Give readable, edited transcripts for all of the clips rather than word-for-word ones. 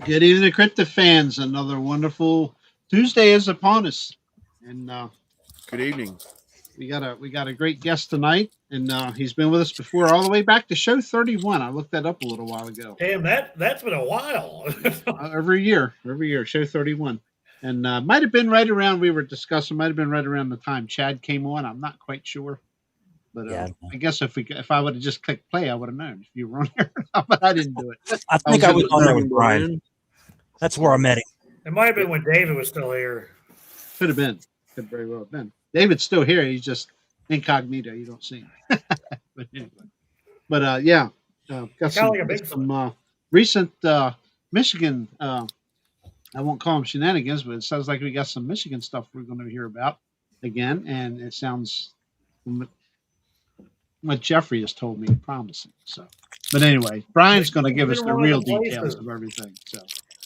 Good evening, Cryptid fans. Another wonderful Tuesday is upon us, and Good evening. we got a great guest tonight, and he's been with us before, all the way back to show 31. I looked that up a little while ago. Damn, that's been a while. Every year, show 31, and might have been right around we were discussing. Might have been right around the time Chad came on. I'm not quite sure, but I guess if I would have just clicked play, I would have known if you were on here. But I didn't do it. I think I was on there with Brian. That's where I met him. It might have been when David was still here. Could have been. Could very well have been. David's still here. He's just incognito. You don't see him. But anyway. But got some recent Michigan. I won't call them shenanigans, but it sounds like we got some Michigan stuff we're going to hear about again, and it sounds what Jeffrey has told me promising. So, but anyway, Brian's going to give us the real details of everything. So,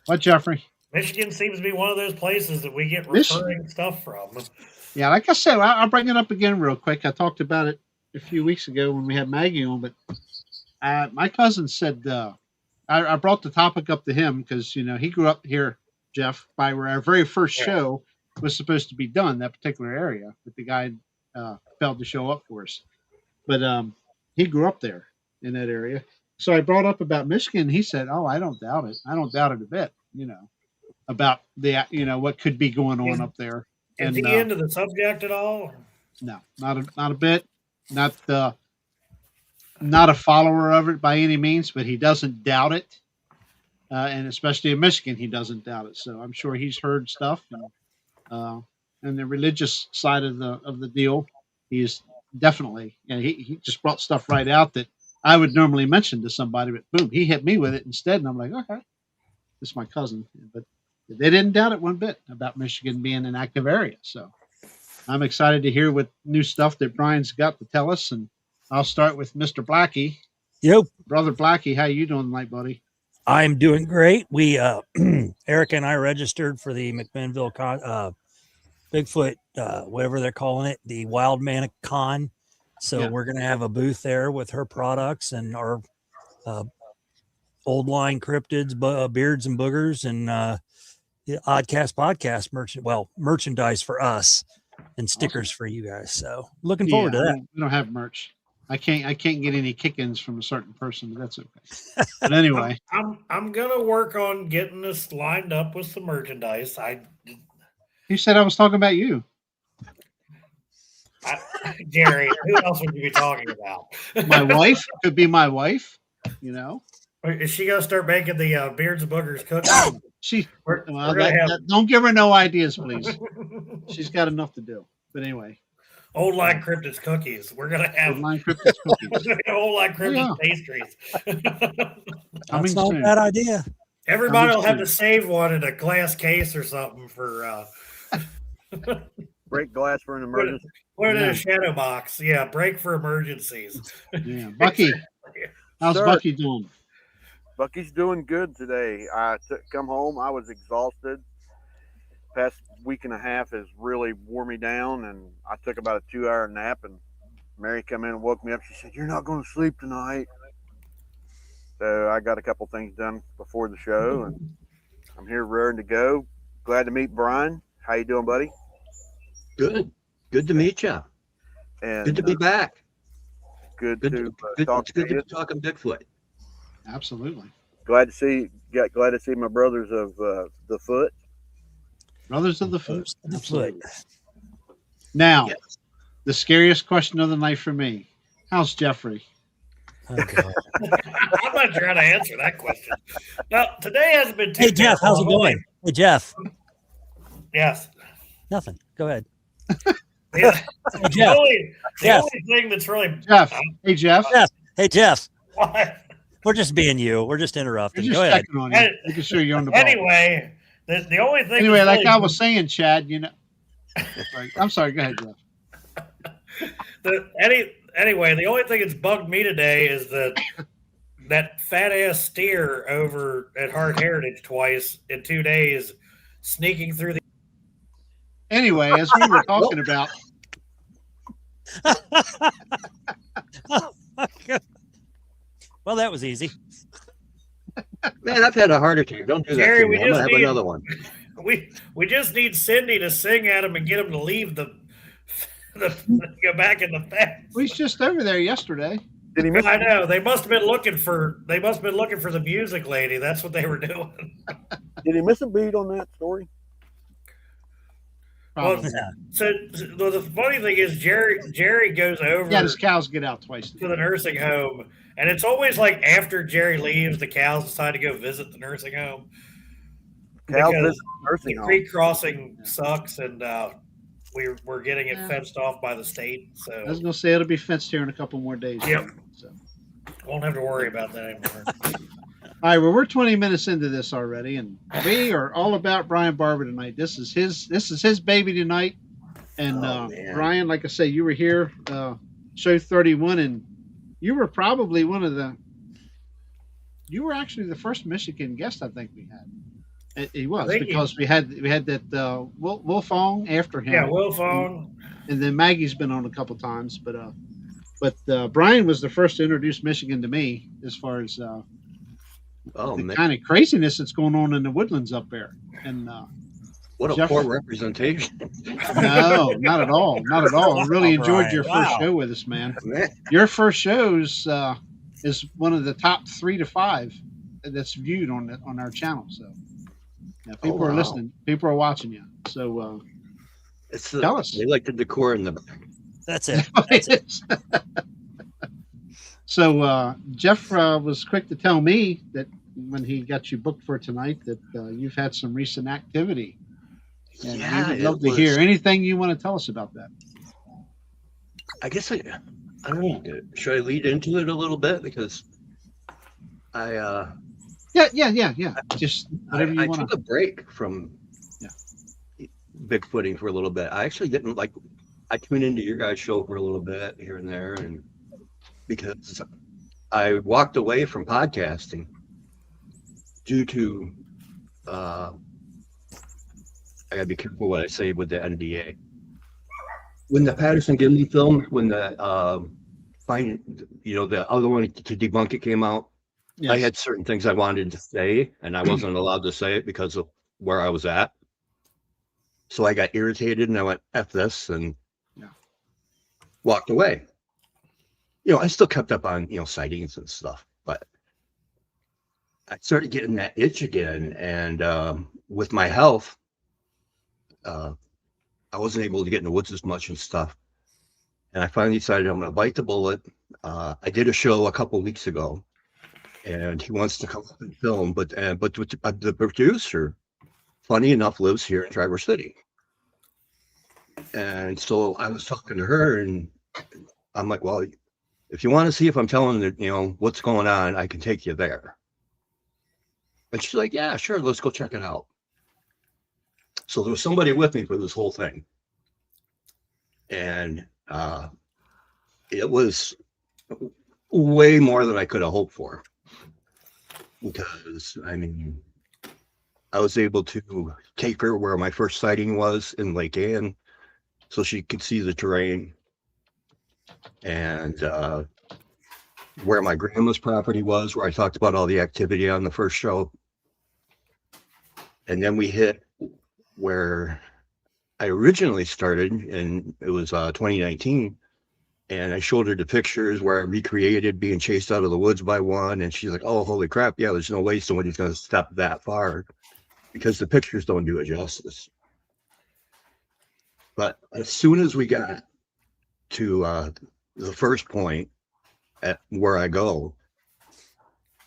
what, Jeffrey? Michigan seems to be one of those places that we get referring stuff from. Yeah, like I said, I'll bring it up again real quick. I talked about it a few weeks ago when we had Maggie on, but my cousin said I brought the topic up to him because he grew up here, Jeff, by where our very first show was supposed to be done, that particular area, but the guy failed to show up for us. But he grew up there in that area. So I brought up about Michigan. He said, "Oh, I don't doubt it. I don't doubt it a bit." About the what could be going on up there. Is he into the subject at all? No, not a bit. Not a follower of it by any means, but he doesn't doubt it. And especially in Michigan, he doesn't doubt it. So I'm sure he's heard stuff. And the religious side of the deal, he's definitely. He just brought stuff right out that I would normally mention to somebody, but boom, he hit me with it instead, and I'm like, okay, this is my cousin, but they didn't doubt it one bit about Michigan being an active area. So I'm excited to hear what new stuff that Brian's got to tell us. And I'll start with Mr. Blackie. Yep. Brother Blackie, how you doing tonight, buddy? I'm doing great. We, Eric and I registered for the McMinnville Bigfoot, whatever they're calling it, the Wild Man Con. So we're going to have a booth there with her products and our old line cryptids, beards and boogers, and Oddcast podcast merchandise for us and stickers for you guys. So looking forward to that. We don't have merch. I can't get any kick-ins from a certain person, but that's okay. But anyway, I'm gonna work on getting this lined up with some merchandise. You said I was talking about you. Jerry, who else would you be talking about? My wife. Could be my wife, Is she gonna start making the beards and boogers cookies? Don't give her no ideas, please. She's got enough to do. But anyway. Old line Cryptids cookies. We're gonna have old line Cryptids cookies. Old line Cryptids pastries. That's not a bad idea. Everybody will have to save one in a glass case or something for break glass for an emergency. Put it in a shadow box. Yeah, break for emergencies. Yeah, Bucky. How's Bucky doing? Bucky's doing good today. I come home. I was exhausted. Past week and a half has really wore me down, and I took about a 2-hour nap. And Mary come in and woke me up. She said, "You're not going to sleep tonight." So I got a couple things done before the show, and I'm here raring to go. Glad to meet Brian. How you doing, buddy? Good. Good to meet you. And good to be back. Good to talk to you. Talking Bigfoot. Absolutely. Glad to see my brothers of the foot. Brothers of the foot. Absolutely. Now, the scariest question of the night for me. How's Jeffrey? Oh, God. I'm not trying to answer that question. Now, today hasn't been too. Hey, Jeff, how's it going? Hey, Jeff. Yes. Nothing. Go ahead. Yeah. The only thing that's really Jeff. Hey, Jeff. Hey, Jeff. What? We're just being you. We're just interrupting. Just go ahead. On you. Making sure you're on the ball. Anyway, the only thing. Anyway, like I was saying, Chad, I'm sorry. Go ahead, Jeff. Anyway, the only thing that's bugged me today is that fat ass steer over at Heart Heritage twice in 2 days, sneaking through the. Anyway, as we were talking about. Oh my God. Well, that was easy. Man, I've had a heart attack. Don't do that Jerry, to me. we I'm gonna just have need- another one. We just need Cindy to sing at him and get him to leave the go back in the fence. We was just over there yesterday. Did he miss? I know they must have been looking for the music lady. That's what they were doing. Did he miss a beat on that story? Probably. So the funny thing is, Jerry goes over Yeah, his cows get out twice. to the nursing home, and it's always like after Jerry leaves, the cows decide to go visit the nursing home. Cows Because visit the nursing the home. creek crossing sucks, and we're getting it Yeah. fenced off by the state. I was So gonna say it'll be fenced here in a couple more days. Yep. So. won't have to worry about that anymore. All right, well, we're 20 minutes into this already, and we are all about Brian Barber tonight. This is his baby tonight. And Man. Brian, like I say, you were here, show 31, and you were probably you were actually the first Michigan guest I think we had. He was, Thank you. because we had that Wolf Ong after him. Yeah, Will Phone. And then Maggie's been on a couple times, but Brian was the first to introduce Michigan to me as far as Oh the man, kind of craziness that's going on in the woodlands up there. And what a Jeff- poor representation. no, not at all, not at all. I really Wow, enjoyed your Brian, first wow. show with us, man. Man, Your first shows is one of the top 3 to 5 that's viewed on our channel. So yeah, people are wow. listening, people are watching you. So it's Tell us. They like the decor in the back. That's it. That's it. So Jeff was quick to tell me that when he got you booked for tonight that you've had some recent activity. And Yeah, we would it love to was- hear anything you want to tell us about that. I guess I don't know. Should I lead into it a little bit because I Yeah. Just whatever you I want took to. a break from Bigfooting for a little bit. I actually didn't like. I tuned into your guys' show for a little bit here and there, and because I walked away from podcasting due to I gotta be careful what I say with the NDA. When the Patterson Gimli film, when the the other one to debunk it came out, I had certain things I wanted to say, and I wasn't allowed to say it because of where I was at. So I got irritated, and I went "F this," and walked away. I still kept up on sightings and stuff, but I started getting that itch again, and with my health, I wasn't able to get in the woods as much and stuff. And I finally decided I'm going to bite the bullet. I did a show a couple weeks ago, and he wants to come up and film, but the producer, funny enough, lives here in Traverse City. And so I was talking to her, and I'm like, well, if you want to see if I'm telling you, what's going on, I can take you there. And she's like, yeah, sure, let's go check it out. So there was somebody with me for this whole thing. And it was way more than I could have hoped for. Because, I was able to take her where my first sighting was in Lake Ann, so she could see the terrain. And where my grandma's property was, where I talked about all the activity on the first show. And then we hit where I originally started, and it was 2019. And I showed her the pictures where I recreated being chased out of the woods by one. And she's like, oh, holy crap. Yeah, there's no way somebody's going to step that far, because the pictures don't do it justice. But as soon as we got to the first point at where I go,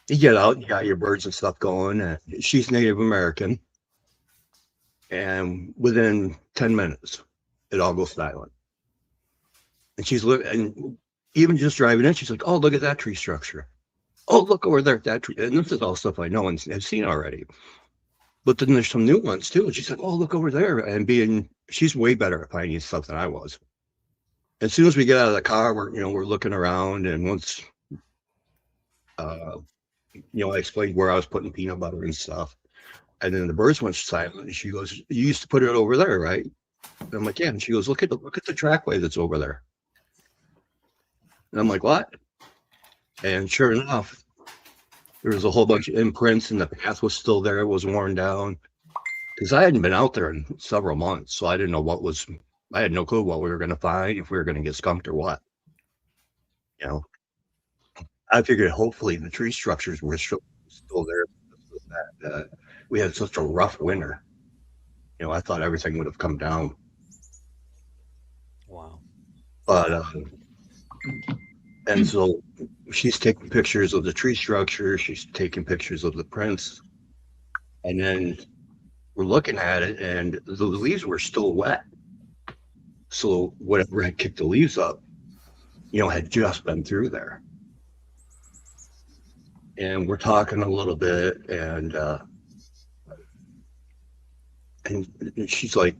you get out, you got your birds and stuff going. And she's Native American. And within 10 minutes, it all goes silent. And she's looking, and even just driving in, she's like, oh, look at that tree structure. Oh, look over there at that tree. And this is all stuff I know and have seen already. But then there's some new ones too. And she's like, oh, look over there. And she's way better at finding stuff than I was. As soon as we get out of the car, we're looking around. And once, I explained where I was putting peanut butter and stuff. And then the birds went silent. And she goes, you used to put it over there, right? And I'm like, yeah. And she goes, look at the trackway that's over there. And I'm like, what? And sure enough, There was a whole bunch of imprints, and the path was still there. It was worn down because I hadn't been out there in several months, so I didn't know what was. I had no clue what we were going to find, if we were going to get skunked or what. You know, I figured hopefully the tree structures were still there. We had such a rough winter. You know, I thought everything would have come down. Wow. But and so she's taking pictures of the tree structure. She's taking pictures of the prints, and then we're looking at it, and the leaves were still wet. So whatever had kicked the leaves up, you know, had just been through there. And we're talking a little bit, and she's like,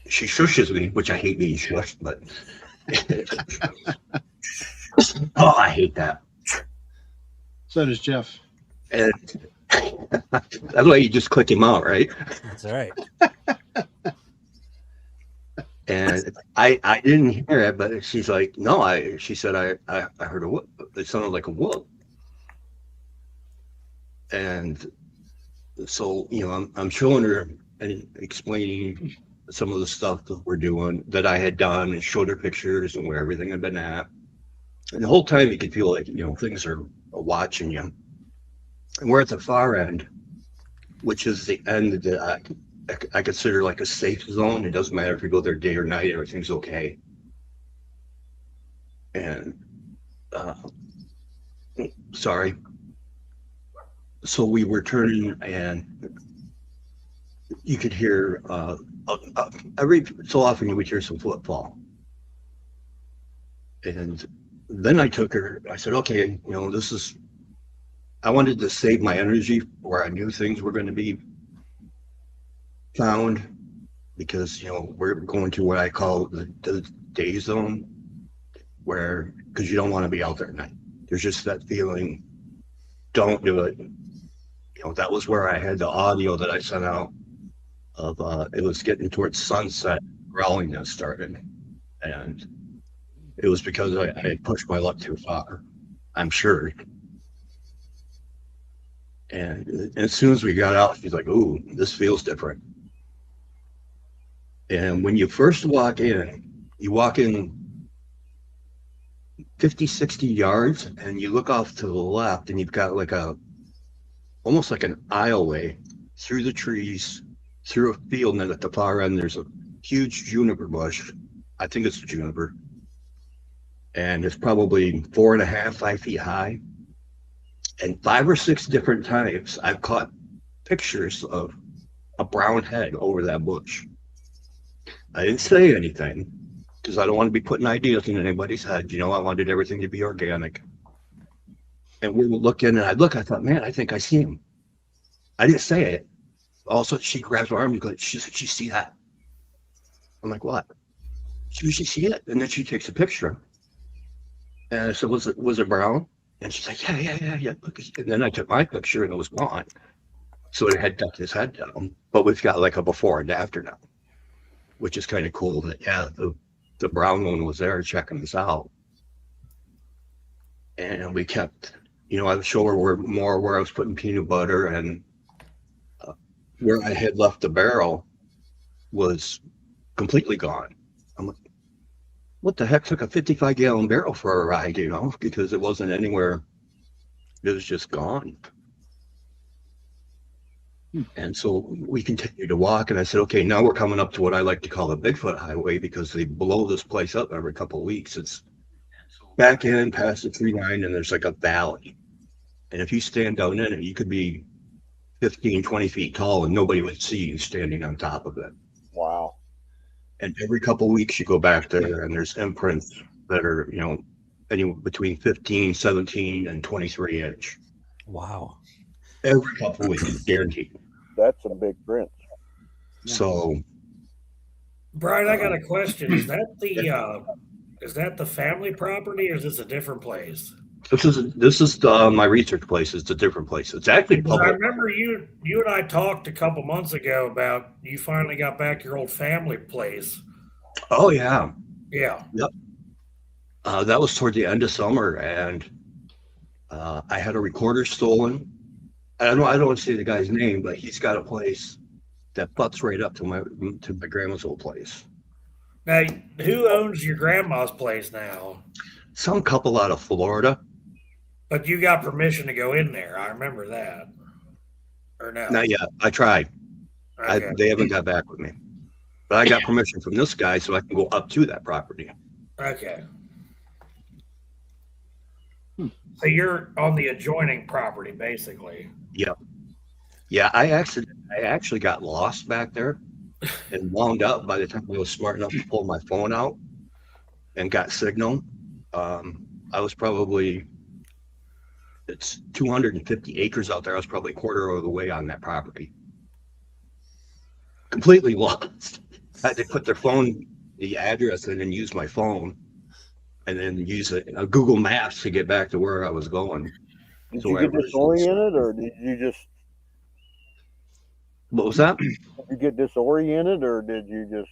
she shushes me, which I hate being shushed, but oh, I hate that. So does Jeff. And that's why you just click him out, right? That's all right. And I didn't hear it, but she's like, no, she said, I heard a whoop. It sounded like a whoop. And so, you know, I'm showing her and explaining some of the stuff that we're doing, that I had done, and showed her pictures and where everything had been at. And the whole time you could feel like, you know, things are watching you. And we're at the far end, which is the end that I consider like a safe zone. It doesn't matter if you go there day or night, everything's okay. And sorry. So we were turning, and you could hear every so often you would hear some footfall. And then I took her, I said, okay, you know, I wanted to save my energy where I knew things were going to be found, because, you know, we're going to what I call the day zone, because you don't want to be out there at night. There's just that feeling, don't do it. You know, that was where I had the audio that I sent out of, it was getting towards sunset, growling that started. And it was because I had pushed my luck too far, I'm sure. And as soon as we got out, she's like, ooh, this feels different. And when you first walk in, you walk in 50, 60 yards, and you look off to the left, and you've got like almost like an aisleway through the trees, through a field, and then at the far end, there's a huge juniper bush. I think it's a juniper. And it's probably 4.5, 5 feet high. And 5 or 6 different times, I've caught pictures of a brown head over that bush. I didn't say anything, because I don't want to be putting ideas in anybody's head. You know, I wanted everything to be organic. And we were looking, and I thought, man, I think I see him. I didn't say it. Also, she grabs my arm and goes, she see that? I'm like, what? She see it? And then she takes a picture. And I said, was it brown? And she's like, yeah. And then I took my picture, and it was gone. So it had ducked his head down. But we've got like a before and after now, which is kind of cool that, yeah, the brown one was there checking us out. And we kept, you know, I was showing her where I was putting peanut butter, and where I had left the barrel was completely gone. I'm like, what the heck took a 55-gallon barrel for a ride, you know, because it wasn't anywhere. It was just gone. And so we continued to walk, and I said, okay, now we're coming up to what I like to call the Bigfoot Highway, because they blow this place up every couple of weeks. It's back in past the tree line, and there's like a valley. And if you stand down in it, you could be 15, 20 feet tall, and nobody would see you standing on top of it. Wow. And every couple of weeks you go back there, and there's imprints that are, you know, anywhere between 15, 17, and 23 inch. Wow. Every couple of weeks, guaranteed. That's a big print. So, Brian, I got a question. Is that the family property, or is this a different place? this is my research place. It's a different place. It's actually public. I remember you and I talked a couple months ago about you finally got back your old family place. Oh yeah. Yeah. Yep. That was toward the end of summer, and I had a recorder stolen, I don't want to say the guy's name, but he's got a place that butts right up to my grandma's old place. Now, who owns your grandma's place now? Some couple out of Florida. But you got permission to go in there. I remember that. Or no? Not yet. I tried. Okay. They haven't got back with me. But I got permission from this guy so I can go up to that property. Okay. So you're on the adjoining property, basically. Yep. Yeah, I actually got lost back there and wound up by the time I was smart enough to pull my phone out and got signal. I was probably, it's 250 acres out there. I was probably a quarter of the way on that property. Completely lost. I had to put the address in and use my phone and then use a Google Maps to get back to where I was going. Did you get disoriented, or did you just? What was that? Did you get disoriented, or did you just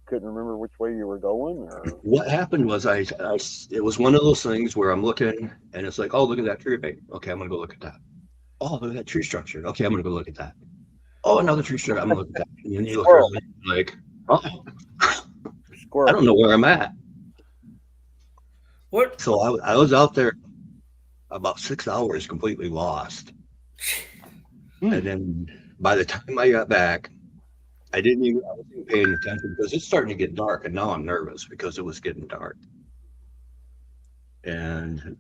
couldn't remember which way you were going? Or what happened was it was one of those things where I'm looking and it's like, oh, look at that tree. Okay, I'm gonna go look at that. Oh, look at that tree structure. Okay, I'm gonna go look at that. Oh, another tree structure. I'm gonna look at that. And then you look around and you're like, oh, I don't know where I'm at. What? So I was out there about 6 hours completely lost. And then by the time I got back, I wasn't paying attention because it's starting to get dark, and now I'm nervous because it was getting dark. And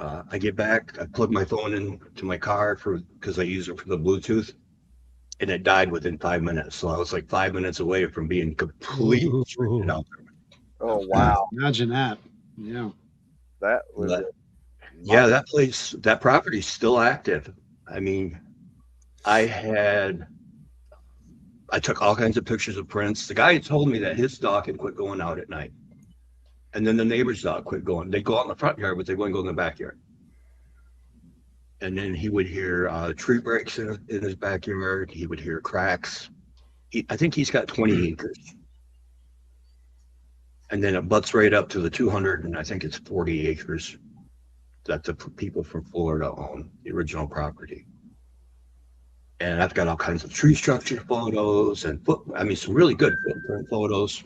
I get back, I plug my phone into my car because I use it for the Bluetooth, and it died within 5 minutes. So I was like 5 minutes away from being completely freaked out. oh wow, Imagine that. Yeah. that was Yeah, that property's still active. I mean, I took all kinds of pictures of prints. The guy told me that his dog had quit going out at night. And then the neighbor's dog quit going. They'd go out in the front yard, but they wouldn't go in the backyard. And then he would hear tree breaks in his backyard. He would hear cracks. I think he's got 20 acres. And then it butts right up to the 200, and I think it's 40 acres that the people from Florida own, the original property. And I've got all kinds of tree structure photos and some really good footprint photos.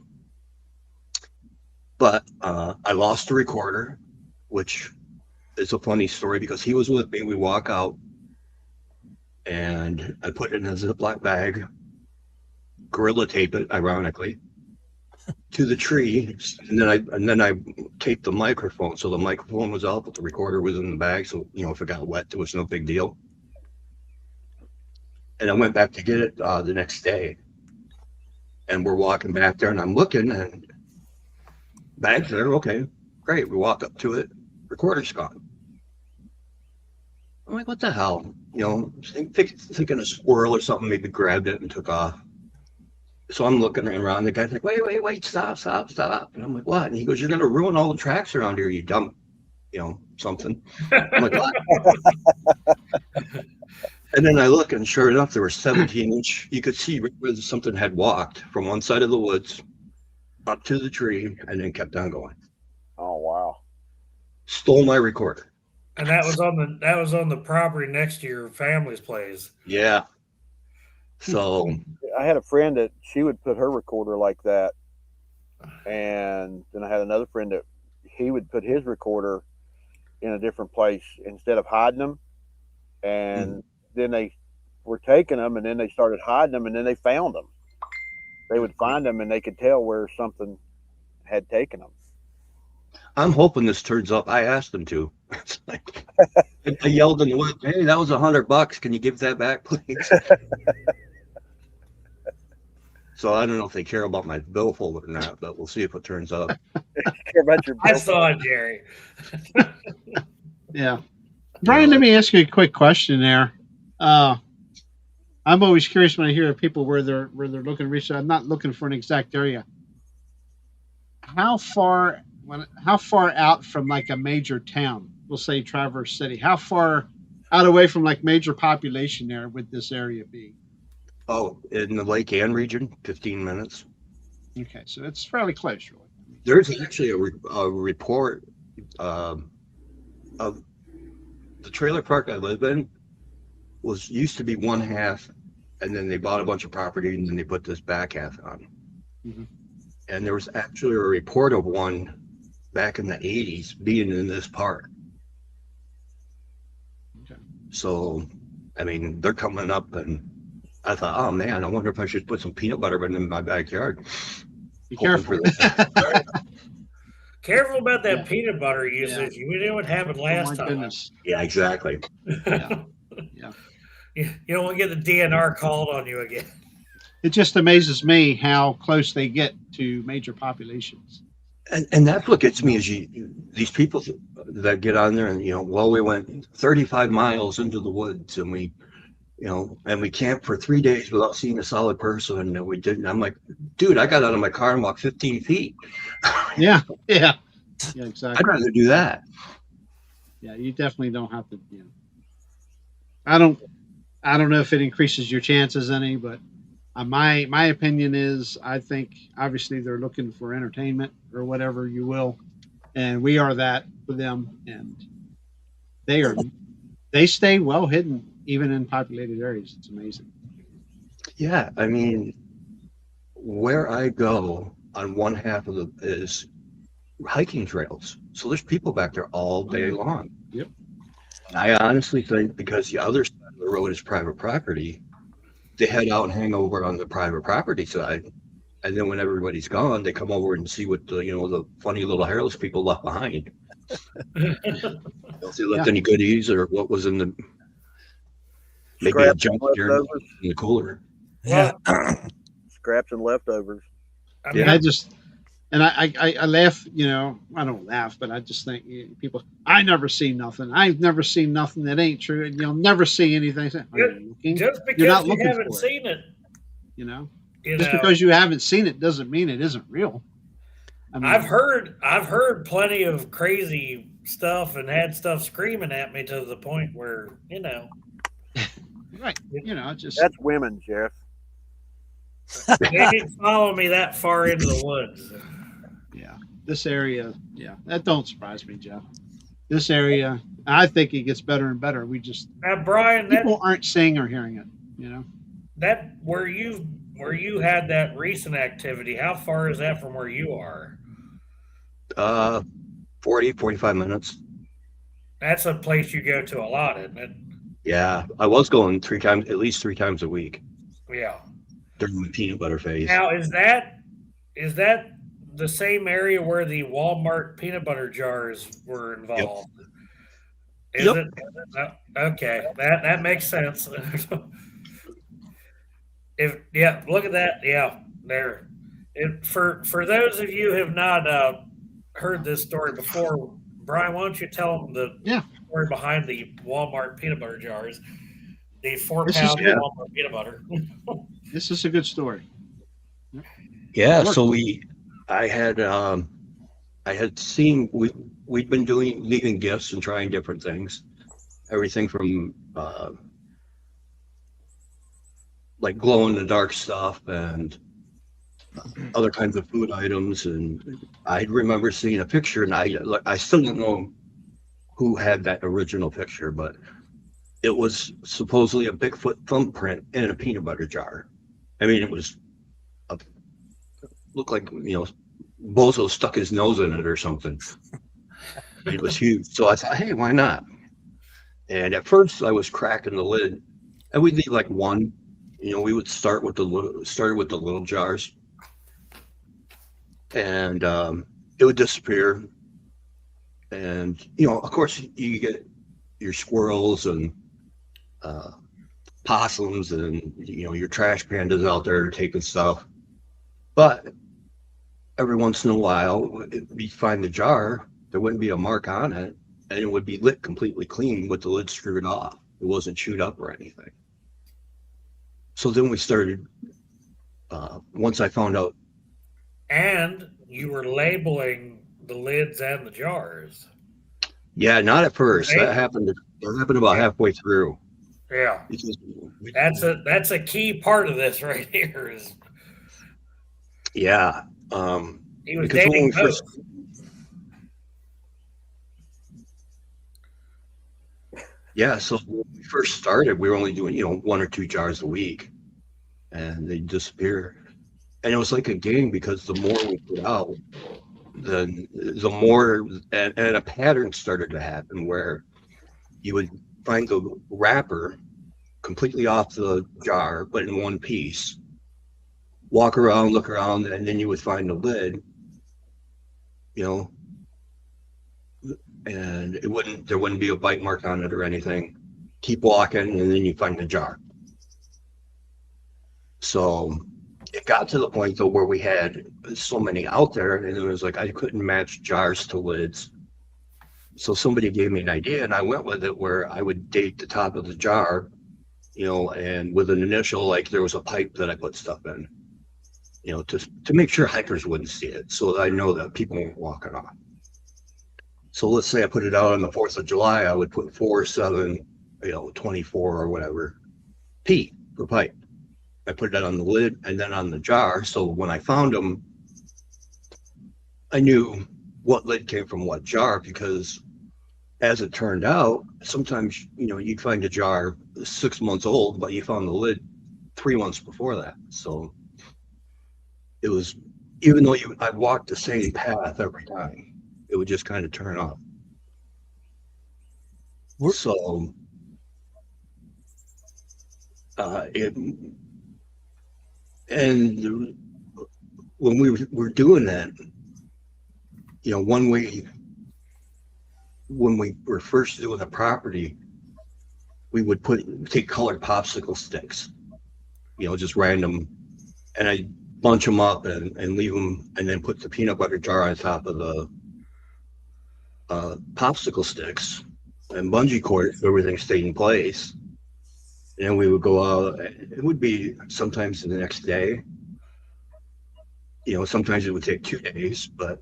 But I lost the recorder, which is a funny story because he was with me. We walk out, and I put it in a Ziploc bag, gorilla tape it, ironically, to the tree, and then I taped the microphone, so the microphone was out, but the recorder was in the bag. So if it got wet, it was no big deal. And I went back to get it the next day, and we're walking back there, and I'm looking, and bag's there. Okay, great. We walk up to it, recorder's gone. I'm like, what the hell? Thinking a squirrel or something maybe grabbed it and took off. So I'm looking around. The guy's like, wait, stop. And I'm like, what? And he goes, you're going to ruin all the tracks around here, you dumb, something. I'm like, what? And then I look, and sure enough, there were 17-inch. You could see where something had walked from one side of the woods up to the tree and then kept on going. oh wow. Stole my recorder. And that was on the property next to your family's place. Yeah. So I had a friend that she would put her recorder like that, and then I had another friend that he would put his recorder in a different place instead of hiding them, and then they were taking them, and then they started hiding them, and then they found them. They would find them, and they could tell where something had taken them. I'm hoping this turns up. I asked them to. It's like, I yelled in the wind, hey, that was $100. Can you give that back, please? So I don't know if they care about my billfold or not, but we'll see if it turns up. Care about your I saw it, Jerry. Yeah. Brian, let me ask you a quick question there. I'm always curious when I hear of people where they're looking to research. I'm not looking for an exact area. How far out from like a major town, we'll say Traverse City, how far out away from like major population there would this area be? Oh, in the Lake Ann region, 15 minutes. Okay, so it's fairly close, really. There's actually a report of the trailer park I live in was used to be one half, and then they bought a bunch of property, and then they put this back half on. Mhm. And there was actually a report of one back in the 80s being in this park. Okay. So, I mean, they're coming up, and I thought, oh man, I wonder if I should put some peanut butter in my backyard. Be Hoping careful. for that. Careful about that Yeah. peanut butter usage. You knew what happened Oh last my time. goodness. Yeah, exactly. Yeah. Yeah. You don't want to get the DNR called on you again. It just amazes me how close they get to major populations. And that's what gets me is these people that get on there and, well, we went 35 miles into the woods and we camped for 3 days without seeing a solid person. And we didn't. I'm like, dude, I got out of my car and walked 15 feet. Yeah. Yeah. Yeah, exactly. I'd rather do that. Yeah, you definitely don't have to. I don't know if it increases your chances any, but my opinion is I think obviously they're looking for entertainment or whatever you will, and we are that for them, and they stay well hidden even in populated areas. It's amazing. Yeah, I mean, where I go on one half of is hiking trails. So there's people back there all day long. Yep. And I honestly think because the other side of the road is private property, they head out and hang over on the private property side. And then when everybody's gone, they come over and see what the funny little hairless people left behind. If they left any goodies or what was in the maybe a junk in the cooler. Yeah. Scraps and leftovers. I mean, I laugh, I don't laugh, but I just think people, I never seen nothing. I've never seen nothing that ain't true. And you'll never see anything. just You're because not you looking haven't for seen it, just because you haven't seen it doesn't mean it isn't real. I mean, I've heard plenty of crazy stuff and had stuff screaming at me to the point where right. Just That's women, Jeff. they didn't follow me that far into the woods. this area, that don't surprise me, Jeff. This area, I think it gets better and better. We just Now, Brian, people aren't seeing or hearing it. that where you had that recent activity, how far is that from where you are? 45 minutes. That's a place you go to a lot, isn't it? Yeah, I was going at least three times a week Yeah. during the peanut butter phase. Now, is that the same area where the Walmart peanut butter jars were involved? Is Yep. it? Okay, that makes sense. Look at that. Yeah, there. For those of you who have not heard this story before, Brian, why don't you tell them the story behind the Walmart peanut butter jars, the 4-pound Walmart peanut butter. This is a good story. Yeah, so I had seen we'd been leaving gifts and trying different things, everything from like glow in the dark stuff and other kinds of food items. And I remember seeing a picture, and I still don't know who had that original picture, but it was supposedly a Bigfoot thumbprint in a peanut butter jar. I mean, it looked like Bozo stuck his nose in it or something. It was huge. So I thought, hey, why not? And at first I was cracking the lid, and we'd leave like one. We would start with the little jars, and it would disappear. And of course, you get your squirrels and possums, and your trash pandas out there taking stuff. But every once in a while, we'd find the jar. There wouldn't be a mark on it, and it would be lit completely clean with the lid screwed off. It wasn't chewed up or anything. So then we started, once I found out. And you were labeling the lids and the jars. Yeah, not at first. That happened about halfway through. Yeah. That's a key part of this right here. Yeah. He was dating both. Yeah, so when we first started, we were only doing, 1 or 2 jars a week, and they disappear. And it was like a game because the more we put out, the more, and a pattern started to happen where you would find the wrapper completely off the jar, but in one piece. Walk around, look around, and then you would find the lid, you know, and there wouldn't be a bite mark on it or anything. Keep walking, and then you find the jar. So it got to the point though where we had so many out there, and it was like I couldn't match jars to lids. So somebody gave me an idea, and I went with it where I would date the top of the jar, and with an initial, like there was a pipe that I put stuff in, to make sure hikers wouldn't see it, so that I know that people weren't walking off. So let's say I put it out on the 4th of July, I would put 4, 7, 24 or whatever, P for pipe. I put that on the lid and then on the jar. So when I found them, I knew what lid came from what jar, because as it turned out, sometimes, you'd find a jar 6 months old, but you found the lid 3 months before that. So it was, even though I walked the same path every time, it would just kind of turn off. So and when we were doing that, one way, when we were first doing the property, we would take colored popsicle sticks, just random, and I bunch them up and leave them, and then put the peanut butter jar on top of the popsicle sticks and bungee cord, everything stayed in place. And then we would go out. It would be sometimes the next day. Sometimes it would take 2 days, but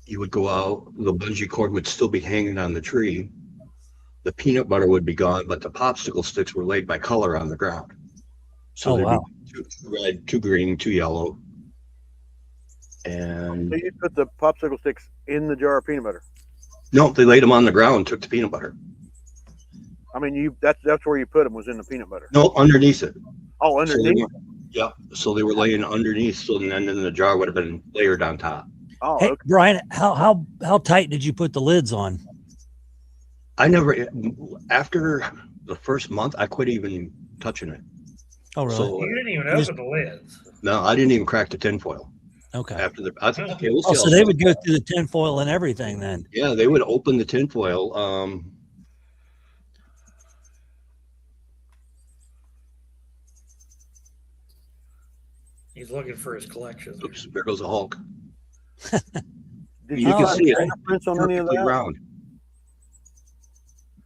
you would go out. The bungee cord would still be hanging on the tree. The peanut butter would be gone, but the popsicle sticks were laid by color on the ground. So there'd be 2 red, 2 green, 2 yellow. And so you put the popsicle sticks in the jar of peanut butter? No, they laid them on the ground, took the peanut butter. I mean, that's where you put them, was in the peanut butter. No, underneath it. Oh, underneath. So they were laying underneath. So then the jar would have been layered on top. Oh, hey, okay. Brian, how tight did you put the lids on? I never. After the first month, I quit even touching it. Oh, really? So, You didn't even open the lids. No, I didn't even crack the tinfoil. Okay. After I think, okay, we'll see. So they would go through the tinfoil and everything then. Yeah, they would open the tinfoil. He's looking for his collection. Oops, there goes a Hulk. Did You can find see it fingerprints on any of perfectly that? round.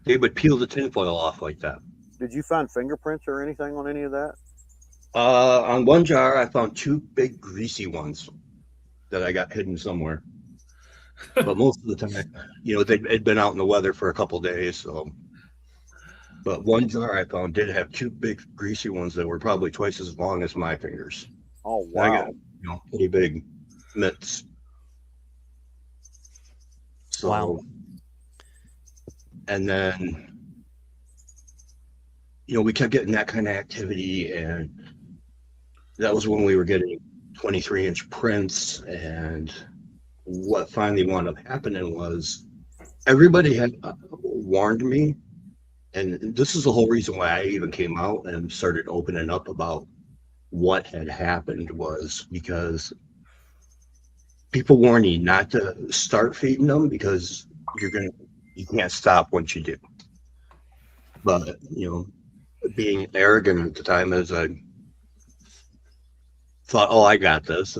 They would peel the tinfoil off like that. Did you find fingerprints or anything on any of that? On one jar, I found 2 big greasy ones that I got hidden somewhere. But most of the time, they'd been out in the weather for a couple of days. So, but one jar I found did have 2 big greasy ones that were probably twice as long as my fingers. Oh, And I wow. got, pretty big mitts. So, Wow. And then, we kept getting that kind of activity, and that was when we were getting 23-inch prints. And what finally wound up happening was everybody had warned me, and this is the whole reason why I even came out and started opening up about what had happened, was because people warn you not to start feeding them because you can't stop once you do. But being arrogant at the time, as I thought, oh, I got this.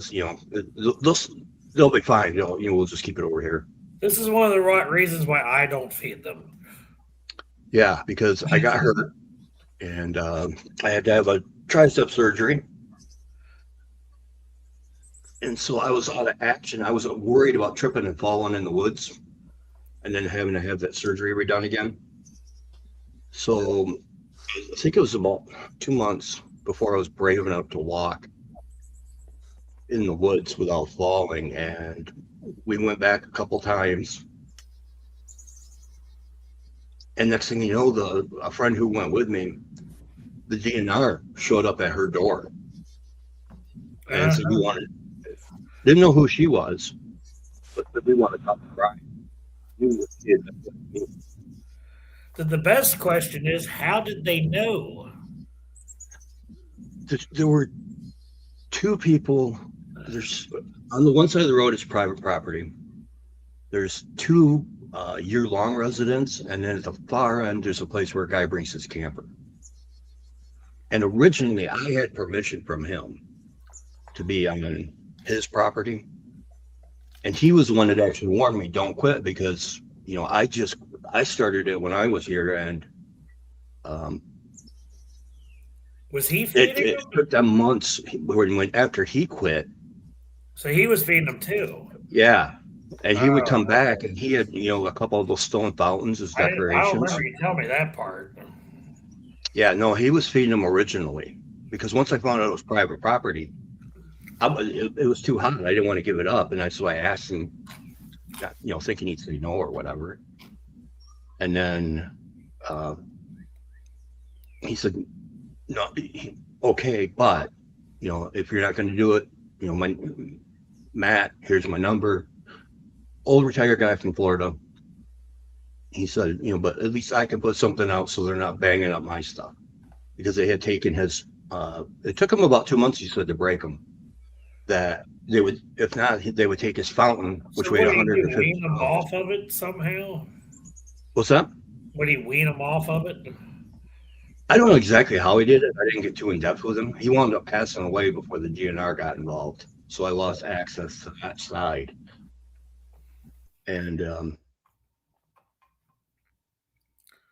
They'll be fine. We'll just keep it over here. This is one of the right reasons why I don't feed them. Yeah, because I got hurt, and I had to have a tricep surgery. And so I was out of action. I was worried about tripping and falling in the woods and then having to have that surgery redone again. So I think it was about 2 months before I was brave enough to walk in the woods without falling. And we went back a couple times. And next thing you know, a friend who went with me, the DNR showed up at her door and said, "We wanted." Didn't know who she was, but we want to talk to Brian. Knew what she had done with me. The best question is, how did they know? There were two people. There's on the one side of the road is private property. There's two year-long residents, and then at the far end, there's a place where a guy brings his camper. And originally, I had permission from him to be on his property, and he was the one that actually warned me, "Don't quit," because I started it when I was here, and was he feeding it them? took them months when after he quit. So he was feeding them too. Yeah. And he would come back, and he had, a couple of those stone fountains as I don't decorations. remember you tell me that part. Yeah, no, he was feeding them originally, because once I found out it was private property, it was too hot. I didn't want to give it up, and so I asked him, thinking he'd say no or whatever. And then he said, "No, okay, but if you're not going to do it, Matt, here's my number." Old retired guy from Florida. He said, but at least I can put something out so they're not banging up my stuff, because they had taken his. It took him about 2 months, he said, to break them. That they would, if not, they would take his fountain, which weighed 150 wean them pounds. off of it somehow? What's that? Would he wean them off of it? I don't know exactly how he did it. I didn't get too in depth with him. He wound up passing away before the DNR got involved, so I lost access to that side. And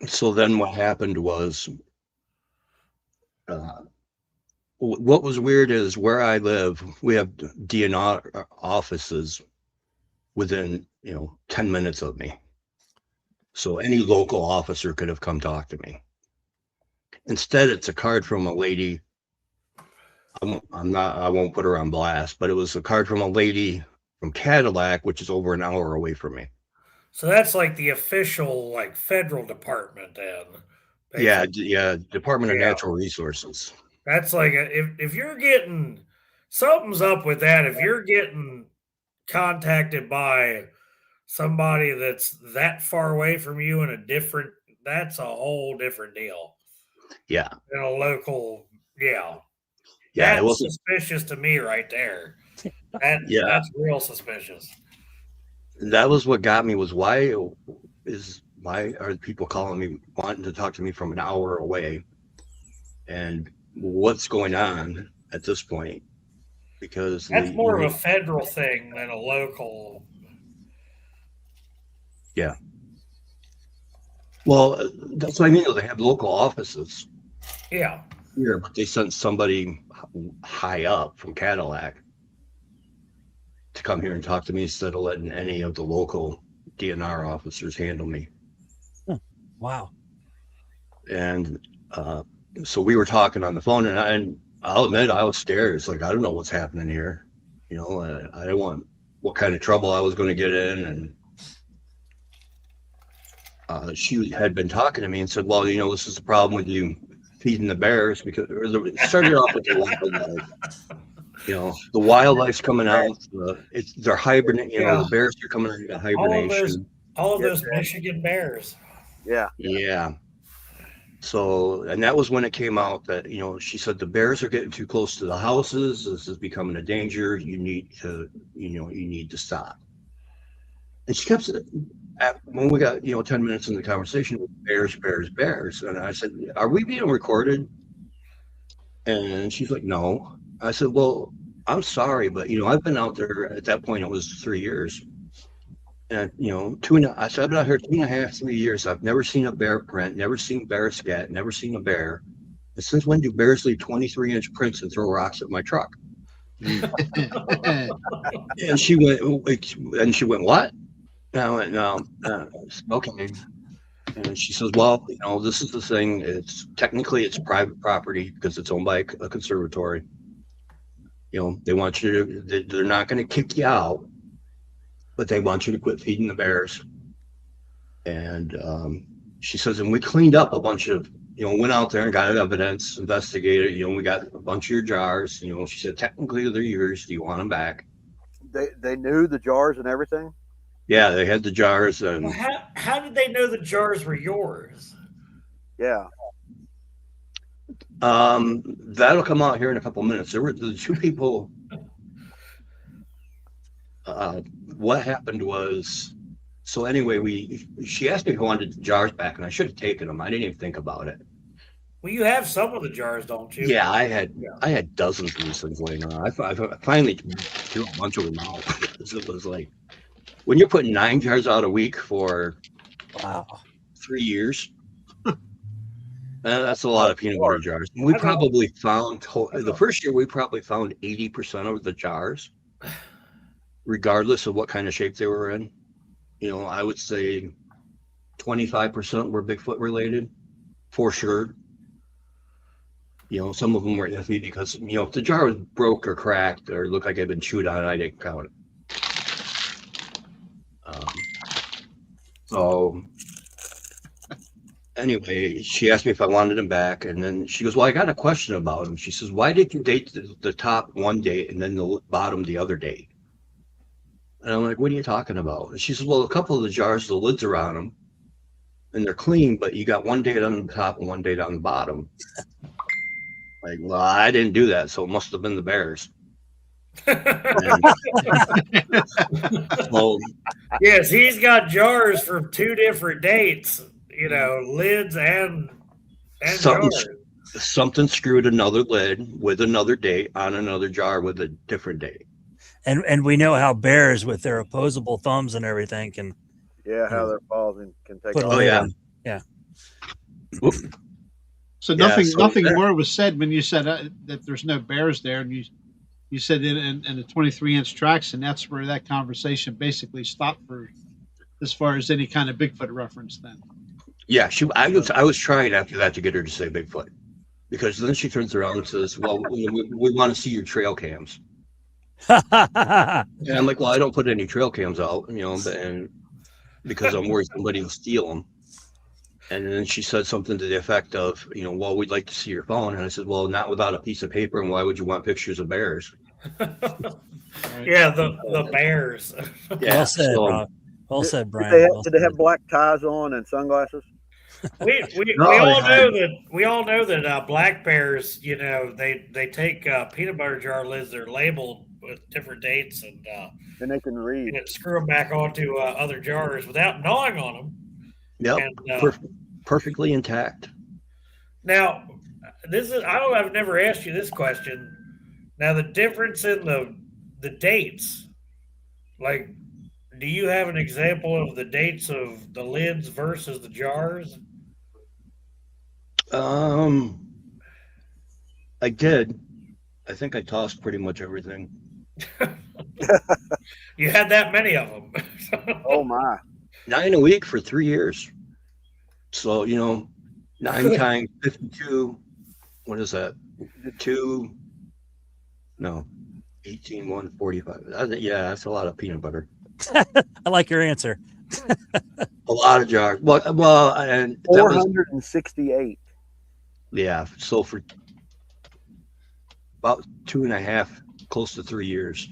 so then what happened was, what was weird is where I live, we have DNR offices within 10 minutes of me, so any local officer could have come talk to me. Instead, it's a card from a lady. I won't put her on blast, but it was a card from a lady from Cadillac, which is over an hour away from me. So that's like the official, like, federal department then. Basically. Yeah, Department of Natural Resources. That's like if you're getting something's up with that. If you're getting contacted by somebody that's that far away from you that's a whole different deal. Yeah. In a local, Yeah, that's suspicious to me right there. That's real suspicious. That was what got me, was why are people calling me, wanting to talk to me from an hour away, and what's going on at this point? Because that's more of a federal thing than a local. Yeah. Well, that's what I mean. They have local offices. Yeah. Here, but they sent somebody high up from Cadillac to come here and talk to me instead of letting any of the local DNR officers handle me. Wow. And so we were talking on the phone, and I'll admit I was scared. It's like, I don't know what's happening here. I didn't want what kind of trouble I was going to get in. And she had been talking to me and said, "Well, this is the problem with you feeding the bears," because it started off with the wildlife. The wildlife's coming out. They're hibernating. The bears are coming out of hibernation. All of those Michigan bears. Yeah. Yeah. So, and that was when it came out that, she said the bears are getting too close to the houses. This is becoming a danger. You need to stop. And she kept, when we got, 10 minutes in the conversation, bears. And I said, "Are we being recorded?" And she's like, "No." I said, "Well, I'm sorry, but, I've been out there." At that point, it was 3 years. And, I said, "I've been out here 2.5, 3 years. I've never seen a bear print, never seen bear scat, never seen a bear. And since when do bears leave 23-inch prints and throw rocks at my truck?" And she went, "What?" And I went, "No, okay." And she says, "Well, this is the thing. It's private property because it's owned by a conservatory. They want you to, they're not going to kick you out, but they want you to quit feeding the bears." And she says, and we cleaned up a bunch of, went out there and got evidence, investigated. We got a bunch of your jars. She said, technically they're yours. Do you want them back? They knew the jars and everything. Yeah, they had the jars. Well, And how did they know the jars were yours? Yeah. that'll come out here in a couple minutes. There were the two people. What happened was, so anyway, she asked me if I wanted the jars back, and I should have taken them. I didn't even think about it. Well, you have some of the jars, don't you? Yeah, I had dozens of these things laying around. I finally threw a bunch of them out. It was like, when you're putting 9 jars out a week for Wow. 3 years, that's a lot of peanut butter jars. We probably found, the first year, we probably found 80% of the jars, regardless of what kind of shape they were in. I would say 25% were Bigfoot related, for sure. Some of them were iffy because, if the jar was broke or cracked or looked like it had been chewed on, I didn't count it. So anyway, she asked me if I wanted them back, and then she goes, well, I got a question about them. She says, why did you date the top one date and then the bottom the other date? And I'm like, what are you talking about? And she says, well, a couple of the jars, the lids are on them and they're clean, but you got one date on the top and one date on the bottom. Like, well, I didn't do that, so it must have been the bears. So, Yes, he's got jars for 2 different dates. Lids and jars. something screwed another lid with another date on another jar with a different date. And we know how bears with their opposable thumbs and everything can How their paws can take put a off. Oh, lid yeah. on. Yeah. So Yeah, nothing more was said when you said that there's no bears there, and you said in the 23-inch tracks, and that's where that conversation basically stopped for as far as any kind of Bigfoot reference. Then, Yeah, I was trying after that to get her to say Bigfoot, because then she turns around and says, well, we want to see your trail cams. And I'm like, well, I don't put any trail cams out, and because I'm worried somebody will steal them. And then she said something to the effect of, well, we'd like to see your phone. And I said, well, not without a piece of paper. And why would you want pictures of bears? Yeah, the bears. Yeah, Well said, so- Rob. Well said, Brian. Did they have black ties on and sunglasses? We No, all I- know that black bears, they take peanut butter jar lids. They're labeled with different dates and And they can read. screw them back onto other jars without gnawing on them. Yep, And, perfectly intact. Now, I've never asked you this question. Now, the difference in the dates, like, do you have an example of the dates of the lids versus the jars? I did. I think I tossed pretty much everything. You had that many of them. Oh my! 9 a week for 3 years. So, 9 times 52. What is that? 18, 145. Yeah, that's a lot of peanut butter. I like your answer. A lot of jars. Well, and that was, 468. yeah. So for about 2.5, close to 3 years.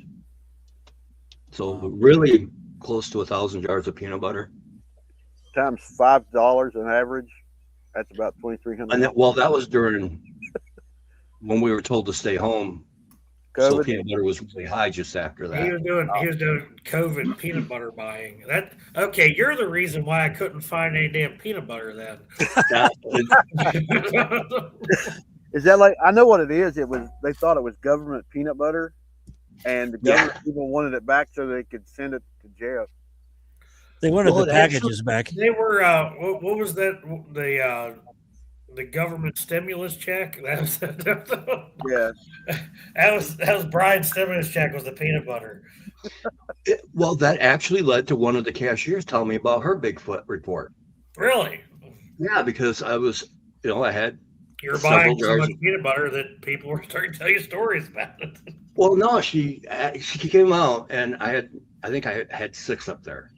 So really close to 1,000 jars of peanut butter. Times $5 an average. That's about 2,300. And that was during when we were told to stay home. So COVID. peanut butter was really high just after He that. was doing COVID peanut butter buying. Okay, you're the reason why I couldn't find any damn peanut butter then. Is that like, I know what it is. They thought it was government peanut butter, and the government people wanted it back so they could send it to jail. They wanted Well, the packages back. They were what was that, the government stimulus check? That Yeah. was Brian's stimulus check, was the peanut butter. Well, that actually led to one of the cashiers telling me about her Bigfoot report. Really? Yeah, because I was, I had You're several buying so jars much of- peanut butter that people were starting to tell you stories about it. Well, no, she came out, and I think I had 6 up there,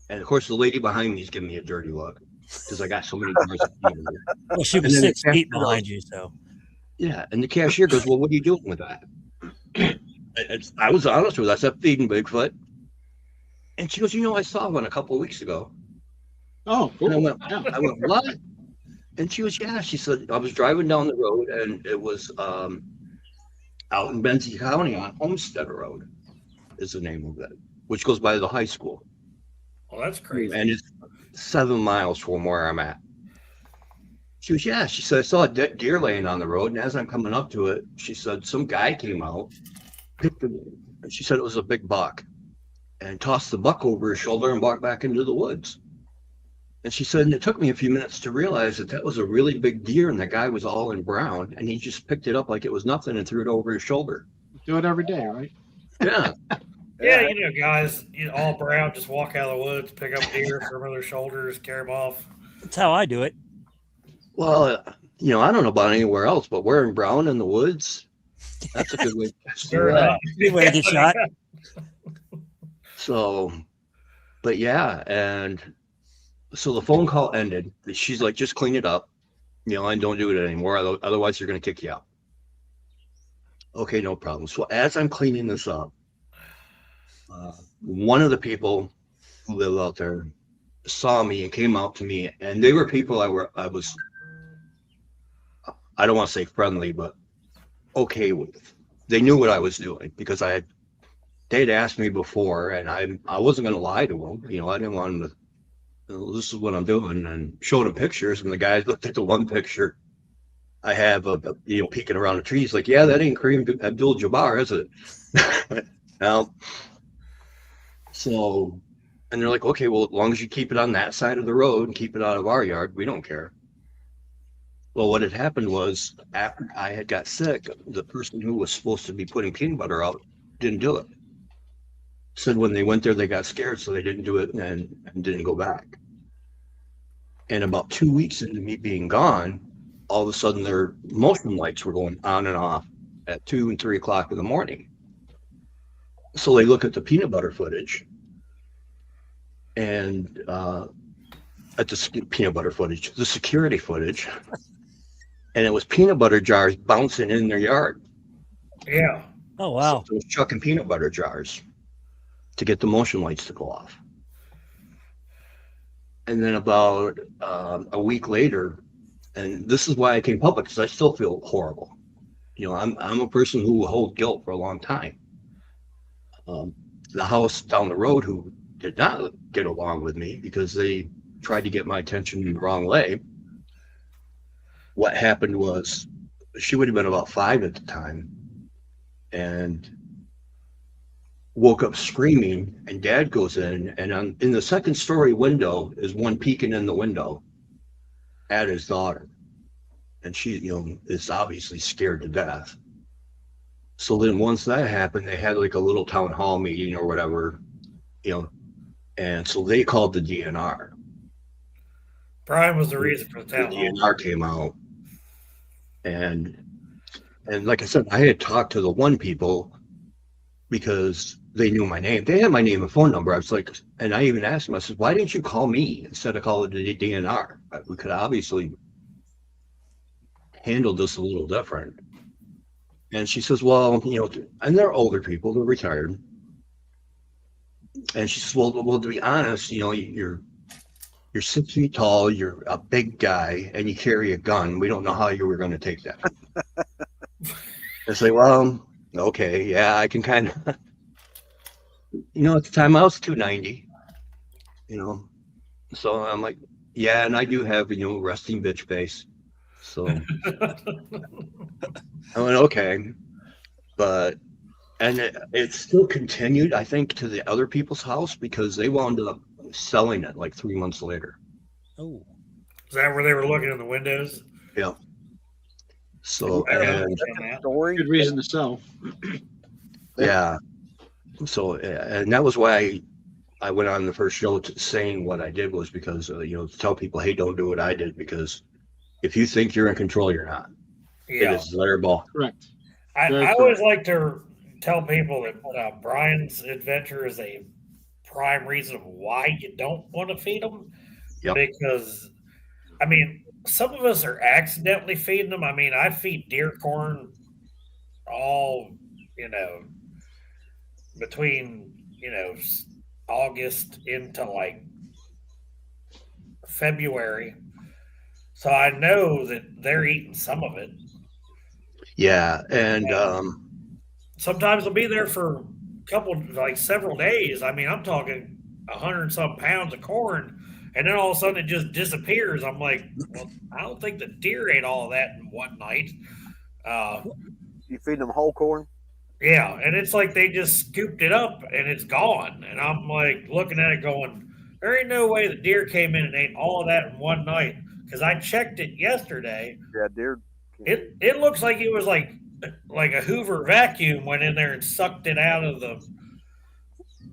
and of course the lady behind me is giving me a dirty look. because I got so many jars of feed in there. Well, she was And then 6 the feet cashier behind you, so Yeah, and the cashier goes, "Well, what are you doing with that?" I was honest with her. I said, "Feeding Bigfoot." And she goes, "I saw one a couple of weeks ago." Oh, And cool. Yeah. I went, "What?" And she goes, "Yeah." She said, "I was driving down the road, and it was out in Benzie County on Homestead Road, is the name of it, which goes by the high school, Well, that's crazy. and it's 7 miles from where I'm at." She goes, "Yeah." She said, "I saw a dead deer laying on the road, and as I'm coming up to it," she said, "some guy came out, picked it." She said it was a big buck, and tossed the buck over his shoulder and walked back into the woods. And she said, and it took me a few minutes to realize that was a really big deer, and the guy was all in brown, and he just picked it up like it was nothing and threw it over his shoulder. Do it every day, right? Yeah. Yeah, guys, all brown, just walk out of the woods, pick up deer from their shoulders, carry them off. that's how I do it. Well, I don't know about anywhere else, but wearing brown in the woods, that's a good way to Sure enough. Good way to get shot. So, but yeah, and so the phone call ended. She's like, "Just clean it up, and don't do it anymore. Otherwise, they're going to kick you out." Okay, no problem. So as I'm cleaning this up, one of the people who live out there saw me and came out to me, and they were people I was, I don't want to say friendly, but okay with. They knew what I was doing because they'd asked me before, and I wasn't going to lie to them. I didn't want them to, this is what I'm doing, and showed them pictures, and the guys looked at the one picture I have peeking around the trees, like, "Yeah, that ain't Kareem Abdul-Jabbar, is it?" Now, so, and they're like, "Okay, well, as long as you keep it on that side of the road and keep it out of our yard, we don't care." Well, what had happened was, after I had got sick, the person who was supposed to be putting peanut butter out didn't do it. Said when they went there, they got scared, so they didn't do it and didn't go back. And about 2 weeks into me being gone, all of a sudden their motion lights were going on and off at 2 and 3 o'clock in the morning. So they look at the peanut butter footage, and at the peanut butter footage, the security footage, and it was peanut butter jars bouncing in their yard. Yeah. Oh, wow. So it was chucking peanut butter jars to get the motion lights to go off. And then about a week later, and this is why I came public, because I still feel horrible. I'm a person who will hold guilt for a long time. The house down the road who did not get along with me because they tried to get my attention in the wrong way. What happened was, she would have been about 5 at the time, and woke up screaming, and Dad goes in, and in the second story window is one peeking in the window at his daughter, and she is obviously scared to death. So then once that happened, they had like a little town hall meeting or whatever, and so they called the DNR. Brian was the reason for the The town hall. DNR came out, and like I said, I had talked to the one people because they knew my name. They had my name and phone number. I was like, and I even asked them, I said, "Why didn't you call me instead of calling the DNR? We could obviously handle this a little different." And she says, "Well, and they're older people, they're retired." And she says, well, to be honest, you're 6 feet tall, you're a big guy, and you carry a gun. We don't know how you were going to take that. I say, "Well, okay, yeah, I can kind of," at the time I was 290, so I'm like, "Yeah, and I do have, resting bitch face." So I went, "Okay," and it still continued, I think, to the other people's house because they wound up selling it like 3 months later. Oh, Is that where they were looking in the windows? Yeah. So, I don't know and that. Story. Good reason to sell. yeah, so, and that was why I went on the first show saying what I did was because, to tell people, hey, don't do what I did, because if you think you're in control, you're not. It Yeah. is their ball. Correct. I Very always like to tell people that Brian's adventure is a prime reason why you don't want to feed them. Yep. Because I mean, some of us are accidentally feeding them. I mean, I feed deer corn all, you know, between, August into like February. So I know that they're eating some of it. Yeah, and Sometimes they'll be there for several days. I mean, I'm talking 100 some pounds of corn, and then all of a sudden it just disappears. I'm like, well, I don't think the deer ate all of that in one night. You feed them whole corn? Yeah, and it's like they just scooped it up and it's gone. And I'm like looking at it going, there ain't no way the deer came in and ate all of that in one night. Because I checked it yesterday. Yeah, deer. It looks like it was like a Hoover vacuum went in there and sucked it out of the.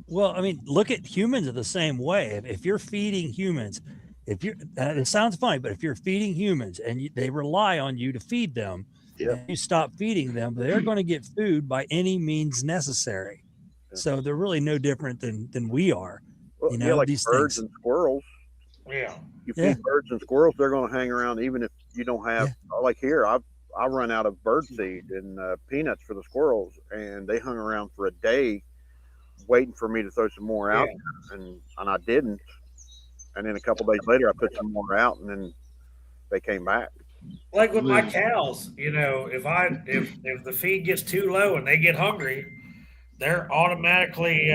Well, I mean, look at humans are the same way. If you're feeding humans, it sounds funny, but if you're feeding humans and they rely on you to feed them, and you stop feeding them, they're going to get food by any means necessary. Yeah. So they're really no different than we are. Well, like these birds things. and squirrels. Yeah. You feed birds and squirrels, they're going to hang around even if you don't have. Like here, I run out of bird seed and peanuts for the squirrels, and they hung around for a day waiting for me to throw some more out, and I didn't. And then a couple days later, I put some more out, and then they came back. Like with my cows, if the feed gets too low and they get hungry, they're automatically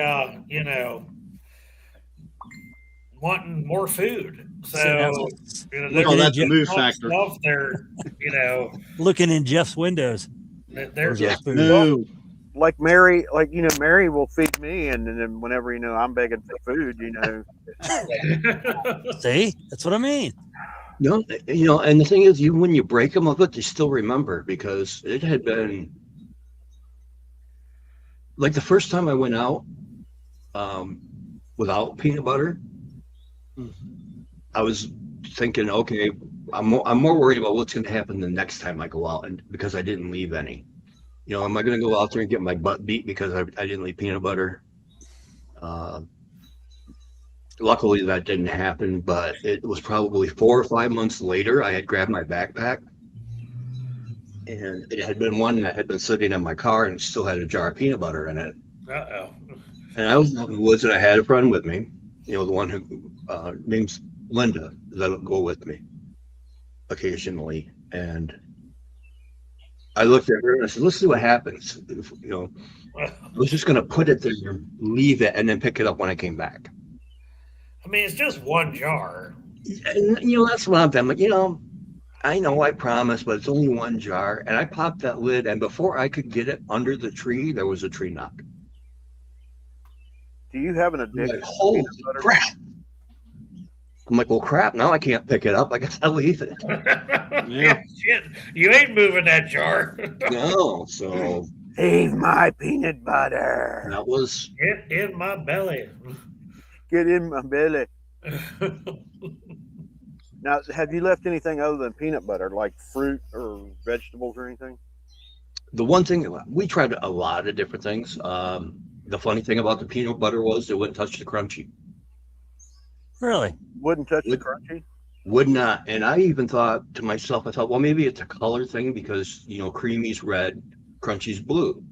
wanting more food. So that's the move factor. They're looking in Jeff's windows. There's food. No. Like Mary, Mary will feed me, and then whenever I'm begging for food, See, that's what I mean. No, and the thing is, even when you break them up, they still remember, because it had been like the first time I went out without peanut butter. I was thinking, okay, I'm more worried about what's going to happen the next time I go out, and because I didn't leave any. Am I going to go out there and get my butt beat because I didn't leave peanut butter? Luckily, that didn't happen, but it was probably 4 or 5 months later. I had grabbed my backpack, and it had been one that had been sitting in my car and still had a jar of peanut butter in it. Uh-oh. And I was out in the woods, and I had a friend with me, the one who name's Linda, that'll go with me occasionally. And I looked at her and I said, let's see what happens. I was just going to put it there, leave it, and then pick it up when I came back. I mean, it's just one jar. And, that's what I'm like, I know I promised, but it's only one jar. And I popped that lid, and before I could get it under the tree, there was a tree knock. Do you have an addiction? Like, holy crap. I'm like, well, crap, now I can't pick it up. I guess I'll leave it. Yeah. Shit, you ain't moving that jar. No, so. Save my peanut butter. That was. Get in my belly. Get in my belly. Now, have you left anything other than peanut butter, like fruit or vegetables or anything? The one thing, we tried a lot of different things. The funny thing about the peanut butter was it wouldn't touch the crunchy. Really? Wouldn't touch the crunchy? Would not. And I even thought to myself, well, maybe it's a color thing because, creamy's red, crunchy's blue.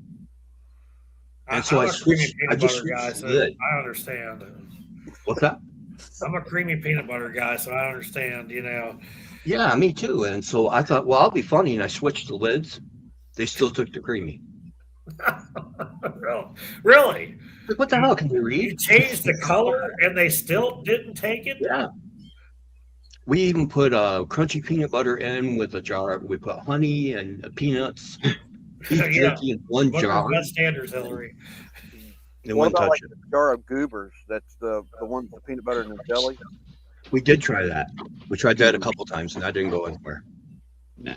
And so I switched. I just switched guy, so I understand. What's that? I'm a creamy peanut butter guy, so I understand, Yeah, me too. And so I thought, well, I'll be funny. And I switched the lids. They still took the creamy. Really? Like, what the hell? Can you read? You changed the color and they still didn't take it? Yeah. We even put crunchy peanut butter in with a jar. We put honey and peanuts. In one jar. Best standards, Hillary. What about like a jar of goobers? That's the one with the peanut butter and the jelly. We did try that. We tried that a couple times, and that didn't go anywhere. Nah.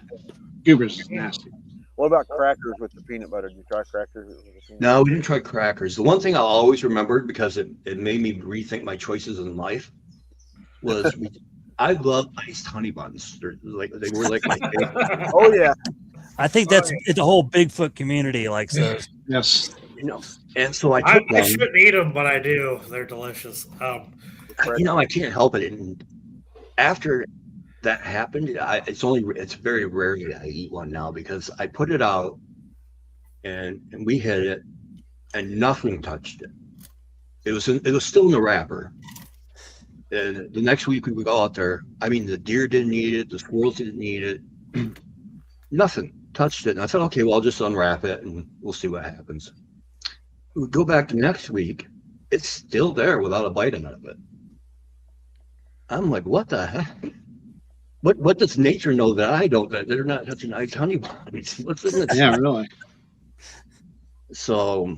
Goobers is nasty. What about crackers with the peanut butter? Did you try crackers? No, we didn't try crackers. The one thing I'll always remember, because it made me rethink my choices in life, was I love iced honey buns. They were like my favorite. Oh yeah. I think that's the whole Bigfoot community likes those. Yes. And so I took I shouldn't eat them, but I do. They're delicious. I can't help it. And after that happened, it's very rarely I eat one now because I put it out and we hit it and nothing touched it. It was still in the wrapper. And the next week we would go out there. I mean, the deer didn't eat it, the squirrels didn't eat it, nothing touched it. And I thought, okay, well, I'll just unwrap it and we'll see what happens. We would go back to next week. It's still there without a bite out of it. I'm like, what the heck? What does nature know that I don't? That they're not touching honey bunnies? What's in this? Yeah, really. So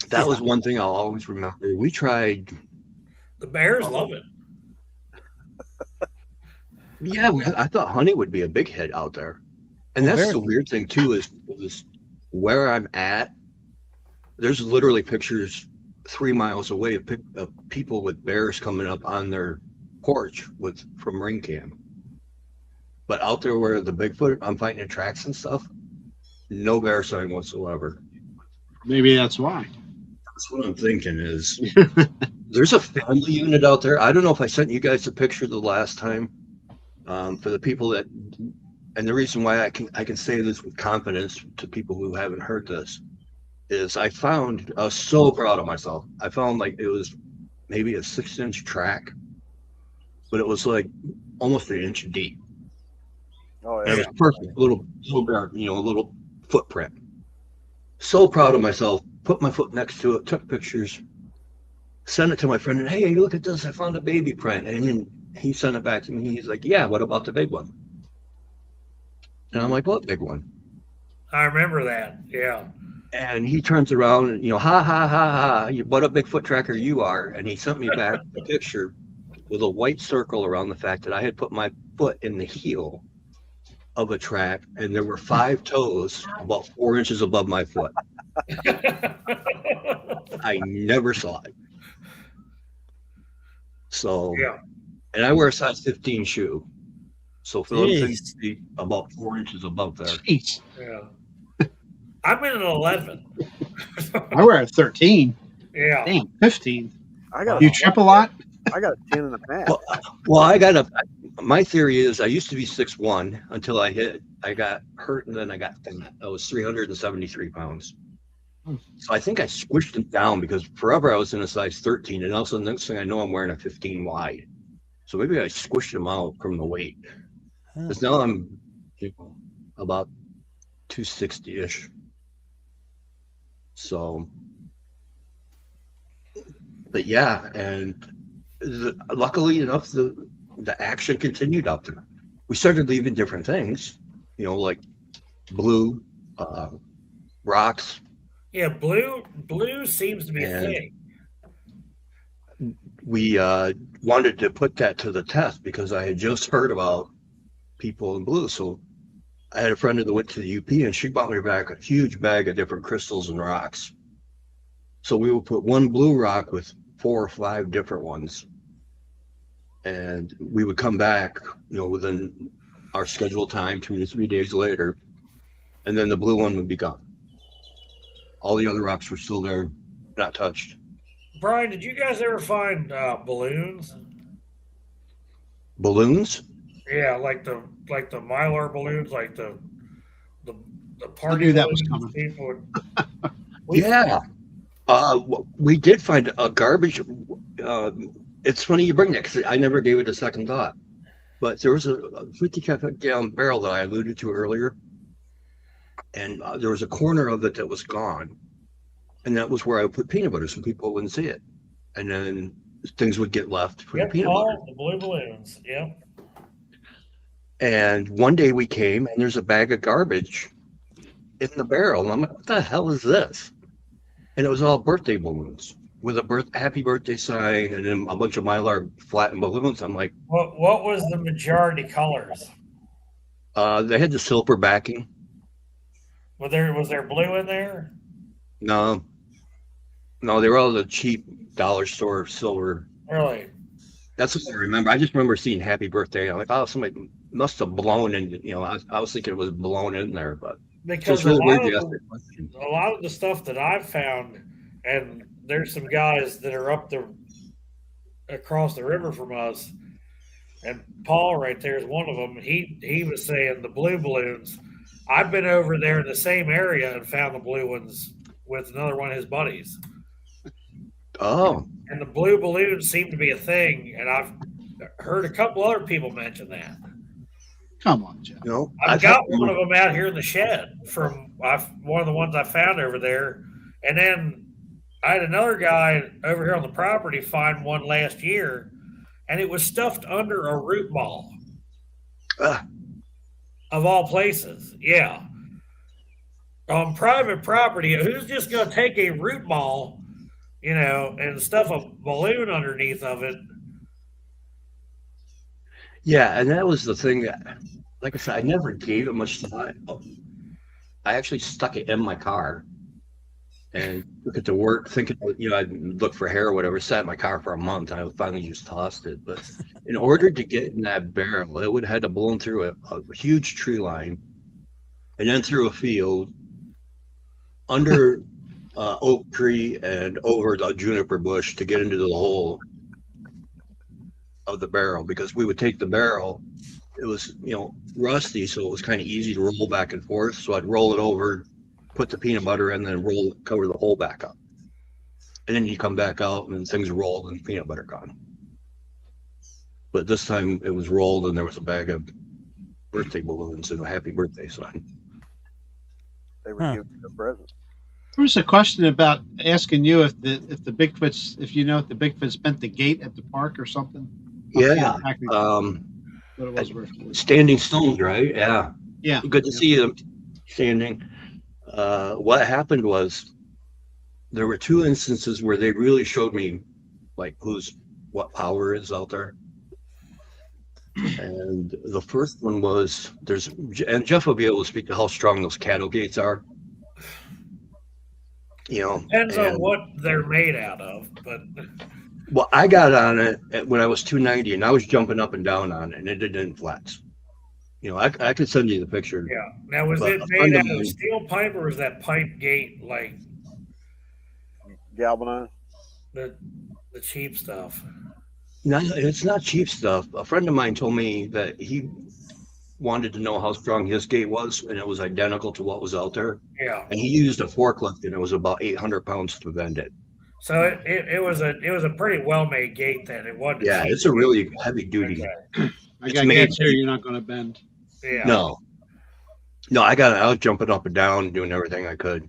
that was one thing I'll always remember. We tried. The bears love it. Yeah, I thought honey would be a big hit out there. And that's the weird thing too is where I'm at. There's literally pictures 3 miles away of people with bears coming up on their porch from ring cam. But out there where the Bigfoot, I'm finding tracks and stuff, no bear sign whatsoever. Maybe that's why. That's what I'm thinking is there's a family unit out there. I don't know if I sent you guys a picture the last time. For the people that, and the reason why I can say this with confidence to people who haven't heard this is I was so proud of myself. I found like it was maybe a 6-inch track, but it was like almost an inch deep. Oh, And yeah. it was perfect, little footprint. So proud of myself. Put my foot next to it, took pictures, sent it to my friend, and hey, look at this! I found a baby print. And then he sent it back to me. He's like, "Yeah, what about the big one?" And I'm like, "What big one?" I remember that. Yeah. And he turns around and ha ha ha ha! What a Bigfoot tracker you are! And he sent me back a picture with a white circle around the fact that I had put my foot in the heel of a track, and there were 5 toes about 4 inches above my foot. I never saw it. So, Yeah. and I wear a size 15 shoe. So for those things to be about 4 inches above there. Jeez. Yeah. I'm in an 11. I wear a 13. Yeah. Damn, 15. I got You trip a lot? I got a 10 and a half. Well, my theory is I used to be 6'1" until I got hurt and then I got thin. I was 373 pounds. So I think I squished it down because forever I was in a size 13 and also the next thing I know I'm wearing a 15 wide. So maybe I squished them out from the weight. Because now I'm about 260-ish. So, but yeah, and luckily enough, the action continued out there. We started leaving different things, like blue, rocks. Yeah, blue seems to be a thing. We wanted to put that to the test because I had just heard about people in blue. So I had a friend that went to the UP and she brought me back a huge bag of different crystals and rocks. So we would put one blue rock with 4 or 5 different ones. And we would come back, within our scheduled time, 2 to 3 days later, and then the blue one would be gone. All the other rocks were still there, not touched. Brian, did you guys ever find balloons? Balloons? Yeah, like the Mylar balloons, like the party. I knew that was balloons coming. people Yeah. We did find a garbage. It's funny you bring that because I never gave it a second thought. But there was a 50-gallon barrel that I alluded to earlier. And there was a corner of it that was gone. And that was where I would put peanut butter so people wouldn't see it. And then things would get left for the peanut butter. The blue balloons. Yep. And one day we came and there's a bag of garbage in the barrel. And I'm like, what the hell is this? And it was all birthday balloons with a happy birthday sign and then a bunch of Mylar flattened balloons. I'm like, What was the majority colors? they had the silver backing. Was there blue in there? No, they were all the cheap dollar store silver. Really? That's what I remember. I just remember seeing happy birthday. I'm like, oh, somebody must have blown in. I was thinking it was blown in there, but Because really weird a lot of the stuff that I've found, and there's some guys that are across the river from us, And Paul right there is one of them. He was saying the blue balloons. I've been over there in the same area and found the blue ones with another one of his buddies. Oh, And the blue balloons seem to be a thing, and I've heard a couple other people mention that. Come on, Jeff. no, I've got one of them out here in the shed from one of the ones I found over there. And then I had another guy over here on the property find one last year, and it was stuffed under a root ball. Of all places, yeah. On private property, who's just going to take a root ball, and stuff a balloon underneath of it? Yeah, and that was the thing that, like I said, I never gave it much thought. I actually stuck it in my car and took it to work, thinking, I'd look for hair or whatever. Sat in my car for a month, and I finally just tossed it. But in order to get in that barrel, it would have had to blown through a huge tree line, and then through a field, under oak tree, and over the juniper bush to get into the hole of the barrel. Because we would take the barrel, it was rusty, so it was kind of easy to roll back and forth. So I'd roll it over, put the peanut butter in, then cover the hole back up, and then you come back out and things rolled and peanut butter gone. But this time it was rolled and there was a bag of birthday balloons and a happy birthday sign. They were giving you a present. There was a question about asking you if the Bigfoots, if you know if the Bigfoots bent the gate at the park or something. Yeah. What it was Standing stones, right? Yeah. Yeah. Good to see them standing. What happened was there were two instances where they really showed me like what power is out there. And the first one was and Jeff will be able to speak to how strong those cattle gates are. Depends on what they're made out of, but well, I got on it when I was 290, and I was jumping up and down on it, and it didn't flex. I could send you the picture. yeah. Now, was it made out of steel pipe, or was that pipe gate like Galvanized? the cheap stuff? No, it's not cheap stuff. A friend of mine told me that he wanted to know how strong his gate was, and it was identical to what was out there. Yeah. And he used a forklift, and it was about 800 pounds to bend it. So it was a pretty well made gate then. It wasn't. Yeah, it's a really heavy duty. Okay. I got gates here you're not going to bend. Yeah. No, I was jumping up and down, doing everything I could.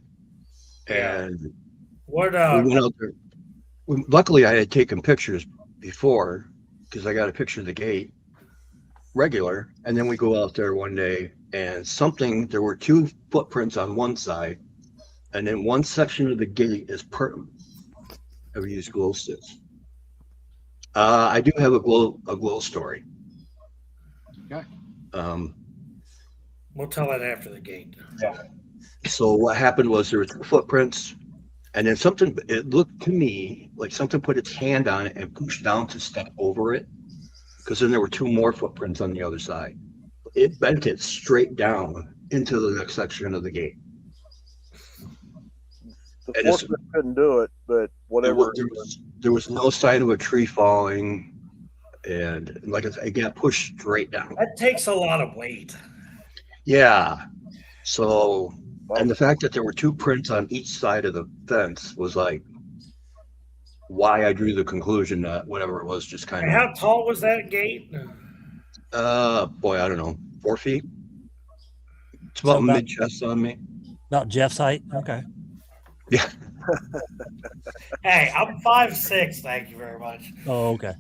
And what? we went out there. Luckily, I had taken pictures before because I got a picture of the gate regular, and then we go out there one day and there were two footprints on one side, and then one section of the gate is Have you used glow sticks? I do have a glow story. Okay. We'll tell that after the gate. Yeah. So what happened was there were two footprints, and then it looked to me like something put its hand on it and pushed down to step over it, because then there were two more footprints on the other side. It bent it straight down into the next section of the gate. The forklift couldn't do it, but whatever. There was no sign of a tree falling, and like I said, it got pushed straight down. That takes a lot of weight. Yeah. So, and the fact that there were two prints on each side of the fence was like why I drew the conclusion that whatever it was just kind of. How tall was that gate? Boy, I don't know, 4 feet. It's about mid chest on me. About Jeff's height. Okay. Yeah. Hey, I'm 5'6". Thank you very much. Oh, okay.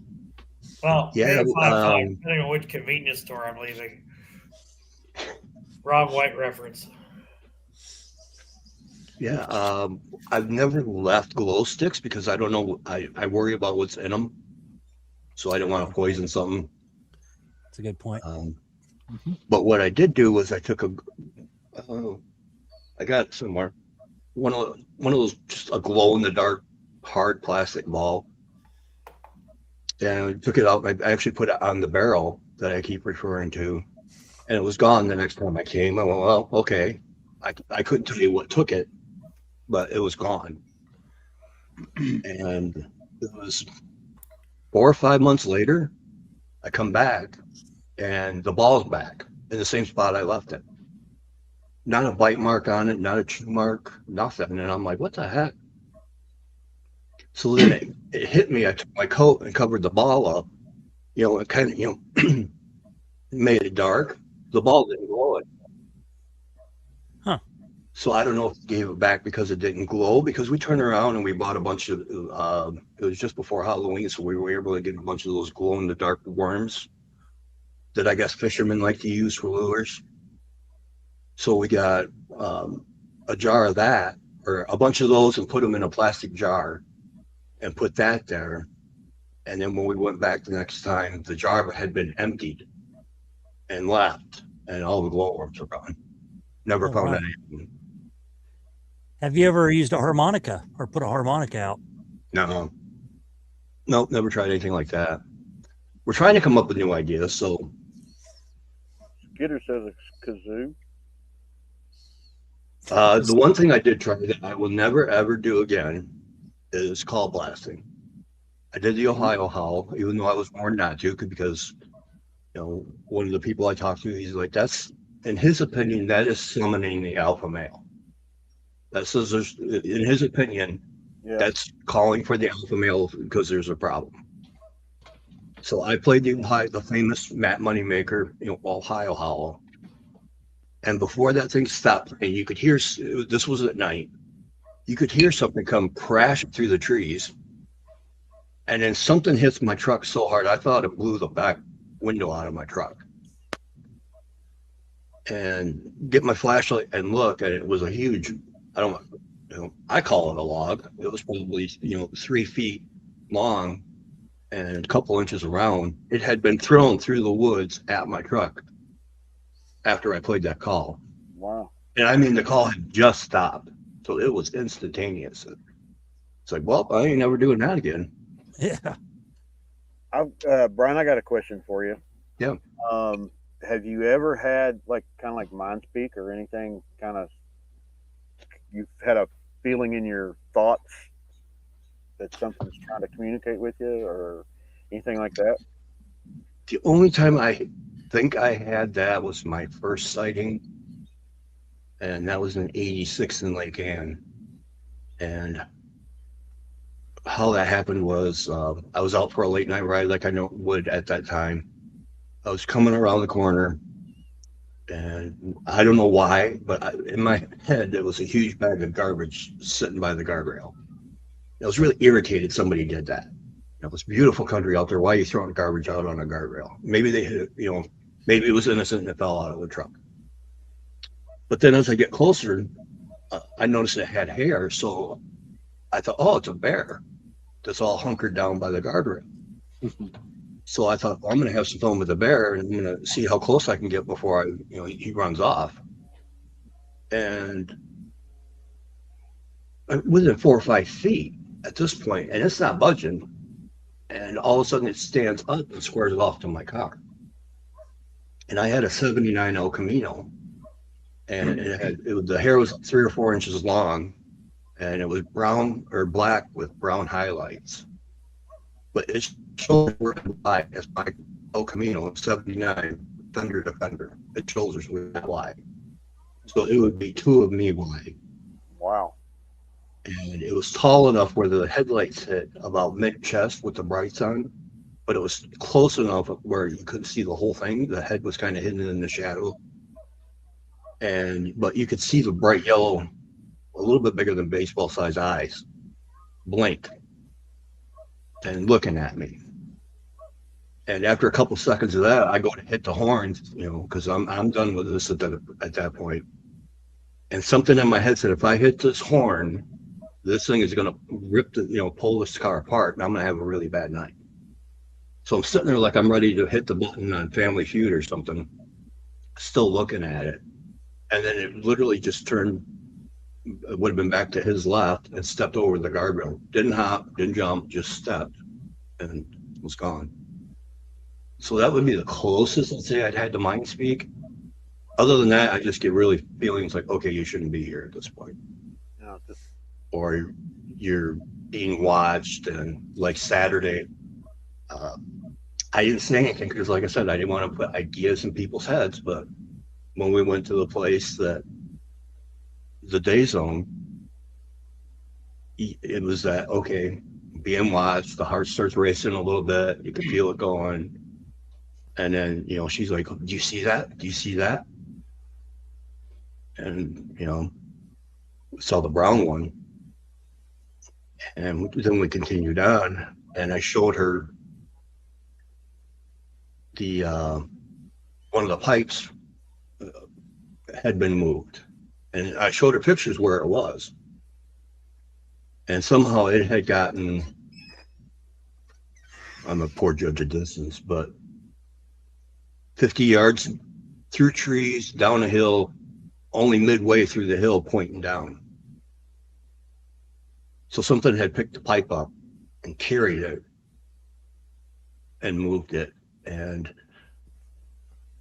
Well, yeah. 5'5", depending on which convenience store I'm leaving. Wrong white reference. Yeah. I've never left glow sticks because I don't know. I worry about what's in them, so I don't want to poison something. That's a good point. But what I did do was I took I got it somewhere. One of those, just a glow in the dark hard plastic ball, and I took it out. I actually put it on the barrel that I keep referring to, and it was gone the next time I came. I went, well, okay. I couldn't tell you what took it, but it was gone. And it was 4 or 5 months later, I come back and the ball's back in the same spot I left it. Not a bite mark on it, not a chew mark, nothing. And I'm like, what the heck? So then it hit me. I took my coat and covered the ball up. It kind of, made it dark. The ball didn't glow it. Huh. So I don't know if they gave it back because it didn't glow, because we turned around and we bought a bunch of, it was just before Halloween, so we were able to get a bunch of those glow in the dark worms that I guess fishermen like to use for lures. So we got a jar of that, or a bunch of those, and put them in a plastic jar and put that there. And then when we went back the next time, the jar had been emptied and left, and all the glowworms were gone. Never found wow. anything. Have you ever used a harmonica or put a harmonica out? No. Nope, never tried anything like that. We're trying to come up with new ideas, so. Skitter says it's kazoo. The one thing I did try that I will never ever do again is call blasting. I did the Ohio howl, even though I was warned not to, because one of the people I talked to, he's like, that's, in his opinion, that is summoning the alpha male. That says there's, in his opinion, that's calling for the alpha male because there's a problem. So I played the famous Matt Moneymaker, Ohio howl. And before that thing stopped, and you could hear, this was at night, you could hear something come crashing through the trees. And then something hits my truck so hard, I thought it blew the back window out of my truck. And get my flashlight and look, and it was a huge, I call it a log. It was probably, 3 feet long and a couple inches around. It had been thrown through the woods at my truck after I played that call. Wow. And I mean, the call had just stopped. So it was instantaneous. It's like, well, I ain't never doing that again. Yeah. Brian, I got a question for you. Yeah. Have you ever had kind of like mind speak or anything, kind of, you've had a feeling in your thoughts that something's trying to communicate with you or anything like that? The only time I think I had that was my first sighting, and that was in '86 in Lake Ann. And how that happened was I was out for a late night ride like I would at that time. I was coming around the corner, and I don't know why, but in my head, there was a huge bag of garbage sitting by the guardrail. I was really irritated somebody did that. It was beautiful country out there. Why are you throwing garbage out on a guardrail? Maybe they hit it, maybe it was innocent and it fell out of the truck. But then as I get closer, I noticed it had hair. So I thought, oh, it's a bear that's all hunkered down by the guardrail. So I thought, well, I'm going to have some fun with the bear, and I'm going to see how close I can get before he runs off. And within 4 or 5 feet at this point, and it's not budging. And all of a sudden it stands up and squares off to my car. And I had a 79 El Camino, and the hair was 3 or 4 inches long, and it was brown or black with brown highlights. But its shoulders were wide as my El Camino 79 fender to fender. Its shoulders were that wide. So it would be 2 of me wide. Wow. And it was tall enough where the headlights hit about mid-chest with the brights on, but it was close enough where you couldn't see the whole thing. The head was kind of hidden in the shadow. But you could see the bright yellow, a little bit bigger than baseball-sized eyes, blink and looking at me. And after a couple seconds of that, I go to hit the horns, because I'm done with this at that point. And something in my head said, if I hit this horn, this thing is going to rip pull this car apart, and I'm going to have a really bad night. So I'm sitting there like I'm ready to hit the button on Family Feud or something, still looking at it. And then it literally just turned, it would have been back to his left, and stepped over the guardrail. Didn't hop, didn't jump, just stepped and was gone. So that would be the closest I'd say I'd had to mind speak. Other than that, I just get really feelings like, okay, you shouldn't be here at this point. Or you're being watched. And like Saturday, I didn't say anything because, like I said, I didn't want to put ideas in people's heads. But when we went to the place that the day zone, it was that, okay, being watched, the heart starts racing a little bit, you can feel it going. And then, you know, she's like, do you see that? Do you see that? And, you know, saw the brown one. And then we continued on, and I showed her the one of the pipes had been moved. And I showed her pictures where it was. And somehow it had gotten, I'm a poor judge of distance, but 50 yards through trees, down a hill, only midway through the hill pointing down. So something had picked the pipe up and carried it and moved it. And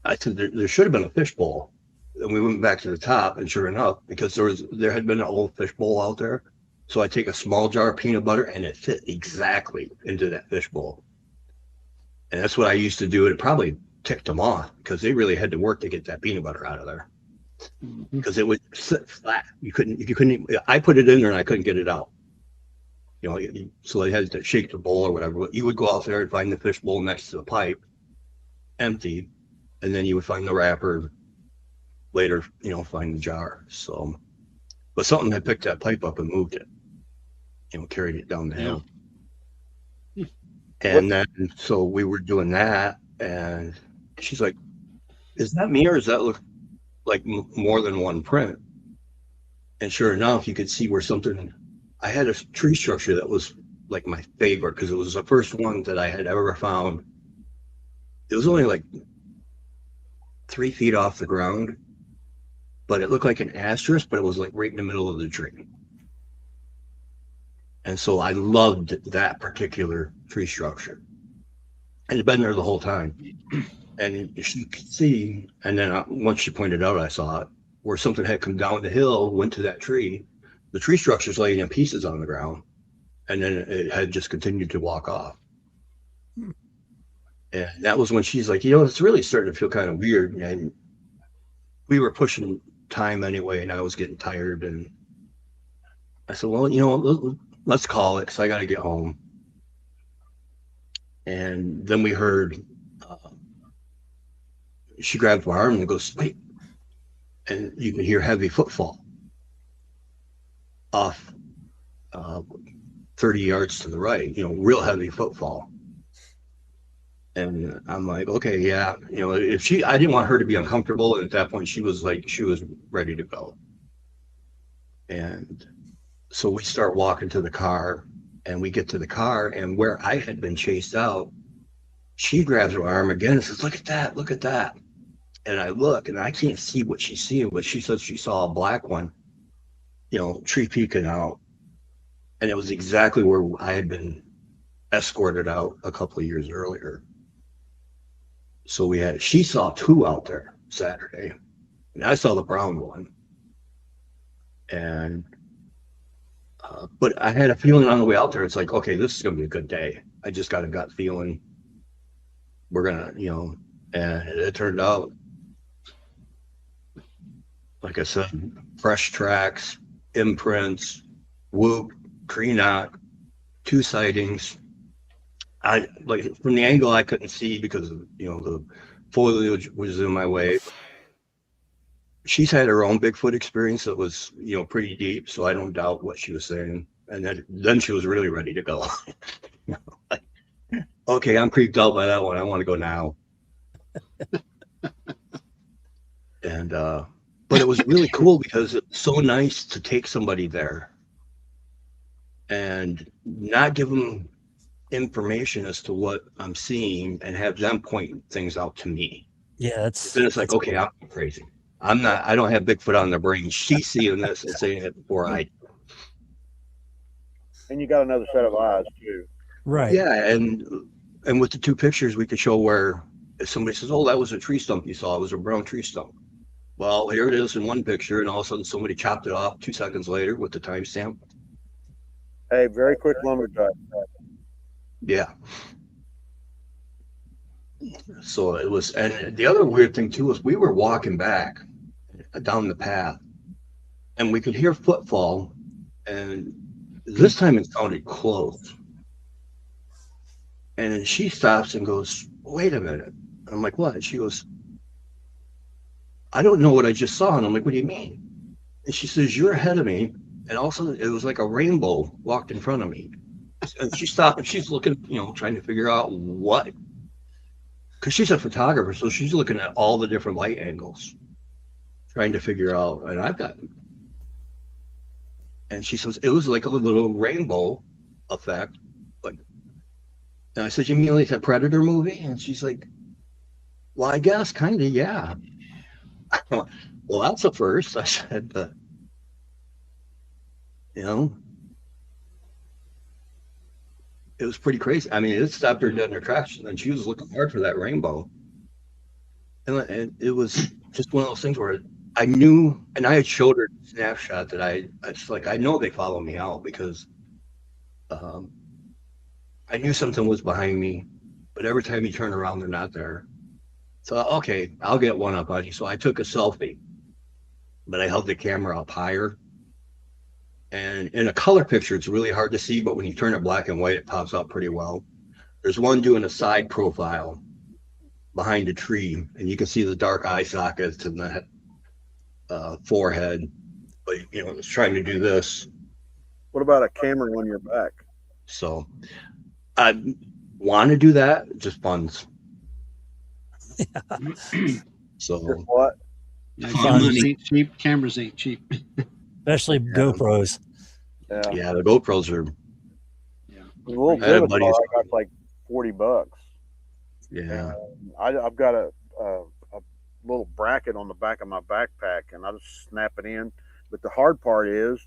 I said, there should have been a fishbowl. And we went back to the top, and sure enough, because there had been an old fishbowl out there. So I take a small jar of peanut butter, and it fit exactly into that fishbowl. And that's what I used to do. It probably ticked them off because they really had to work to get that peanut butter out of there, because it would sit flat. You couldn't. I put it in there and I couldn't get it out. You know, so they had to shake the bowl or whatever. But you would go out there and find the fishbowl next to the pipe, empty, and then you would find the wrapper. Later, you know, find the jar. So, but something had picked that pipe up and moved it. You know, carried it down the hill. And then, so we were doing that, and she's like, "Is that me, or does that look like more than one print?" And sure enough, you could see where something. I had a tree structure that was like my favorite because it was the first one that I had ever found. It was only like 3 feet off the ground, but it looked like an asterisk, but it was like right in the middle of the tree. And so I loved that particular tree structure. And it'd been there the whole time. And you could see, and then once she pointed out, I saw it, where something had come down the hill, went to that tree. The tree structure's laying in pieces on the ground. And then it had just continued to walk off. And that was when she's like, you know, it's really starting to feel kind of weird. And we were pushing time anyway, and I was getting tired. And I said, well, you know, let's call it because I got to get home. And then we heard she grabbed my arm and goes, wait. And you could hear heavy footfall off 30 yards to the right, you know, real heavy footfall. And I'm like, okay, yeah, you know, I didn't want her to be uncomfortable. And at that point, she was ready to go. And so we start walking to the car, and we get to the car, and where I had been chased out, she grabs her arm again and says, look at that, look at that. And I look, and I can't see what she's seeing, but she said she saw a black one, you know, tree peeking out. And it was exactly where I had been escorted out a couple of years earlier. So she saw 2 out there Saturday, and I saw the brown one. And, but I had a feeling on the way out there, it's like, okay, this is going to be a good day. I just got a gut feeling we're going to, you know, and it turned out, like I said, fresh tracks, imprints, whoop, tree knock, 2 sightings. I like from the angle I couldn't see because you know the foliage was in my way. She's had her own Bigfoot experience that was, you know, pretty deep, so I don't doubt what she was saying. And then she was really ready to go. Like, okay, I'm creeped out by that one. I want to go now. And but it was really cool because it's so nice to take somebody there and not give them information as to what I'm seeing and have them point things out to me. Yeah, then it's like, okay, cool. I'm crazy. I don't have Bigfoot on their brain. She's seeing this and saying it before I. And you got another set of eyes too. Right. Yeah, and with the 2 pictures, we could show where if somebody says, "Oh, that was a tree stump you saw. It was a brown tree stump." Well, here it is in one picture, and all of a sudden somebody chopped it off 2 seconds later with the timestamp. Hey, very quick lumber type. Yeah. So it was, and the other weird thing too was we were walking back down the path, and we could hear footfall, and this time it sounded close. And then she stops and goes, "Wait a minute." I'm like, "What?" She goes, "I don't know what I just saw." And I'm like, "What do you mean?" And she says, "You're ahead of me." And also, it was like a rainbow walked in front of me. And she stopped and she's looking, trying to figure out what, because she's a photographer. So she's looking at all the different light angles, trying to figure out. And and she says, it was like a little rainbow effect. And I said, "You mean like that Predator movie?" And she's like, "Well, I guess kind of, yeah." Well, that's a first. I said, but, it was pretty crazy. I mean, it stopped her dead in her tracks, and she was looking hard for that rainbow. And it was just one of those things where I knew, and I had showed her a snapshot that I know they follow me out because I knew something was behind me, but every time you turn around, they're not there. So, okay, I'll get one up on you. So I took a selfie, but I held the camera up higher. And in a color picture, it's really hard to see, but when you turn it black and white, it pops up pretty well. There's one doing a side profile behind a tree, and you can see the dark eye sockets and the forehead. But, it's trying to do this. What about a camera on your back? So I want to do that, just funds. So what? Yeah, cameras ain't cheap. Especially GoPros. Yeah, the GoPros are. Yeah, a little Vivitar, I got like $40. Yeah, I've got a little bracket on the back of my backpack, and I just snap it in. But the hard part is,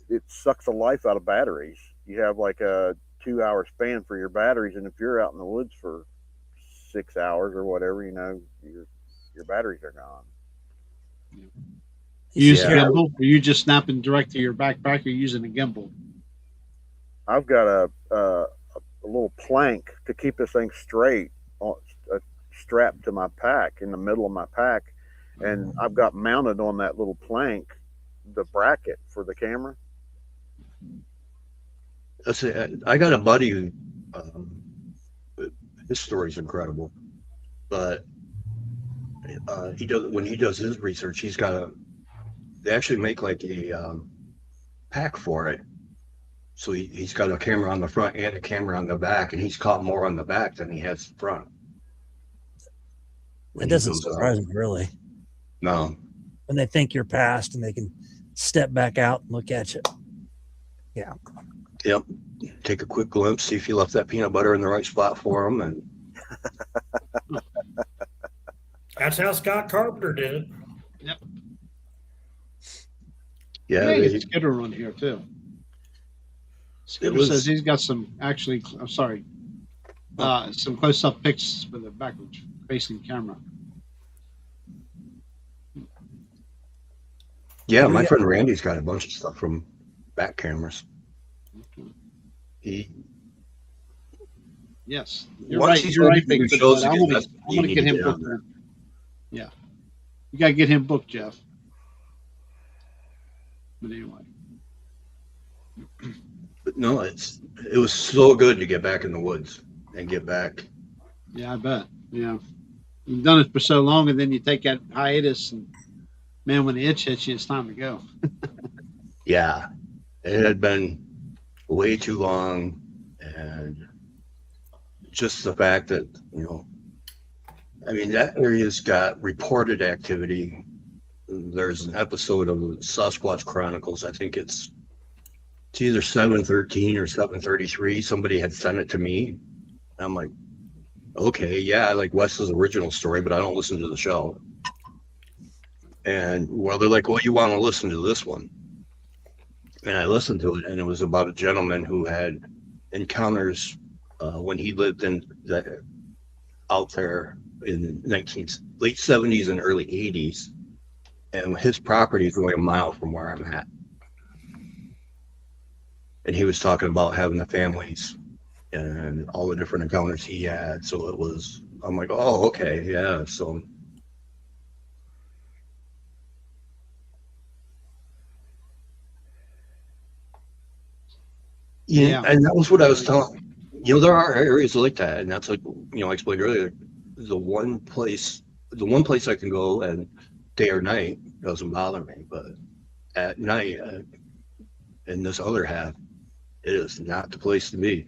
it sucks the life out of batteries. You have like a 2-hour span for your batteries, and if you're out in the woods for 6 hours or whatever, your batteries are gone. You use a gimbal? Or you just snapping direct to your backpack? Or using a gimbal? I've got a little plank to keep this thing straight, strapped to my pack in the middle of my pack, and I've got mounted on that little plank the bracket for the camera. I got a buddy who his story's incredible, but when he does his research, they actually make like a pack for it. So he's got a camera on the front and a camera on the back, and he's caught more on the back than he has the front. It doesn't surprise me, really. No. When they think you're past and they can step back out and look at you. Yeah. Yep. Take a quick glimpse, see if you left that peanut butter in the right spot for them. And that's how Scott Carpenter did it. Yep. Yeah. Skidder on here, too. Skidder says he's got some, some close-up pics with a backward-facing camera. Yeah, my friend Randy's got a bunch of stuff from back cameras. Yes, you're right. You're right. I'm gonna get him booked. Yeah, you gotta get him booked, Jeff. But anyway, but no, it was so good to get back in the woods and get back. Yeah, I bet. Yeah, you've done it for so long, and then you take that hiatus, and man, when the itch hits you, it's time to go. Yeah, it had been way too long, and just the fact that that area's got reported activity. There's an episode of Sasquatch Chronicles. I think it's either 713 or 733. Somebody had sent it to me. I'm like, okay, yeah, I like Wes's original story, but I don't listen to the show. And they're like, well, you want to listen to this one? And I listened to it, and it was about a gentleman who had encounters when he lived out there in the late 70s and early 80s. And his property is only a mile from where I'm at. And he was talking about having the families and all the different encounters he had. So it was I'm like, oh, okay, yeah. So yeah, and that was what I was telling. You know, there are areas like that, and that's like, you know, I explained earlier. The one place I can go, and day or night doesn't bother me, but at night, in this other half, it is not the place to be.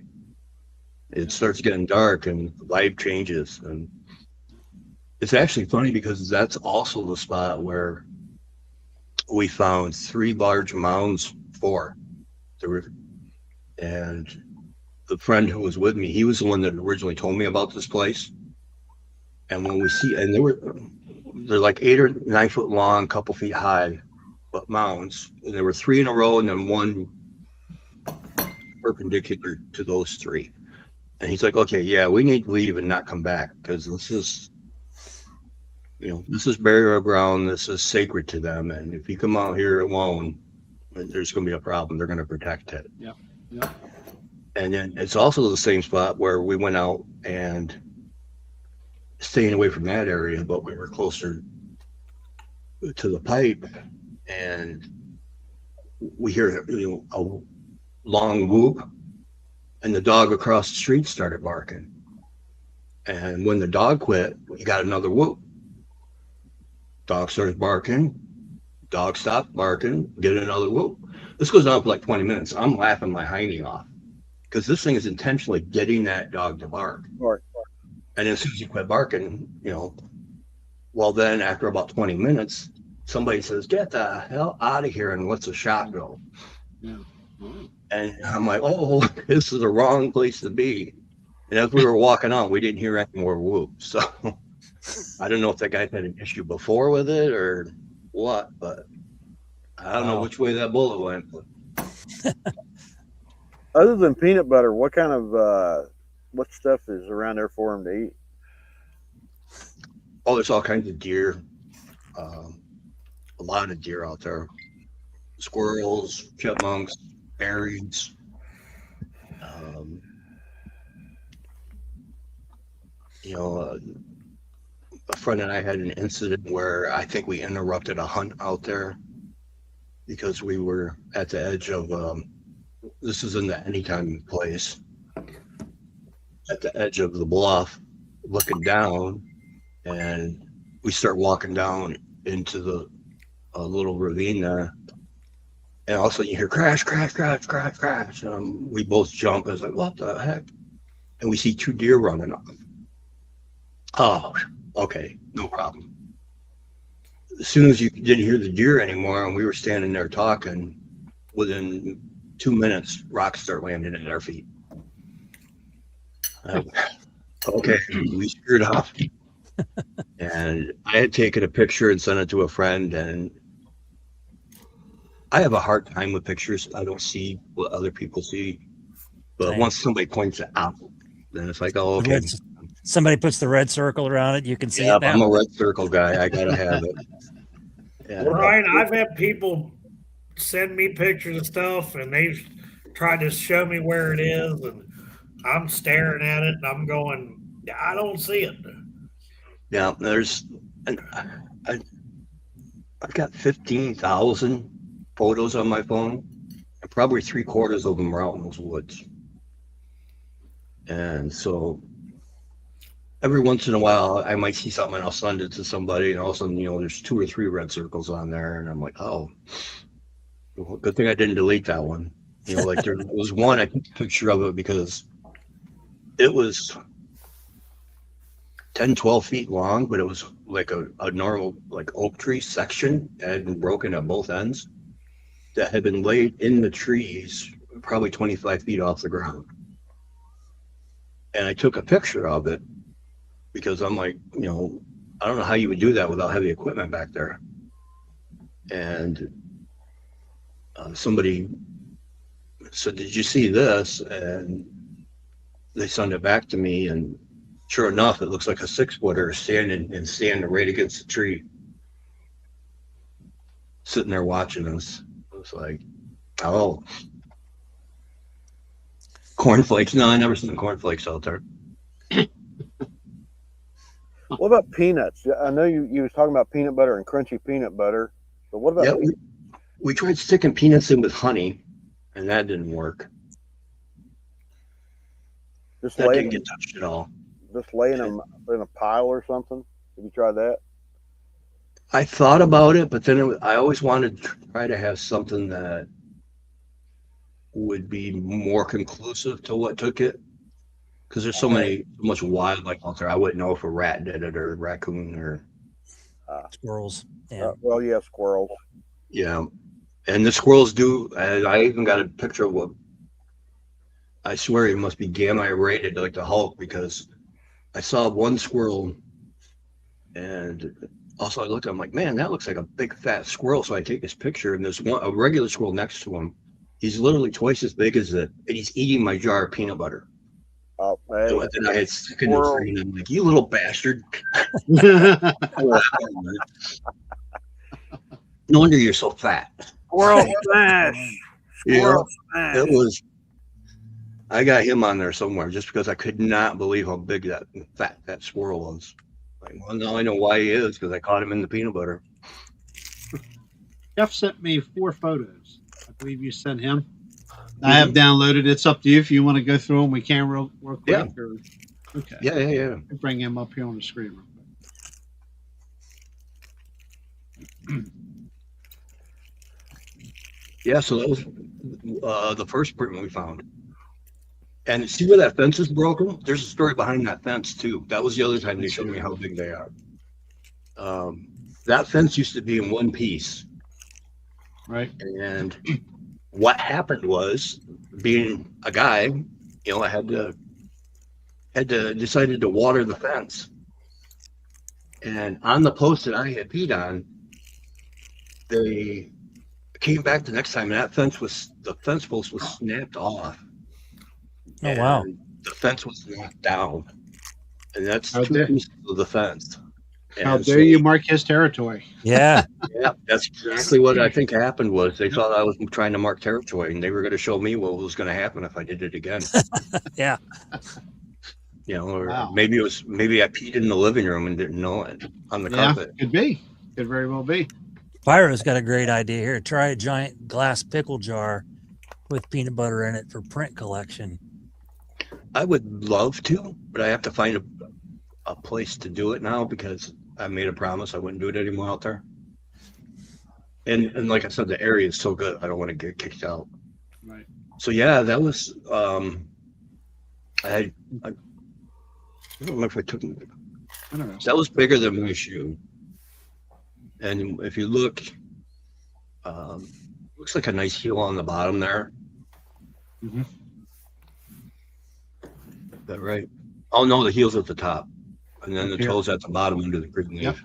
It starts getting dark, and life changes, and it's actually funny because that's also the spot where we found 3 large mounds. 4. There were, and the friend who was with me, he was the one that originally told me about this place. And when we see, and they're like 8 or 9 foot long, couple feet high, but mounds. And there were 3 in a row, and then 1 perpendicular to those 3. And he's like, okay, yeah, we need to leave and not come back because this is, you know, this is burial ground. This is sacred to them. And if you come out here alone, there's going to be a problem. They're going to protect it. Yeah. Yeah. And then it's also the same spot where we went out and staying away from that area, but we were closer to the pipe, and we hear, you know, a long whoop, and the dog across the street started barking. And when the dog quit, we got another whoop. Dog started barking. Dog stopped barking. Get another whoop. This goes on for like 20 minutes. I'm laughing my hiney off because this thing is intentionally getting that dog to bark. Right. And as soon as he quit barking, you know, well, then after about 20 minutes, somebody says, "Get the hell out of here and let's a shot go." Yeah. And I'm like, oh, this is the wrong place to be. And as we were walking on, we didn't hear any more whoops. So I don't know if that guy had an issue before with it or what, but I don't know which way that bullet went. Other than peanut butter, what kind of what stuff is around there for them to eat? Oh, there's all kinds of deer. A lot of deer out there. Squirrels, chipmunks, berries. You know, a friend and I had an incident where I think we interrupted a hunt out there because we were at the edge of, this is in the Anytime place, at the edge of the bluff, looking down, and we start walking down into the little ravine there. And all of a sudden you hear crash, crash, crash, crash, crash. We both jump. I was like, what the heck? And we see 2 deer running off. Oh, okay, no problem. As soon as you didn't hear the deer anymore and we were standing there talking, within 2 minutes, rocks start landing at our feet. Okay, we screwed up. And I had taken a picture and sent it to a friend, and I have a hard time with pictures. I don't see what other people see. But once somebody points it out, then it's like, oh, okay. Somebody puts the red circle around it, you can see it now. I'm a red circle guy. I gotta have it. Yeah. Well, Ryan, I've had people send me pictures of stuff, and they've tried to show me where it is, and I'm staring at it, and I'm going, I don't see it. Yeah, I've got 15,000 photos on my phone, and probably 3/4 of them are out in those woods. And so every once in a while, I might see something and I'll send it to somebody, and all of a sudden, you know, there's 2 or 3 red circles on there, and I'm like, oh, well, good thing I didn't delete that one. You know, like there was one, I took a picture of it because it was 10, 12 feet long, but it was like a normal like oak tree section that had been broken at both ends that had been laid in the trees, probably 25 feet off the ground. And I took a picture of it because I'm like, you know, I don't know how you would do that without heavy equipment back there. And somebody said, did you see this? And they sent it back to me, and sure enough, it looks like a 6-footer standing right against the tree, sitting there watching us. It was like, oh, cornflakes. No, I never seen cornflakes out there. What about peanuts? I know you was talking about peanut butter and crunchy peanut butter, but what about Yeah, we tried sticking peanuts in with honey, and that didn't work. just That laying didn't get touched at all. them in a pile or something? Have you tried that? I thought about it, but then I always wanted to try to have something that would be more conclusive to what took it. Because there's so much wildlife out there. I wouldn't know if a rat did it or a raccoon or Squirrels. Yeah. Well, yeah, squirrels. yeah. And the squirrels do. And I even got a picture of what I swear it must be gamma irradiated like the Hulk, because I saw one squirrel and also I looked at him like, man, that looks like a big fat squirrel. So I take this picture and there's a regular squirrel next to him. He's literally twice as big as it, and he's eating my jar of peanut butter. Oh, hey, So then I had stuck in the screen. I'm like, you little bastard. No wonder you're so fat. squirrel smash. Squirrel smash. It was. I got him on there somewhere just because I could not believe how big that fat squirrel was. Like, well, now I know why he is, because I caught him in the peanut butter. Jeff sent me 4 photos. I believe you sent him. I have downloaded. It's up to you if you want to go through them. We can real quick. Yeah. Okay. Yeah. I'll bring him up here on the screen real quick. Yeah, so that was the first print we found. And see where that fence is broken? There's a story behind that fence too. That was the other time they showed me how big they are. That fence used to be in one piece. Right. And what happened was, being a guy, I had to decided to water the fence. And on the post that I had peed on, they came back the next time, and the fence post was snapped off. Oh, wow. The fence was knocked down. And that's How 2 dare- pieces of the fence. How And dare so- you mark his territory? Yeah. Yeah, that's exactly what I think happened. Was they thought I was trying to mark territory, and they were going to show me what was going to happen if I did it again. Yeah. Or Wow. maybe I peed in the living room and didn't know it on the carpet. Could be. Could very well be. Pyro's got a great idea here. Try a giant glass pickle jar with peanut butter in it for print collection. I would love to, but I have to find a place to do it now, because I made a promise I wouldn't do it anymore out there. And like I said, the area is so good, I don't want to get kicked out. Right. So yeah, that was I don't know if I took I don't know. that was bigger than my shoe. And if you look, looks like a nice heel on the bottom there. Mhm. Is that right? Oh no, the heel's at the top, and then the Here. toes at the bottom under the green leaf.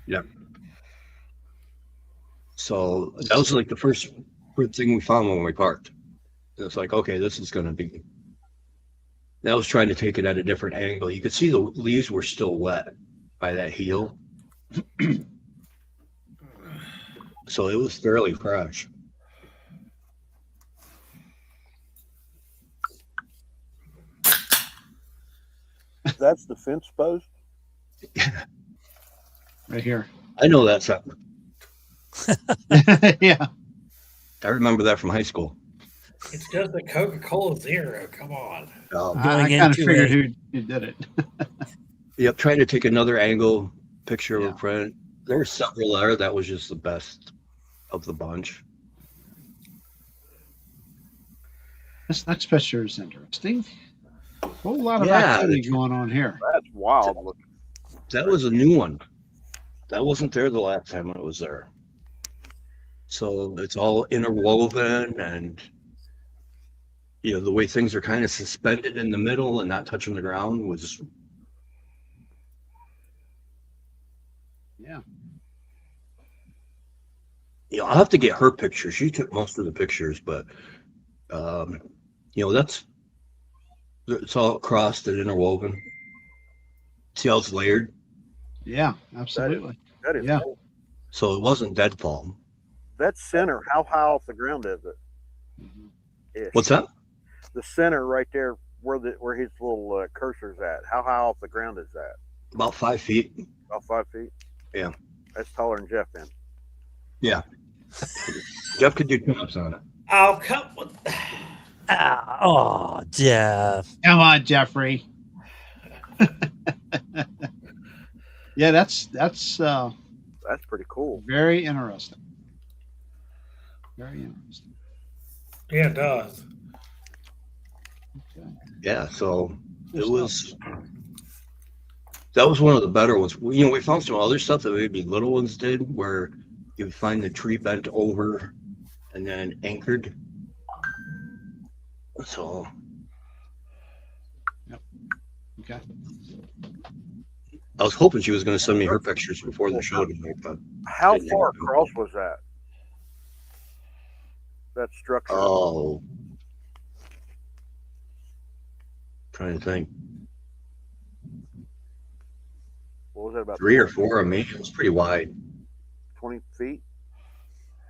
Yep. So that was like the first thing we found when we parked. And it's like, okay, this is going to be. That was trying to take it at a different angle. You could see the leaves were still wet by that heel. So it was fairly fresh. That's the fence post. Right here. I know that's something. Yeah. I remember that from high school. It's just a Coca-Cola Zero. Come on. I Going kind of into figured a- who did it. Yep, trying to take another angle picture of Yeah. a friend. There were several there. That was just the best of the bunch. This next picture is interesting. A whole lot of Yeah. activity going on here. That's wild looking. That was a new one. That wasn't there the last time I was there. So it's all interwoven, and the way things are kind of suspended in the middle and not touching the ground was. Yeah. I'll have to get her picture. She took most of the pictures, but it's all crossed and interwoven. See how it's layered? Yeah, absolutely. That is Yeah. cool. So it wasn't deadfall. That center, how high off the ground is it? Mhm. Ish. What's that? The center right there where his little cursor's at? How high off the ground is that? About 5 feet. About 5 feet. Yeah. That's taller than Jeff then. Yeah. Jeff could do chin-ups on it. I'll come with. Oh, Jeff. Come on, Jeffrey. Yeah, that's That's pretty cool. very interesting. Very interesting. Yeah, it does. Okay. Yeah, so it was. That was one of the better ones. You know, we found some other stuff that maybe little ones did, where you would find the tree bent over and then anchored. So. Okay. I was hoping she was going to send me her pictures before the show tonight, but How far across was that? That structure. oh, trying to think, What was that about? 3 or 4 of me. It was pretty wide. 20 feet?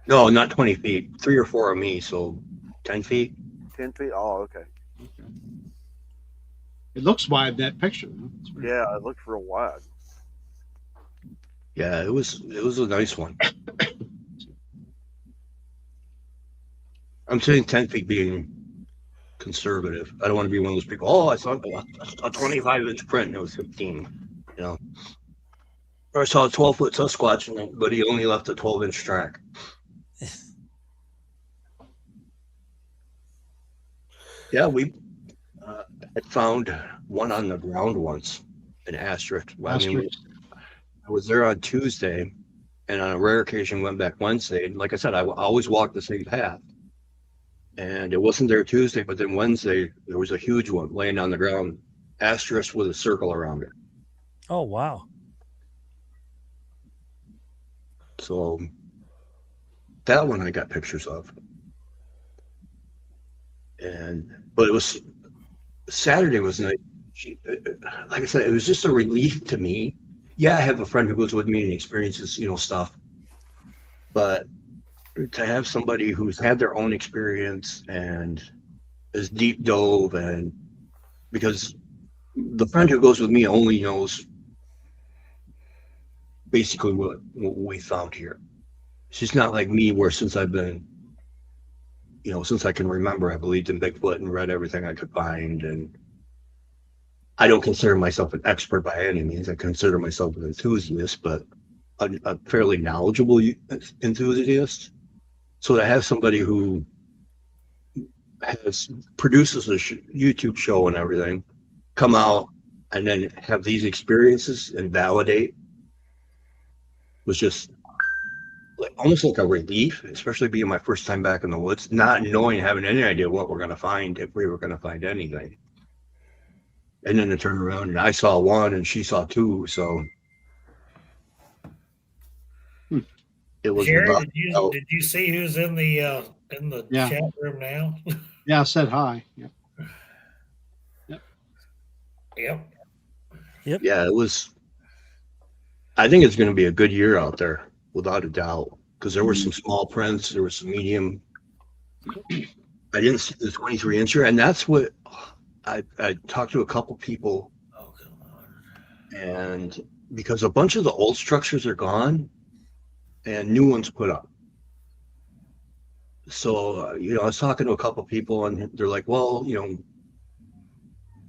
No, not 20 feet. 3 or 4 of me, so 10 feet. 10 feet? Oh, okay. Okay. It looks wide, that picture. Huh? It's very- Yeah, it looks real wide. Yeah, it was a nice one. I'm saying 10 feet being conservative. I don't want to be one of those people. Oh, I saw a 25-inch print and it was 15. You know, or I saw a 12-foot Sasquatch, but he only left a 12-inch track. Yeah, we had found one on the ground once, an asterisk. I mean, I was there on Tuesday, and on a rare occasion went back Wednesday. And like I said, I always walk the same path. And it wasn't there Tuesday, but then Wednesday there was a huge one laying on the ground, asterisk with a circle around it. Oh, wow. So that one I got pictures of. But it was Saturday was nice. Like I said, it was just a relief to me. Yeah, I have a friend who goes with me and experiences, stuff. But to have somebody who's had their own experience and is deep dove, and because the friend who goes with me only knows basically what we found here. She's not like me, where since I've been, since I can remember, I believed in Bigfoot and read everything I could find. And I don't consider myself an expert by any means. I consider myself an enthusiast, but a fairly knowledgeable enthusiast. So to have somebody who produces a YouTube show and everything come out and then have these experiences and validate was just almost like a relief, especially being my first time back in the woods, not knowing, having any idea what we're going to find, if we were going to find anything. And then to turn around and I saw one and she saw two, so it was. Jerry, did you see who's in the Yeah. chat room now? Yeah, I said hi. Yeah. Yep. Yeah, it was. I think it's going to be a good year out there, without a doubt, because there were some small prints, there was some medium. I didn't see the 23-incher, and that's what I talked to a couple people, and because a bunch of the old structures are gone and new ones put up. So, I was talking to a couple people, and they're like, well,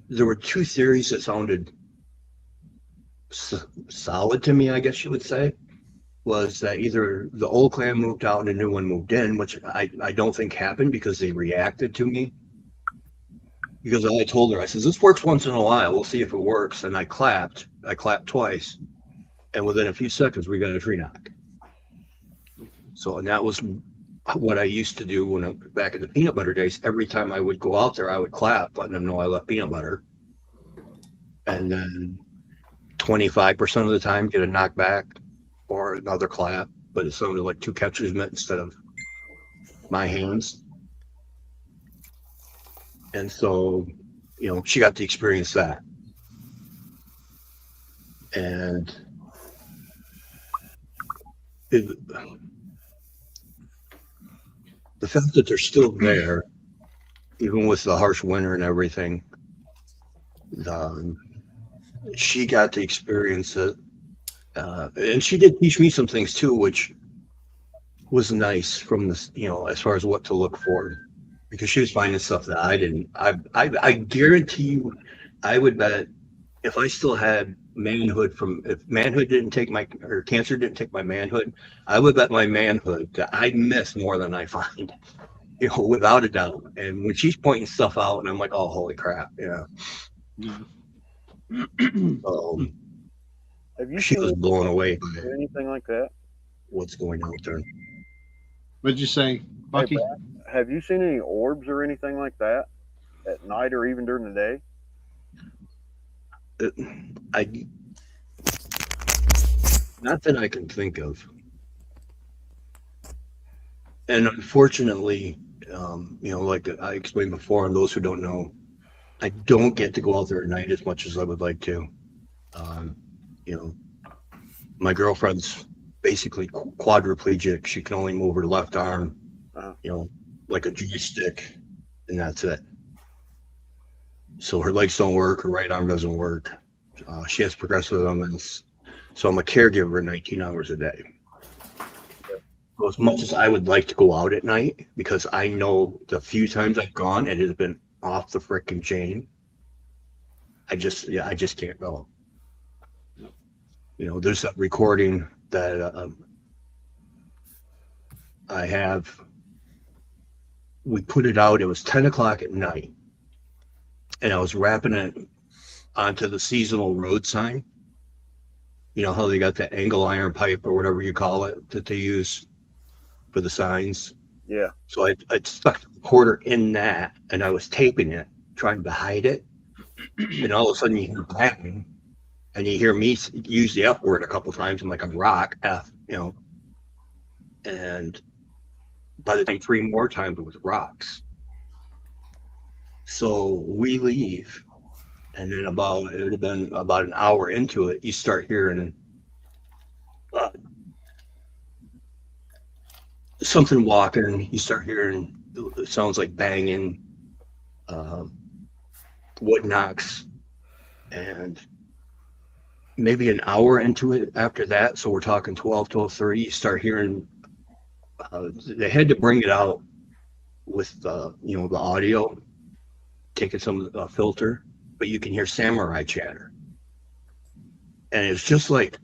there were two theories that sounded solid to me, I guess you would say. Was that either the old clan moved out and a new one moved in, which I don't think happened, because they reacted to me. Because I told her, I said, this works once in a while, we'll see if it works. And I clapped twice. And within a few seconds, we got a tree knock. So, and that was what I used to do when back in the peanut butter days. Every time I would go out there, I would clap, letting them know I left peanut butter. And then 25% of the time, get a knockback or another clap, but it sounded like two catcher's mitts instead of my hands. And so, she got to experience that. And the fact that they're still there, even with the harsh winter and everything, she got to experience it. And she did teach me some things too, which was nice from this, as far as what to look for, because she was finding stuff that I didn't. I guarantee you, I would bet if I still had manhood if manhood didn't take or cancer didn't take my manhood, I would bet my manhood that I miss more than I find, without a doubt. And when she's pointing stuff out, and I'm like, oh, holy crap, yeah. Have you She seen was blown away by anything like that? what's going on there. What'd you say, Bucky? Hey, have you seen any orbs or anything like that at night or even during the day? Not that I can think of. And unfortunately, like I explained before, and those who don't know, I don't get to go out there at night as much as I would like to. My girlfriend's basically quadriplegic. She can only move her left arm, like a joystick, and that's it. So her legs don't work, her right arm doesn't work. She has progressive illness. So I'm a caregiver 19 hours a day. So as much as I would like to go out at night, because I know the few times I've gone, it has been off the freaking chain. I just can't go. There's that recording that I have. We put it out. It was 10 o'clock at night, and I was wrapping it onto the seasonal road sign. You know how they got that angle iron pipe or whatever you call it that they use for the signs? Yeah. So I stuck the recorder in that, and I was taping it, trying to hide it. And all of a sudden you hear banging, and you hear me use the F word a couple times. I'm like, I'm rock, F, And by the time 3 more times, it was rocks. So we leave. And then it would have been about an hour into it, you start hearing something walking. You start hearing, it sounds like banging, wood knocks, and maybe an hour into it after that, so we're talking 12:30, you start hearing, they had to bring it out with the audio, taking some of the filter, but you can hear samurai chatter. And it's just like,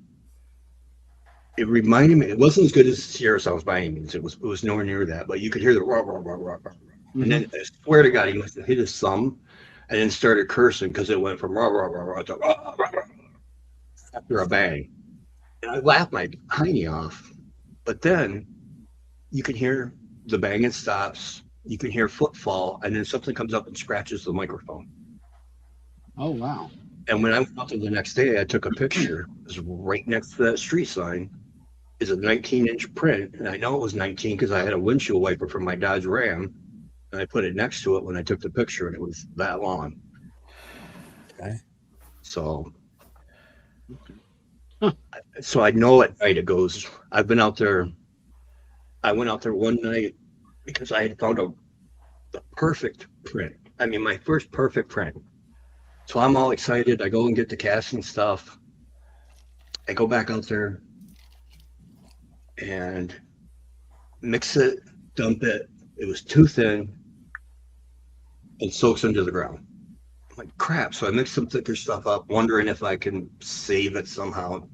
it reminded me, it wasn't as good as Sierra sounds by any means. It was nowhere near that, but you could hear the rah, rah, rah, rah, rah. Mm-hmm. And then I swear to God, he must have hit his thumb and then started cursing because it went from rah, rah, rah, rah to rah, rah, rah, after a bang. And I laughed my hiney off. But then you can hear the banging stops, you can hear footfall, and then something comes up and scratches the microphone. Oh, wow. And when I went out there the next day, I took a picture. It was right next to that street sign is a 19-inch print. And I know it was 19 because I had a windshield wiper from my Dodge Ram. And I put it next to it when I took the picture, and it was that long. Okay. So, so I know at night it goes. I've been out there. I went out there one night because I had found the perfect print. I mean, my first perfect print. So I'm all excited. I go and get the casting stuff. I go back out there and mix it, dump it. It was too thin and soaks into the ground. I'm like, crap. So I mixed some thicker stuff up, wondering if I can save it somehow.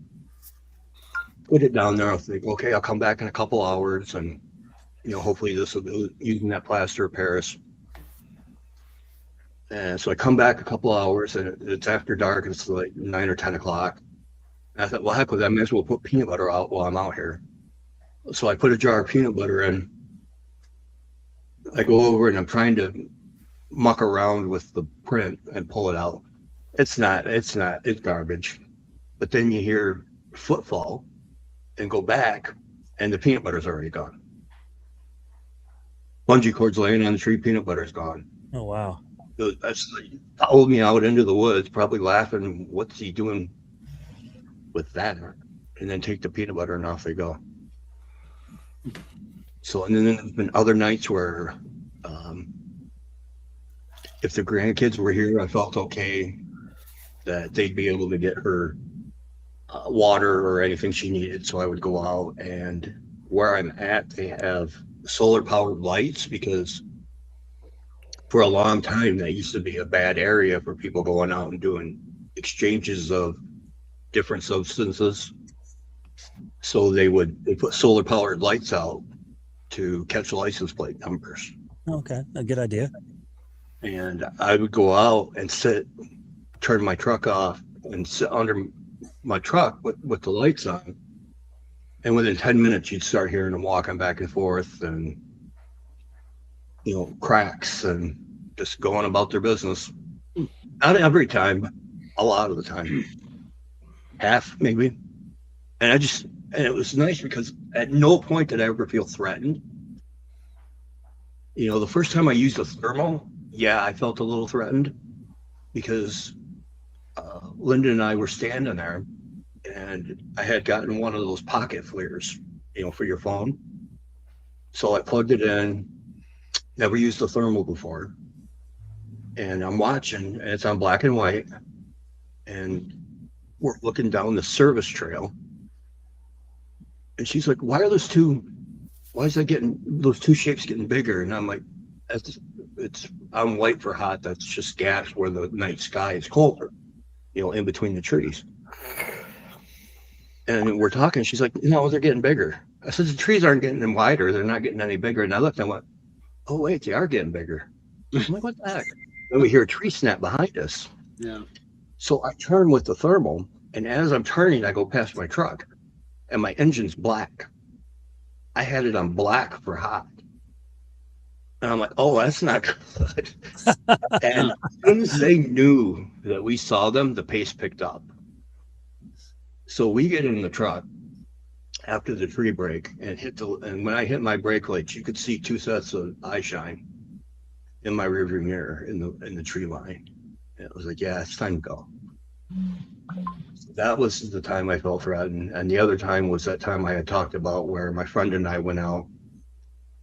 Put it down there. I'll think, okay, I'll come back in a couple hours, and hopefully this will be using that plaster of Paris. And so I come back a couple hours, and it's after dark. It's like 9 or 10 o'clock. And I thought, well, heck with that, I may as well put peanut butter out while I'm out here. So I put a jar of peanut butter in. I go over and I'm trying to muck around with the print and pull it out. It's garbage. But then you hear footfall and go back, and the peanut butter's already gone. Bungee cord's laying on the tree, peanut butter's gone. Oh, wow. That's followed me out into the woods, probably laughing, what's he doing with that? And then take the peanut butter and off they go. So, and then there's been other nights where if the grandkids were here, I felt okay. that they'd be able to get her water or anything she needed. So I would go out, and where I'm at, they have solar powered lights because for a long time that used to be a bad area for people going out and doing exchanges of different substances. So they put solar powered lights out to catch license plate numbers. Okay, a good idea. And I would go out and turn my truck off and sit under my truck with the lights on. And within 10 minutes, you'd start hearing them walking back and forth and, cracks and just going about their business. Not every time, a lot of the time. Half, maybe. And it was nice because at no point did I ever feel threatened. The first time I used a thermal, yeah, I felt a little threatened because Linda and I were standing there, and I had gotten one of those pocket flares, for your phone. So I plugged it in, never used a thermal before. And I'm watching, and it's on black and white, and we're looking down the service trail. And she's like, why is those two shapes getting bigger? And I'm like, it's on white for hot. That's just gas where the night sky is colder, in between the trees. And we're talking. She's like, no, they're getting bigger. I said, the trees aren't getting any wider. They're not getting any bigger. And I looked and I went, oh, wait, they are getting bigger. I'm like, what the heck? Then we hear a tree snap behind us. Yeah. So I turn with the thermal. And as I'm turning, I go past my truck. And my engine's black. I had it on black for hot. And I'm like, oh, that's not good. And as soon as they knew that we saw them, the pace picked up. So we get in the truck after the tree break and when I hit my brake lights, you could see two sets of eye shine in my rearview mirror in the tree line. And it was like, yeah, it's time to go. So that was the time I felt threatened. And the other time was that time I had talked about where my friend and I went out.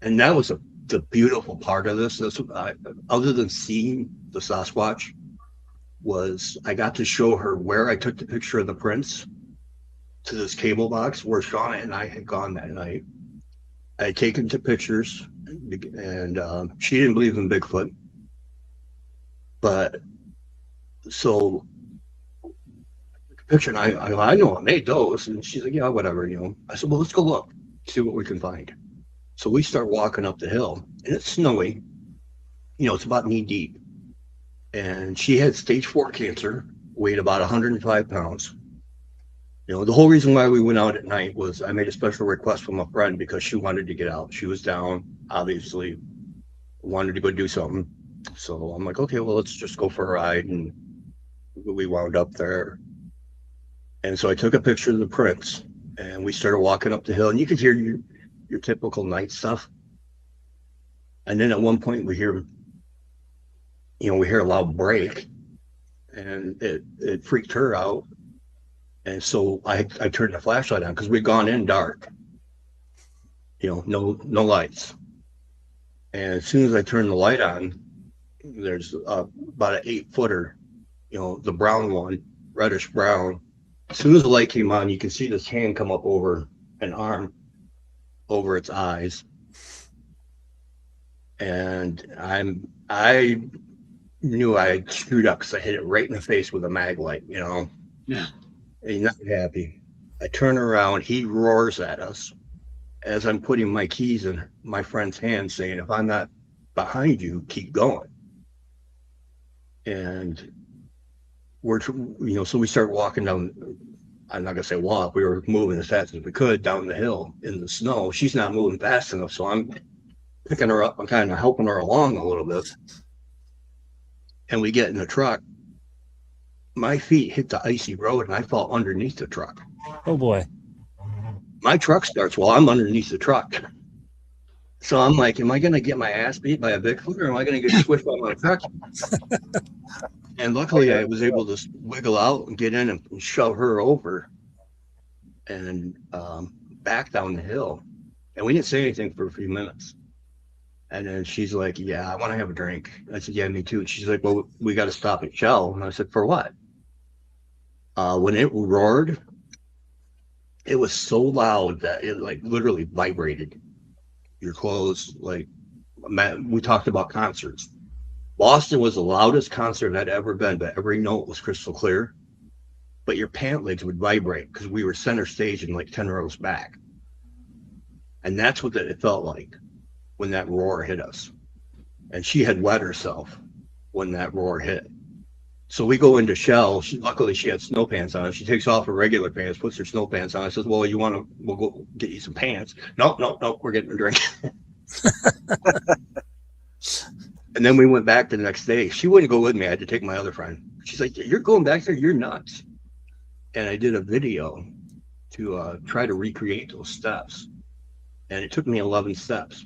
And that was the beautiful part of this. Other than seeing the Sasquatch, was I got to show her where I took the picture of the prints to this cable box where Shauna and I had gone that night. I had taken the pictures, and she didn't believe in Bigfoot. But so picture, and I know I made those, and she's like, yeah, whatever, I said, well, let's go look, see what we can find. So we start walking up the hill, and it's snowy, it's about knee deep, and she had stage 4 cancer, weighed about 105 pounds. The whole reason why we went out at night was I made a special request from a friend because she wanted to get out. She was down, obviously, wanted to go do something. So I'm like, okay, well, let's just go for a ride, and we wound up there. And so I took a picture of the prints, and we started walking up the hill, and you could hear your typical night stuff. And then at one point we hear a loud break, and it freaked her out. And so I turned the flashlight on because we'd gone in dark, no lights. And as soon as I turned the light on, there's about an 8-footer, the brown one, reddish brown. As soon as the light came on, you can see this hand come up over an arm, over its eyes. And I knew I had screwed up because I hit it right in the face with a mag light, Yeah. And he's not happy. I turn around, he roars at us as I'm putting my keys in my friend's hand, saying, if I'm not behind you, keep going. And so we start walking down. I'm not gonna say walk. We were moving as fast as we could down the hill in the snow. She's not moving fast enough, so I'm picking her up. I'm kind of helping her along a little bit. And we get in the truck. My feet hit the icy road, and I fall underneath the truck. Oh boy! My truck starts while I'm underneath the truck. So I'm like, am I gonna get my ass beat by a Bigfoot, or am I gonna get squished by my truck? And luckily, I was able to wiggle out and get in and shove her over and back down the hill. And we didn't say anything for a few minutes. And then she's like, yeah, I want to have a drink. I said, yeah, me too. And she's like, well, we got to stop at Shell. And I said, for what? When it roared, it was so loud that it like literally vibrated your clothes. Like, we talked about concerts. Boston was the loudest concert I'd ever been, but every note was crystal clear. But your pant legs would vibrate because we were center stage and like 10 rows back. And that's what it felt like when that roar hit us. And she had wet herself when that roar hit. So we go into Shell. Luckily, she had snow pants on. She takes off her regular pants, puts her snow pants on. I says, well, we'll go get you some pants. Nope, we're getting a drink. And then we went back the next day. She wouldn't go with me. I had to take my other friend. She's like, you're going back there? You're nuts. And I did a video to try to recreate those steps. And it took me 11 steps.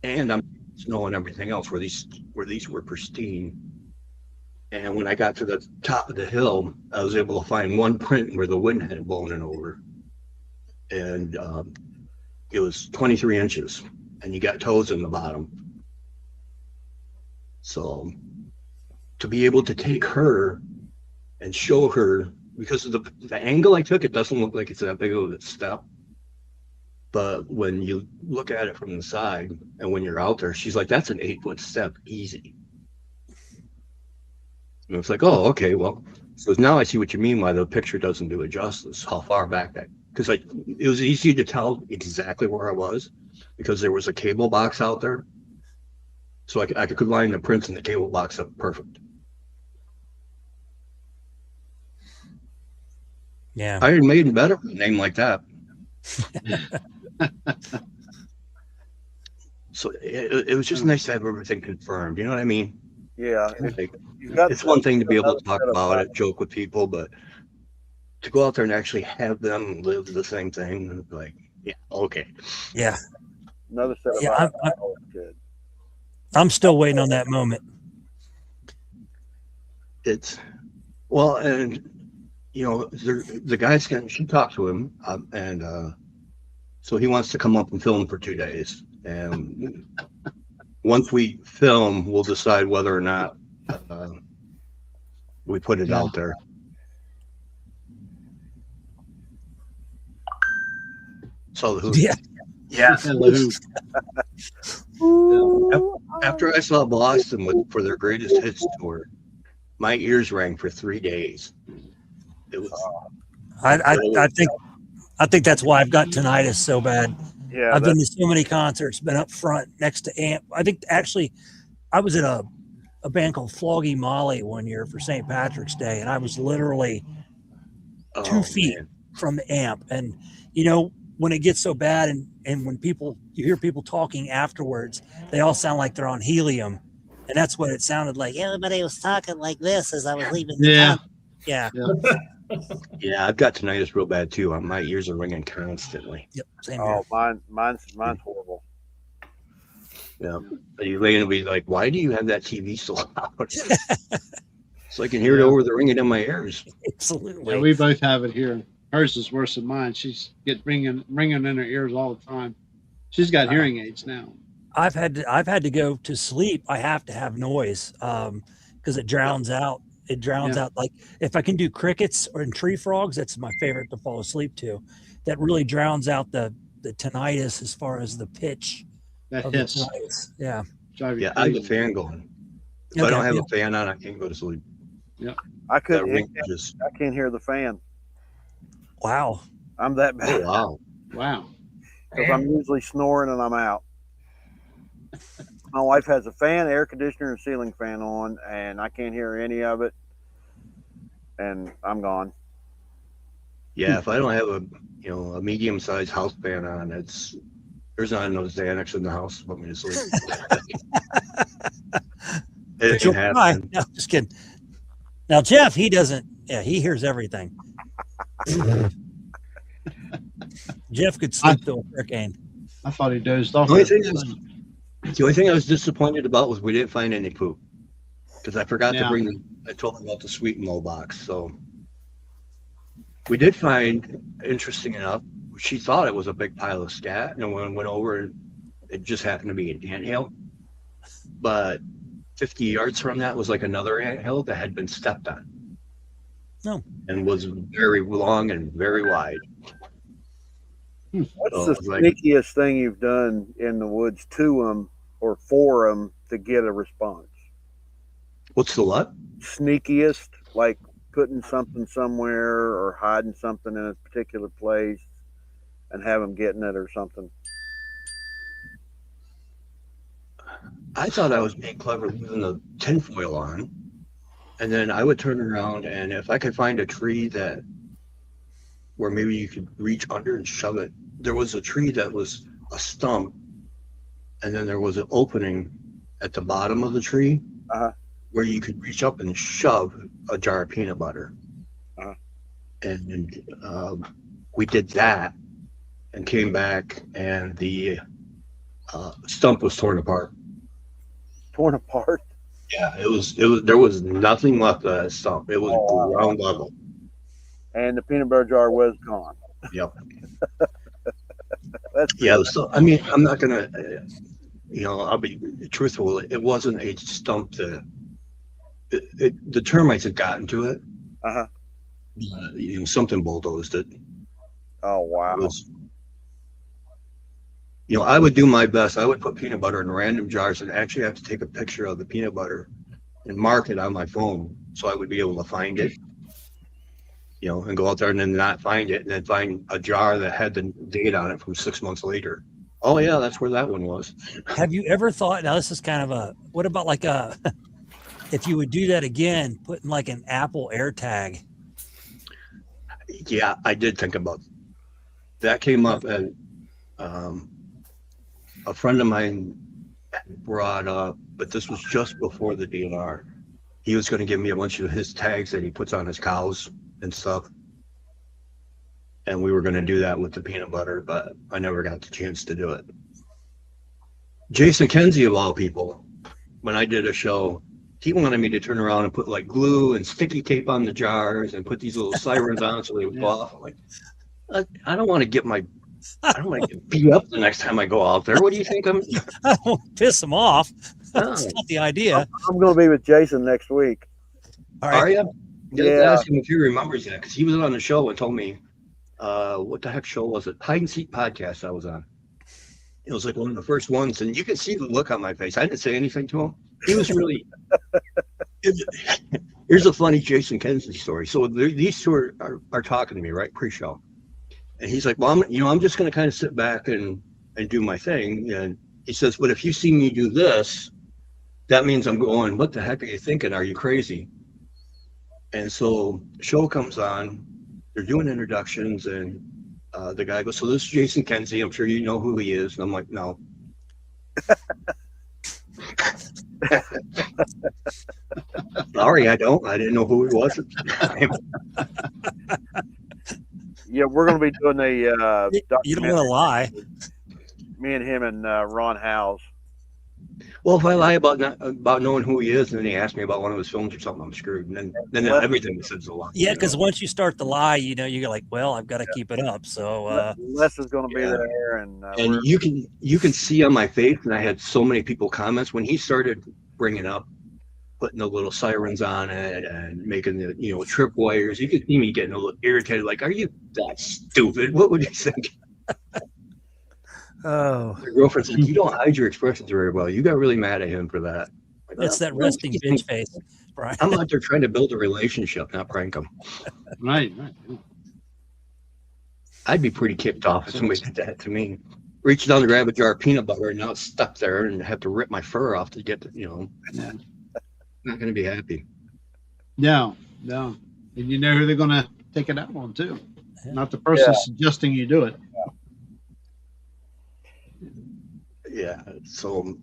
And I'm snow and everything else where these were pristine. And when I got to the top of the hill, I was able to find one print where the wind had blown it over. And it was 23 inches. And you got toes in the bottom. So to be able to take her and show her, because of the angle I took, it doesn't look like it's that big of a step. But when you look at it from the side and when you're out there, she's like, that's an 8-foot step, easy. And it's like, oh, okay, well, so now I see what you mean why the picture doesn't do it justice, how far back that, because it was easy to tell exactly where I was because there was a cable box out there. So I could line the prints in the cable box up perfect. Yeah. Iron Maiden better with a name like that. So it was just nice to have everything confirmed. You know what I mean? Yeah. Like, it's one thing to be able to talk about it, joke with people, but to go out there and actually have them live the same thing, like, yeah, okay. Yeah. Another set of Yeah, eyes. Good. I'm still waiting on that moment. It's, well, and the guy's she talked to him, and so he wants to come up and film for 2 days. And once we film, we'll decide whether or not we put it out there. So the Yeah. Yeah. Ooh. After I saw Boston for their greatest hits tour, my ears rang for 3 days. It was. I think that's why I've got tinnitus so bad. Yeah. I've been to so many concerts, been up front next to amp. I think actually, I was at a band called Floggy Molly one year for St. Patrick's Day, and I was literally 2 feet from the amp. And when it gets so bad, and when you hear people talking afterwards, they all sound like they're on helium, and that's what it sounded like. Everybody was talking like this as I was leaving. Yeah. Yeah. Yeah, I've got tinnitus real bad too. My ears are ringing constantly. Yep. Same Oh, here. mine's horrible. Yeah. You lady will be like, why do you have that TV so loud? So I can hear it over the ringing in my ears. Absolutely. Yeah, we both have it here. Hers is worse than mine. She's ringing in her ears all the time. She's got hearing aids now. I've had to go to sleep. I have to have noise because it drowns out. It drowns out. Like if I can do crickets or tree frogs, that's my favorite to fall asleep to. That really drowns out the tinnitus as far as the pitch. That of hiss. the tinnitus. Yeah. Yeah, I have a fan going. If I don't have a fan on, I can't go to sleep. Yeah. I couldn't. I can't hear the fan. Wow. I'm that bad. Oh, Wow. Because I'm usually snoring and I'm out. My wife has a fan, air conditioner, and ceiling fan on, and I can't hear any of it. And I'm gone. yeah. If I don't have a medium-sized house fan on, there's not enough Xanax in the house to put me to sleep. It can happen. No, just kidding. Now Jeff, he doesn't. Yeah, he hears everything. Jeff could sleep through a hurricane. I thought he dozed off. The only thing I was disappointed about was we didn't find any poop because I forgot to bring. I told him about the sweet and low box. So we did find, interesting enough, she thought it was a big pile of scat, and when we went over, it just happened to be an anthill. But 50 yards from that was like another anthill that had been stepped on. No. And was very long and very wide. What's So the it was like, sneakiest thing you've done in the woods to them or for them to get a response? what's the what? Sneakiest, like putting something somewhere or hiding something in a particular place and have them getting it or something. I thought I was being clever leaving the tinfoil on. And then I would turn around, and if I could find a tree that where maybe you could reach under and shove it. There was a tree that was a stump, and then there was an opening at the bottom of the tree Uh-huh. where you could reach up and shove a jar of peanut butter. Uh-huh. And we did that and came back, and the stump was torn apart. Torn apart. Yeah, it was. There was nothing left of that stump. It was Oh, wow. ground level. And the peanut butter jar was gone. Yep. That's Yeah. So I mean, I'm not gonna. I'll be truthful. It wasn't a stump that the termites had gotten to it. Uh-huh. Something bulldozed it. Oh, wow. It was, I would do my best. I would put peanut butter in random jars and actually have to take a picture of the peanut butter and mark it on my phone so I would be able to find it. And go out there and then not find it, and then find a jar that had the date on it from 6 months later. Oh yeah, that's where that one was. Have you ever thought, now this is kind of what about like if you would do that again, putting like an Apple AirTag? Yeah, I did think about that. Came up, and a friend of mine brought up, but this was just before the DNR. He was going to give me a bunch of his tags that he puts on his cows and stuff. And we were going to do that with the peanut butter, but I never got the chance to do it. Jason Kenzie, of all people, when I did a show, he wanted me to turn around and put like glue and sticky tape on the jars and put these little sirens on so they would go off. I'm like, I don't want to get beat up the next time I go out there. What do you think? I won't piss them off. That's not the idea. I'm going to be with Jason next week. All right. Are you? Yeah. Ask him if he remembers that, because he was on the show and told me, what the heck show was it? Hide and Seek podcast I was on. It was like one of the first ones, and you could see the look on my face. I didn't say anything to him. He was really. Here's a funny Jason Kenzie story. So these two are talking to me right pre-show, and he's like, "Well, I'm just going to kind of sit back and do my thing." And he says, "But if you see me do this, that means I'm going. What the heck are you thinking? Are you crazy?" And so show comes on. They're doing introductions, and the guy goes, "So this is Jason Kenzie. I'm sure you know who he is." And I'm like, "No." Sorry, I don't. I didn't know who he was at the time. Yeah, we're going to be doing a You don't documentary. want to lie. Me and him and Ron Howes. Well, if I lie about knowing who he is, and then he asks me about one of his films or something, I'm screwed. And then everything he says is a lie. Yeah, because once you start to lie, you're like, well, I've got to keep it up. So Les is going to be yeah. there, and And you can see on my face, and I had so many people comments when he started bringing up putting the little sirens on it and making the trip wires. You could see me getting a little irritated. Like, are you that stupid? What would you think? oh, My girlfriend said, "You don't hide your expressions very well." You got really mad at him for that. Like, that's that resting bitch face, Brian. I'm out there trying to build a relationship, not prank him. Right. I'd be pretty kicked off if somebody did that to me. Reach down to grab a jar of peanut butter, and now it's stuck there, and have to rip my fur off to get Yeah. Not going to be happy. No. And you know who they're going to take it out on too. Yeah. Not the person suggesting you do it. Yeah. So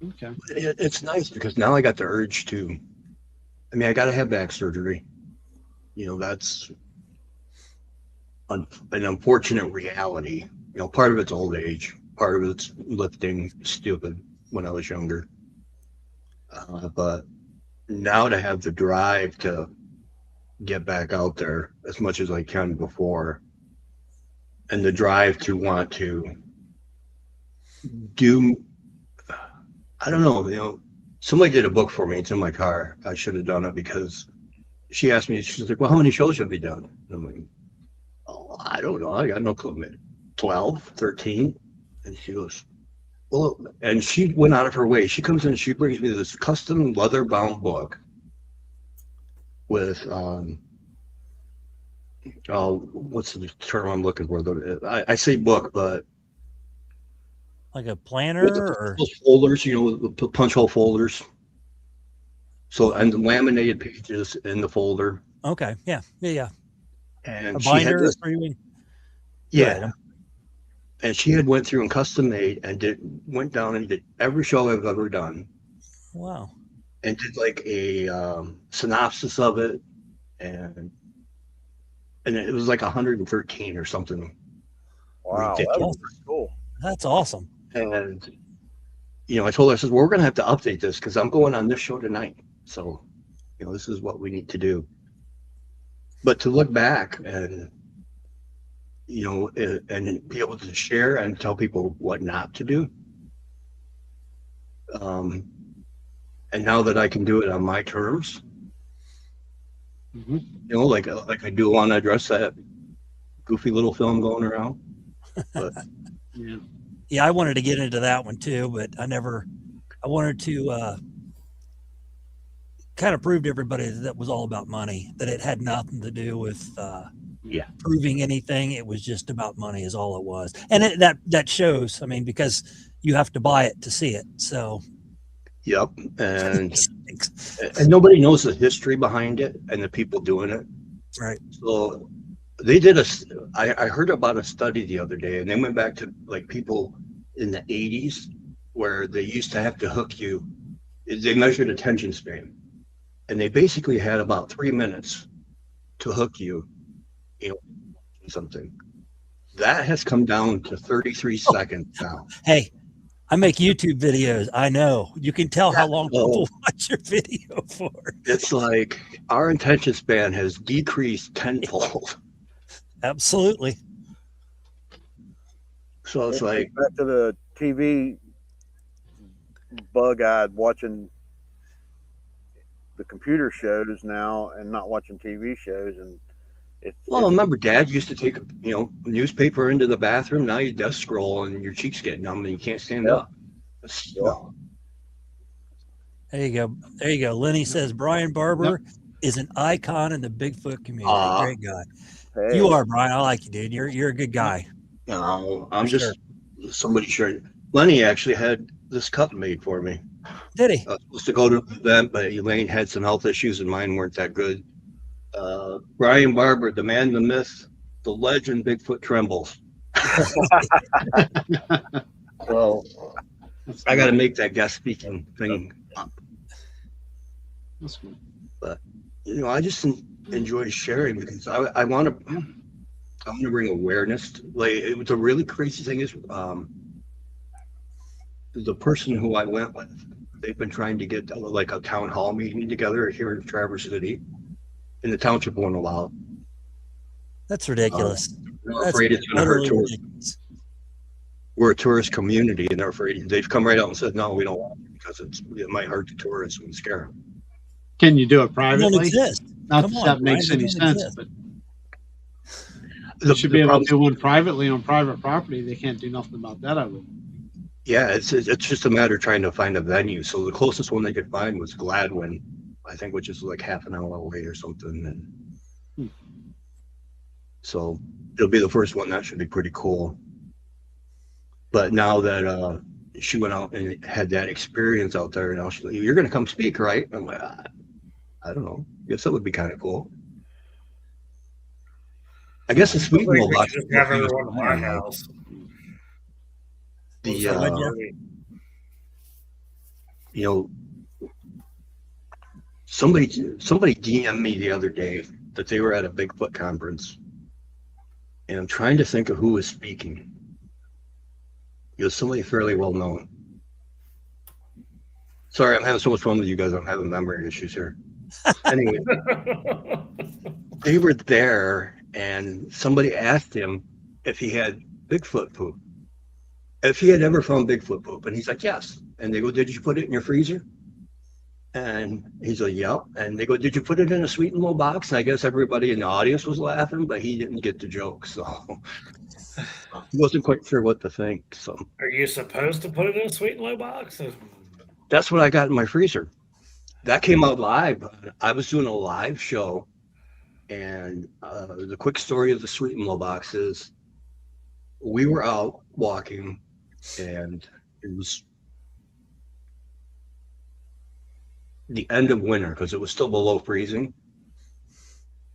Okay. it's nice because now I got the urge to. I got to have back surgery. That's an unfortunate reality. Part of it's old age. Part of it's lifting stupid when I was younger. But now to have the drive to get back out there as much as I can before, and the drive to want to do, I don't know, somebody did a book for me. It's in my car. I should have done it because she asked me, she's like, well, how many shows have you done? And I'm like, oh, I don't know. I got no clue, man. 12, 13. And she goes, well, and she went out of her way. She comes in and she brings me this custom leather bound book with, what's the term I'm looking for? I say book, but Like a planner with the or folders, the punch hole folders. So, and the laminated pages in the folder. okay, yeah. And A she had binder this, for you? yeah. And she had went through and custom made and went down and did every show I've ever done. Wow. And did like a synopsis of it, and it was like 113 or something. Wow, that was cool. That's awesome. And I told her, I said, well, we're gonna have to update this because I'm going on this show tonight. So, this is what we need to do. But to look back and and be able to share and tell people what not to do. And now that I can do it on my terms, like I do want to address that goofy little film going around. But yeah, I wanted to get into that one too, but I wanted to kind of prove to everybody that was all about money, that it had nothing to do with proving anything. It was just about money is all it was. And that shows, I mean, because you have to buy it to see it. So yep. And nobody knows the history behind it and the people doing it. Right. So they did I heard about a study the other day, and they went back to like people in the 80s where they used to have to hook you. They measured attention span, and they basically had about 3 minutes to hook you, something. That has come down to 33 seconds now. Hey, I make YouTube videos. I know. You can tell how long people watch your video for. It's like our attention span has decreased tenfold. Absolutely. So it's like back to the TV bug-eyed watching the computer shows now and not watching TV shows, and remember Dad used to take newspaper into the bathroom. Now you desk scroll and your cheeks get numb and you can't stand up. No. There you go. Lenny says Brian Barber is an icon in the Bigfoot community. Great guy. Hey. You are, Brian. I like you, dude. You're a good guy. No, I'm just somebody sharing. Lenny actually had this cup made for me. Did he? I was supposed to go to an event, but Elaine had some health issues and mine weren't that good. Brian Barber, the man, the myth, the legend, Bigfoot trembles. So I got to make that guest speaking thing up. That's cool. But I just enjoy sharing because I want to bring awareness. The really crazy thing is, the person who I went with, they've been trying to get like a town hall meeting together here in Traverse City, and the township won't allow it. That's ridiculous. They're afraid it's going to hurt tourists. We're a tourist community, and they're afraid. They've come right out and said, "No, we don't want it because it might hurt the tourists and scare them." Can you do it privately? Not Come that on, that makes Brian, any it sense, exist. but they should be able to do one privately on private property. They can't do nothing about that, I would. Yeah, it's just a matter of trying to find a venue. So the closest one they could find was Gladwin, I think, which is like half an hour away or something. And so it'll be the first one. That should be pretty cool. But now that she went out and had that experience out there, now she's like, "You're going to come speak, right?" I'm like, I don't know. I guess that would be kind of cool. I guess it's sweet. Just have everyone in my house. Somebody DM'd me the other day that they were at a Bigfoot conference, and I'm trying to think of who was speaking. It was somebody fairly well known. Sorry, I'm having so much fun with you guys. I'm having memory issues here. Anyway, they were there, and somebody asked him if he had Bigfoot poop. If he had ever found Bigfoot poop, and he's like, yes. And they go, did you put it in your freezer? And he's like, yep. And they go, did you put it in a sweet and low box? And I guess everybody in the audience was laughing, but he didn't get the joke. So he wasn't quite sure what to think. So Are you supposed to put it in a sweet and low box? that's what I got in my freezer. That came out live. I was doing a live show. And the quick story of the sweet and low box is we were out walking, and it was the end of winter because it was still below freezing.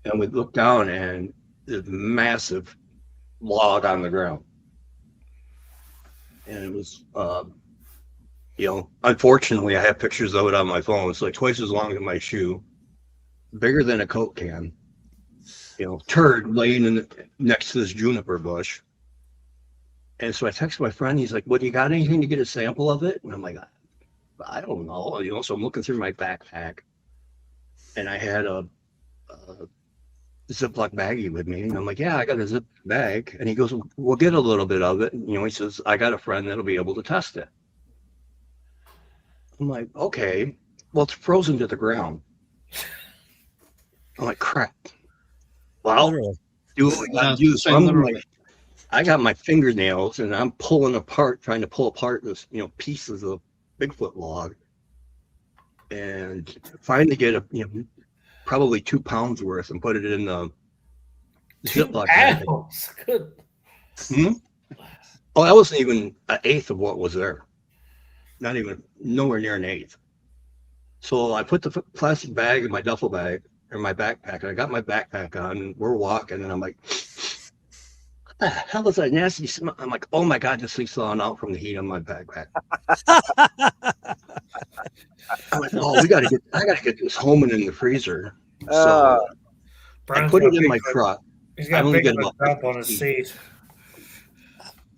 And we looked down, and there's a massive log on the ground. And it was, unfortunately, I have pictures of it on my phone. It's like twice as long as my shoe, bigger than a Coke can. Turd laying next to this juniper bush. And so I text my friend. He's like, "What, you got anything to get a sample of it?" And I'm like, "I don't know." So I'm looking through my backpack, and I had a Ziploc baggie with me. And I'm like, "Yeah, I got a Ziploc bag." And he goes, "We'll get a little bit of it." And, he says, "I got a friend that'll be able to test it." I'm like, "Okay." Well, it's frozen to the ground. I'm like, "Crap." Well, do what we got to do. So I'm like, I got my fingernails and I'm trying to pull apart this, pieces of Bigfoot log, and finally get probably 2 pounds worth and put it in the Ziploc bag. Good. Oh, that wasn't even an eighth of what was there. Not even nowhere near an eighth. So I put the plastic bag in my duffel bag or my backpack, and I got my backpack on, and we're walking, and I'm like, what the hell is that nasty smell? I'm like, oh my God, this thing's thawing out from the heat on my backpack. I'm like, oh, I gotta get this home and in the freezer. So I put it in my truck. He's got a big drop on his seat.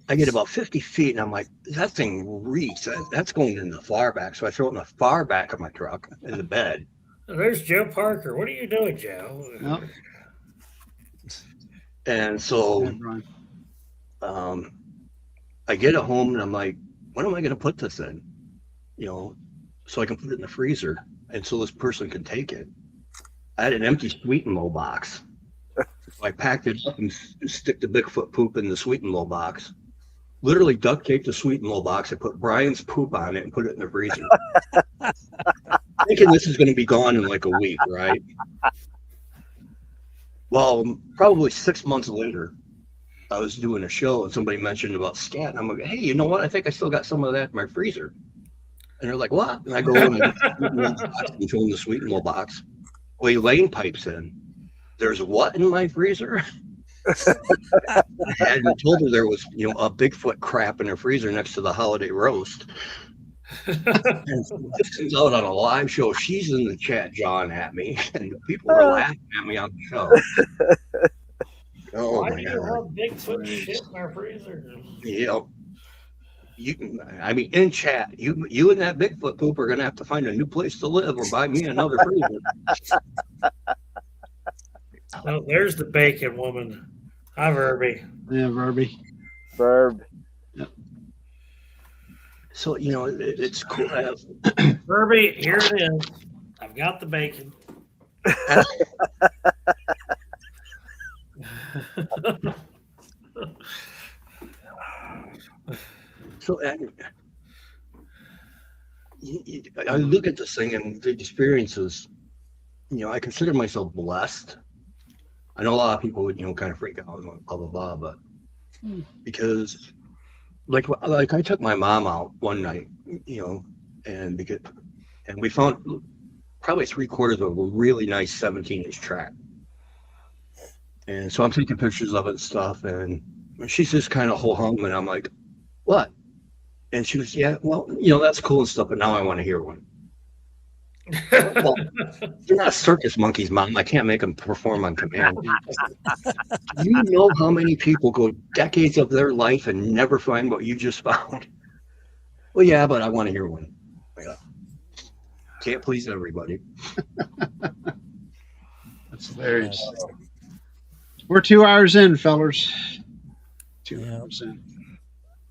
I get about 50 feet, and I'm like, that thing reeks. That's going in the far back. So I throw it in the far back of my truck in the bed. There's Joe Parker. What are you doing, Joe? Yep. And so I get it home, and I'm like, when am I going to put this in? So I can put it in the freezer, and so this person can take it. I had an empty sweet and low box. So I packed it up and stick the Bigfoot poop in the sweet and low box. Literally duct taped the sweet and low box. I put Brian's poop on it and put it in the freezer. Thinking this is going to be gone in like a week, right? Well, probably 6 months later, I was doing a show and somebody mentioned about scat. And I'm like, hey, you know what? I think I still got some of that in my freezer. And they're like, what? And I go in and show them the sweet and low box. Well, Elaine pipes in. There's what in my freezer? I hadn't told her there was, a Bigfoot crap in her freezer next to the holiday roast. And this comes out on a live show. She's in the chat jawing at me, and people are laughing at me on the show. Oh, why do you have Bigfoot shit in our freezer? Yeah. In chat, you and that Bigfoot poop are gonna have to find a new place to live or buy me another freezer. Oh, there's the bacon woman. Hi, Verby. Yeah, Verby. Verb. Yep. So, it's cool. Verby, here it is. I've got the bacon. So I look at this thing and the experiences, I consider myself blessed. I know a lot of people would, kind of freak out and blah, blah, blah, but because like I took my mom out one night, and we found probably 3/4 of a really nice 17-inch track. And so I'm taking pictures of it and stuff, and she's just kind of ho-hum, and I'm like, what? And she was, yeah, well, that's cool and stuff, but now I want to hear one. Well, you're not circus monkeys, Mom. I can't make them perform on command. You know how many people go decades of their life and never find what you just found? Well, yeah, but I want to hear one. Yeah. Can't please everybody. That's hilarious. We're 2 hours in, fellers. 2 hours in.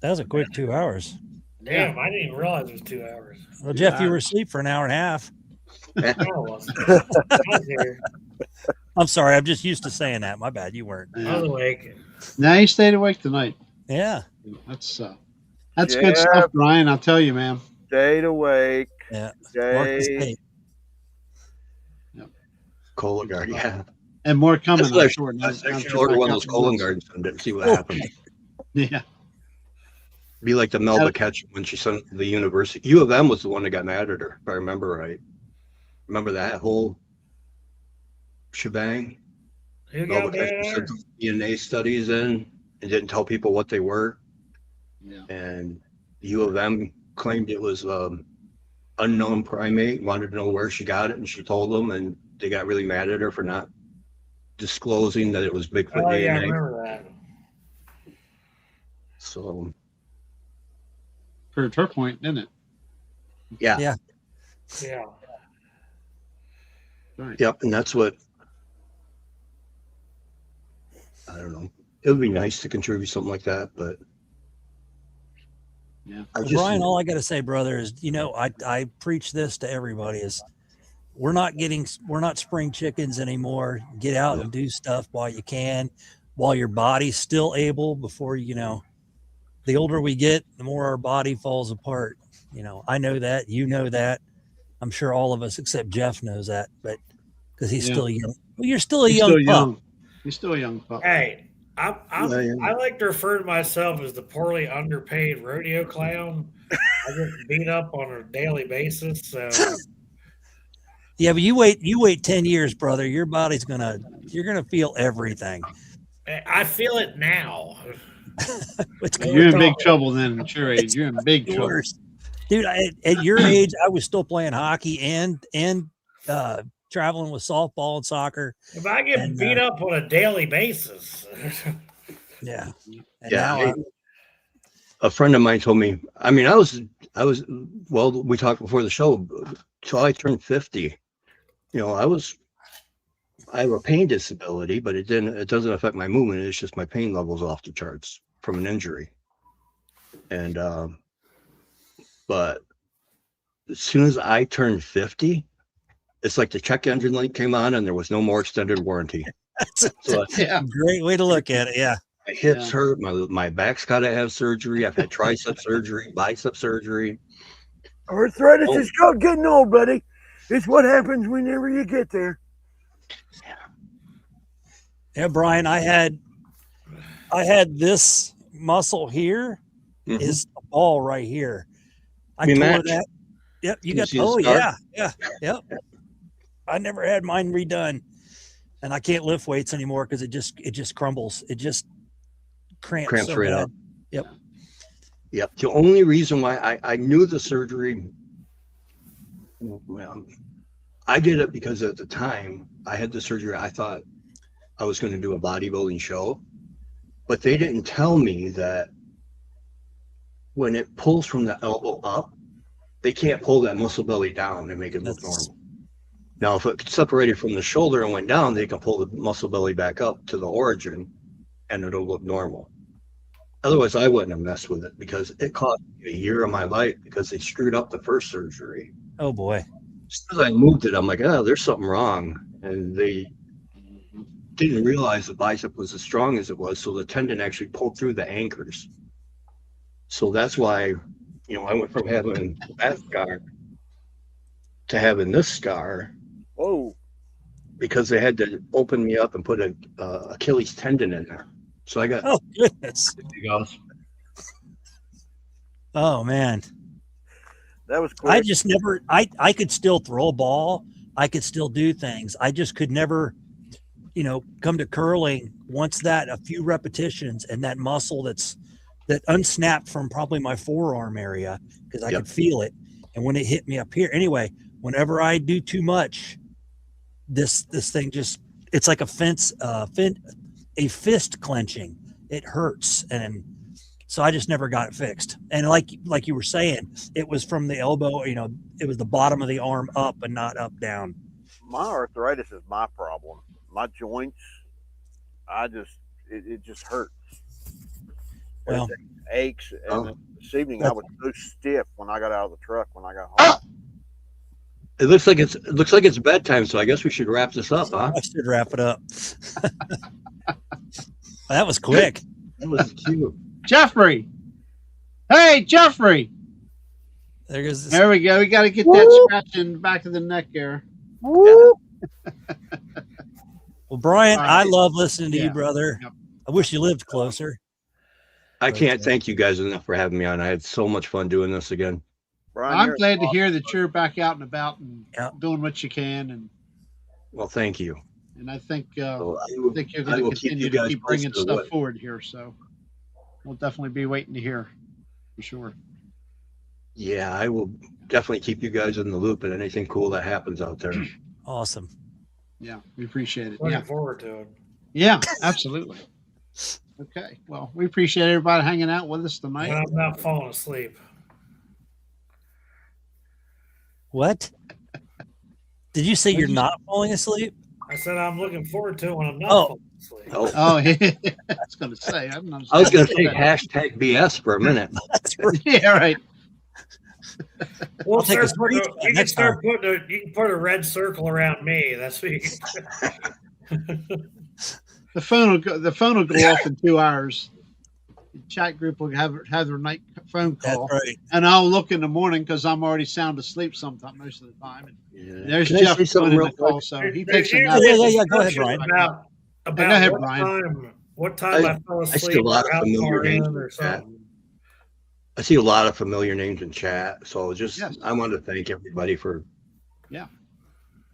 That was a quick 2 hours. Damn, I didn't even realize it was 2 hours. Well, Jeff, you were asleep for an hour and a half. I'm sorry. I'm just used to saying that. My bad. You weren't. I was awake. Now you stayed awake tonight. Yeah. That's good stuff, Brian. I'll tell you, man. Stayed awake. Yeah. Mark the Stayed. state. Colon guard, yeah. And more coming. That's what I'm sure. I should order one of those colon guards and see what happens. Yeah. Be like the Melba Ketchum when she sent to the university. U of M was the one that got mad at her, if I remember right. Remember that whole shebang? Melba Ketchum sent some DNA studies in and didn't tell people what they were. Yeah. And U of M claimed it was unknown primate, wanted to know where she got it, and she told them, and they got really mad at her for not disclosing that it was Bigfoot DNA. Yeah, I remember that. So proved her point, didn't it? Yeah. Yeah. Yeah. Right. Yep, and that's what I don't know. It would be nice to contribute something like that, but yeah. Brian, all I got to say, brother, is I preach this to everybody: is we're not spring chickens anymore. Get out and do stuff while you can, while your body's still able. Before the older we get, the more our body falls apart. I know that, you know that. I'm sure all of us except Jeff knows that, but because he's still young. Well, you're still a young pup. You're still a young pup. Hey, I like to refer to myself as the poorly underpaid rodeo clown. I get beat up on a daily basis. So yeah, but you wait 10 years, brother. Your body's you're gonna feel everything. I feel it now. You're in big trouble then at your age. You're in big trouble. Dude, at your age, I was still playing hockey and traveling with softball and soccer. If I get beat up on a daily basis. Yeah. And now a friend of mine told me, I mean, I was well, we talked before the show, till I turned 50. I have a pain disability, but it doesn't affect my movement. It's just my pain level's off the charts from an injury. And but as soon as I turned 50, it's like the check engine light came on and there was no more extended warranty. So, great way to look at it. Yeah. My hips hurt. My back's got to have surgery. I've had tricep surgery, bicep surgery. Arthritis is called getting old, buddy. It's what happens whenever you get there. Yeah, Brian, I had this muscle here is a ball right here. I tore that. Yep, you got. Oh yeah. Yep. I never had mine redone, and I can't lift weights anymore because it just crumbles. It just cramps so right bad. up. Yep. The only reason why I knew the surgery, well, I did it because at the time I had the surgery. I thought I was going to do a bodybuilding show, but they didn't tell me that when it pulls from the elbow up, they can't pull that muscle belly down and make it look normal. Now, if it separated from the shoulder and went down, they can pull the muscle belly back up to the origin and it'll look normal. Otherwise, I wouldn't have messed with it because it cost me a year of my life because they screwed up the first surgery. Oh, boy. As soon as I moved it, I'm like, there's something wrong. And they didn't realize the bicep was as strong as it was, so the tendon actually pulled through the anchors. So that's why, I went from having that scar to having this scar. Oh. Because they had to open me up and put a Achilles tendon in there. So I got. Oh, goodness. Oh, man. That was quick. I just never, I could still throw a ball. I could still do things. I just could never, come to curling once a few repetitions and that muscle that unsnapped from probably my forearm area because I could feel it. And when it hit me up here, anyway, whenever I do too much, this thing it's like a fist clenching. It hurts. And so I just never got it fixed. And like you were saying, it was from the elbow, it was the bottom of the arm up and not up down. My arthritis is my problem. My joints, it just hurts. Well, it aches. And this evening I was so stiff when I got out of the truck when I got home. It looks like it's bedtime, so I guess we should wrap this up, huh? I should wrap it up. That was quick. That was cute. Jeffrey. Hey, Jeffrey. There goes this. There we go. We got to get that scratch in the back of the neck there. Woo! Well, Brian, All I right. love listening to you, Yeah. brother. Yep. I wish you lived closer. I can't thank you guys enough for having me on. I had so much fun doing this again. Brian, I'm you're glad to awesome. hear that you're back out and about and Yeah. doing what you can, Well, thank you. and I think So I think you're I going will to keep continue you to guys keep bringing posted of stuff what- forward here. So we'll definitely be waiting to hear for sure. Yeah, I will definitely keep you guys in the loop and anything cool that happens out there. Awesome. Yeah, we appreciate it. Looking Yeah, forward to it. yeah, absolutely. Okay, well, we appreciate everybody hanging out with us tonight. And I'm not falling asleep. What? Did you say you're not falling asleep? I said I'm looking forward to it when I'm not Oh. falling asleep. Oh, Oh, I was going to say. I I was going to say hashtag BS for a minute. Yeah, right. We'll I'll take a start putting screenshot you can next start putting you can put a red circle around me. That's what you can. The phone will go off in 2 hours. The chat group will have their night phone That's call, right. and I'll look in the morning because I'm already sound asleep sometimes most of the time. And Yeah. there's Can I Jeff say something joining real the call, quick? so he There's takes a usually nap. Yeah, a go ahead, discussion Brian. About go ahead, what Brian. time I fell I see a asleep lot or of how familiar far names in in or the chat. something. I see a lot of familiar names in chat, so just Yes. I wanted to thank everybody for Yeah.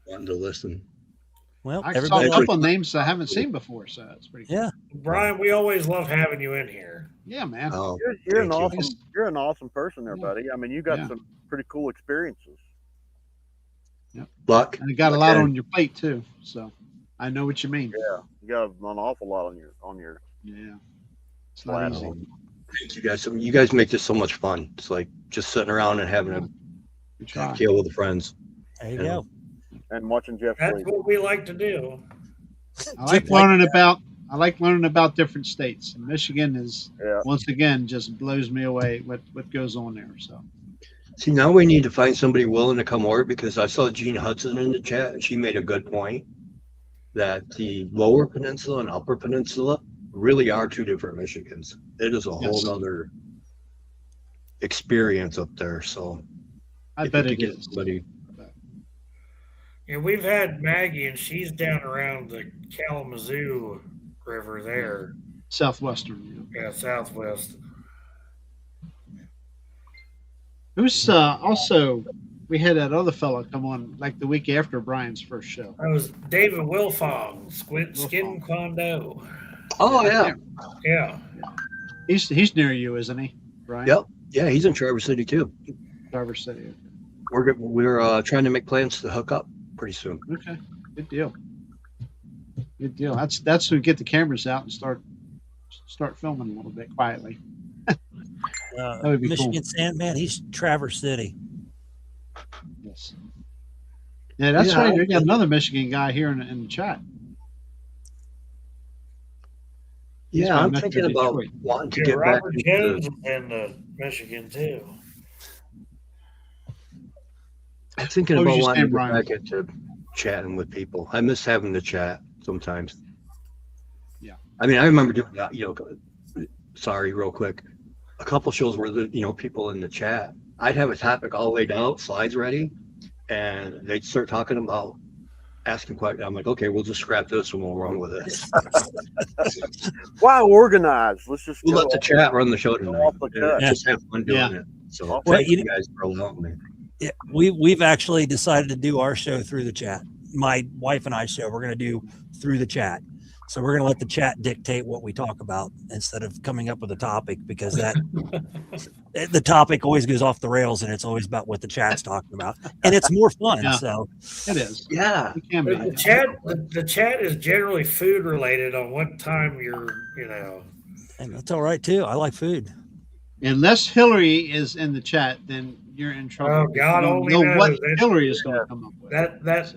wanting to listen. Well, I saw everybody. a couple of names I haven't seen before, so that's pretty cool. Yeah. Brian, we always love having you in here. Yeah, man. Oh, You're an Thank you. awesome person there, Yeah. buddy. I mean, you got Yeah. some pretty cool experiences. luck. And you got a lot Okay. on your plate too, so I know what you mean. Yeah, you got an awful lot on your. Yeah, it's not easy. Thank you guys. So you guys make this so much fun. It's like just sitting around and having a We try. kill with the friends. There you Yeah. go. And watching Jeff That's sleep. what we like to do. I like learning about different states. And Michigan is Yeah. once again just blows me away what goes on there. So See, now we need to find somebody willing to come over because I saw Gene Hudson in the chat and she made a good point that the lower peninsula and upper peninsula really are two different Michigans. It is a Yes. whole nother experience up there. So I if bet you it could get is. somebody, Yeah, we've had Maggie, and she's down around the Kalamazoo River there. Southwestern. Yeah, southwest. Who's also we had that other fella come on like the week after Brian's first show. That was David Wilfong, Skin Condo. oh yeah, Yeah. He's near you, isn't he, Brian? Yep. Yeah, he's in Traverse City too. Traverse City. We're trying to make plans to hook up pretty soon. Okay, good deal. Good deal. That's when we get the cameras out and start filming a little bit quietly. would be Michigan cool. Sandman, he's Traverse City. Yes. Yeah, that's Yeah, right. We got another Michigan guy here in the chat. He's Yeah, from I'm Metro thinking about Detroit. wanting to Yeah, get back Robert into Jones is in Michigan, too. I'm thinking What was about your wanting to name, get Brian? back into chatting with people. I miss having the chat sometimes. Yeah. I mean, I remember doing that, sorry, real quick. A couple shows where people in the chat, I'd have a topic all laid out, slides ready, and they'd start talking about asking questions. I'm like, okay, we'll just scrap this and we'll run with it. Why organize? Let's just We'll go let the chat run the show tonight. off the cut. Yeah, just have fun doing Yeah. it. So Well, thank you you guys for allowing me. Yeah, we've actually decided to do our show through the chat. My wife and I show we're going to do through the chat. So we're going to let the chat dictate what we talk about instead of coming up with a topic because the topic always goes off the rails and it's always about what the chat's talking about and it's more fun. Yeah. So It is. Yeah. It can be. The chat is generally food related on what time and that's all right too. I like food. Unless Hillary is in the chat, then you're in trouble. Oh, God You don't only know knows. what It's- Hillary is going to come up with.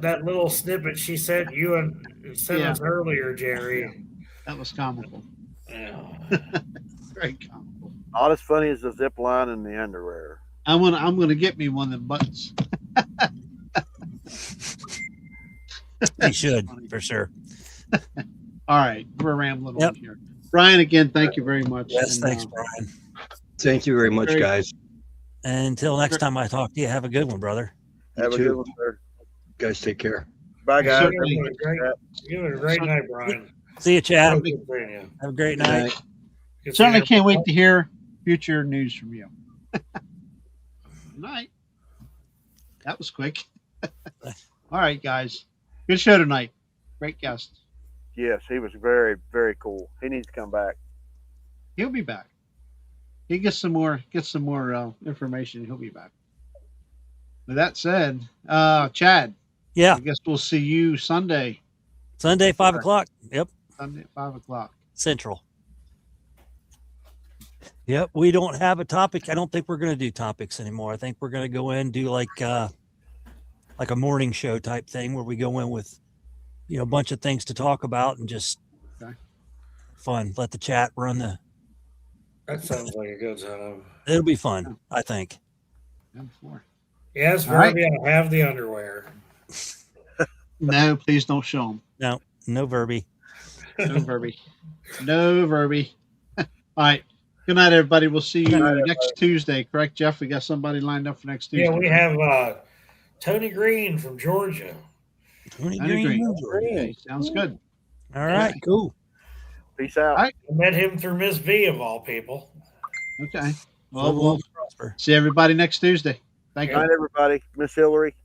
that little snippet she sent you and sent us earlier, Jerry. That was comical. Yeah. Very comical. Not as funny as the zip line and the underwear. I'm gonna get me one of them buttons. He should, for sure. All right, we're rambling Yep. on here. Brian, again, thank you very much. Yes, And, thanks, Brian. Thank you very much, Great. guys. And until next time I talk to you, have a good one, brother. Have a too. good one, sir. Guys, take care. Bye, guys. Certainly. You had a great night, Brian. See you, Chad. Have a good seeing you. Have a great night. Good Certainly seeing can't wait to hear future news from you. Good night. That was quick. All right, guys. Good show tonight. Great guest. Yes, he was very, very cool. He needs to come back. He'll be back. He gets some more information. He'll be back. With that said, Chad, Yeah, I guess we'll see you Sunday. Sunday, 5 o'clock. Yep, Sunday at 5:00. Central. Yep, we don't have a topic. I don't think we're going to do topics anymore. I think we're going to go in and do like a morning show type thing where we go in with, a bunch of things to talk about and just fun. Let the chat run the. That sounds like a good time. It'll be fun, I think. Yes, All right. Verby, I have the underwear. No, please don't show him. No Verby. No Verby. No Verby. All right. Good night, everybody. We'll see you next Tuesday. Correct, Jeff? We got somebody lined up for next Tuesday. Yeah, we have Tony Green from Georgia. Tony Tony Green. Green. Okay, sounds good. All right, cool. Peace out. All right. I met him through Miss V of all people. Okay. Well, Live we'll long and prosper. see everybody next Tuesday. Thank Good you. night, everybody. Miss Hillary.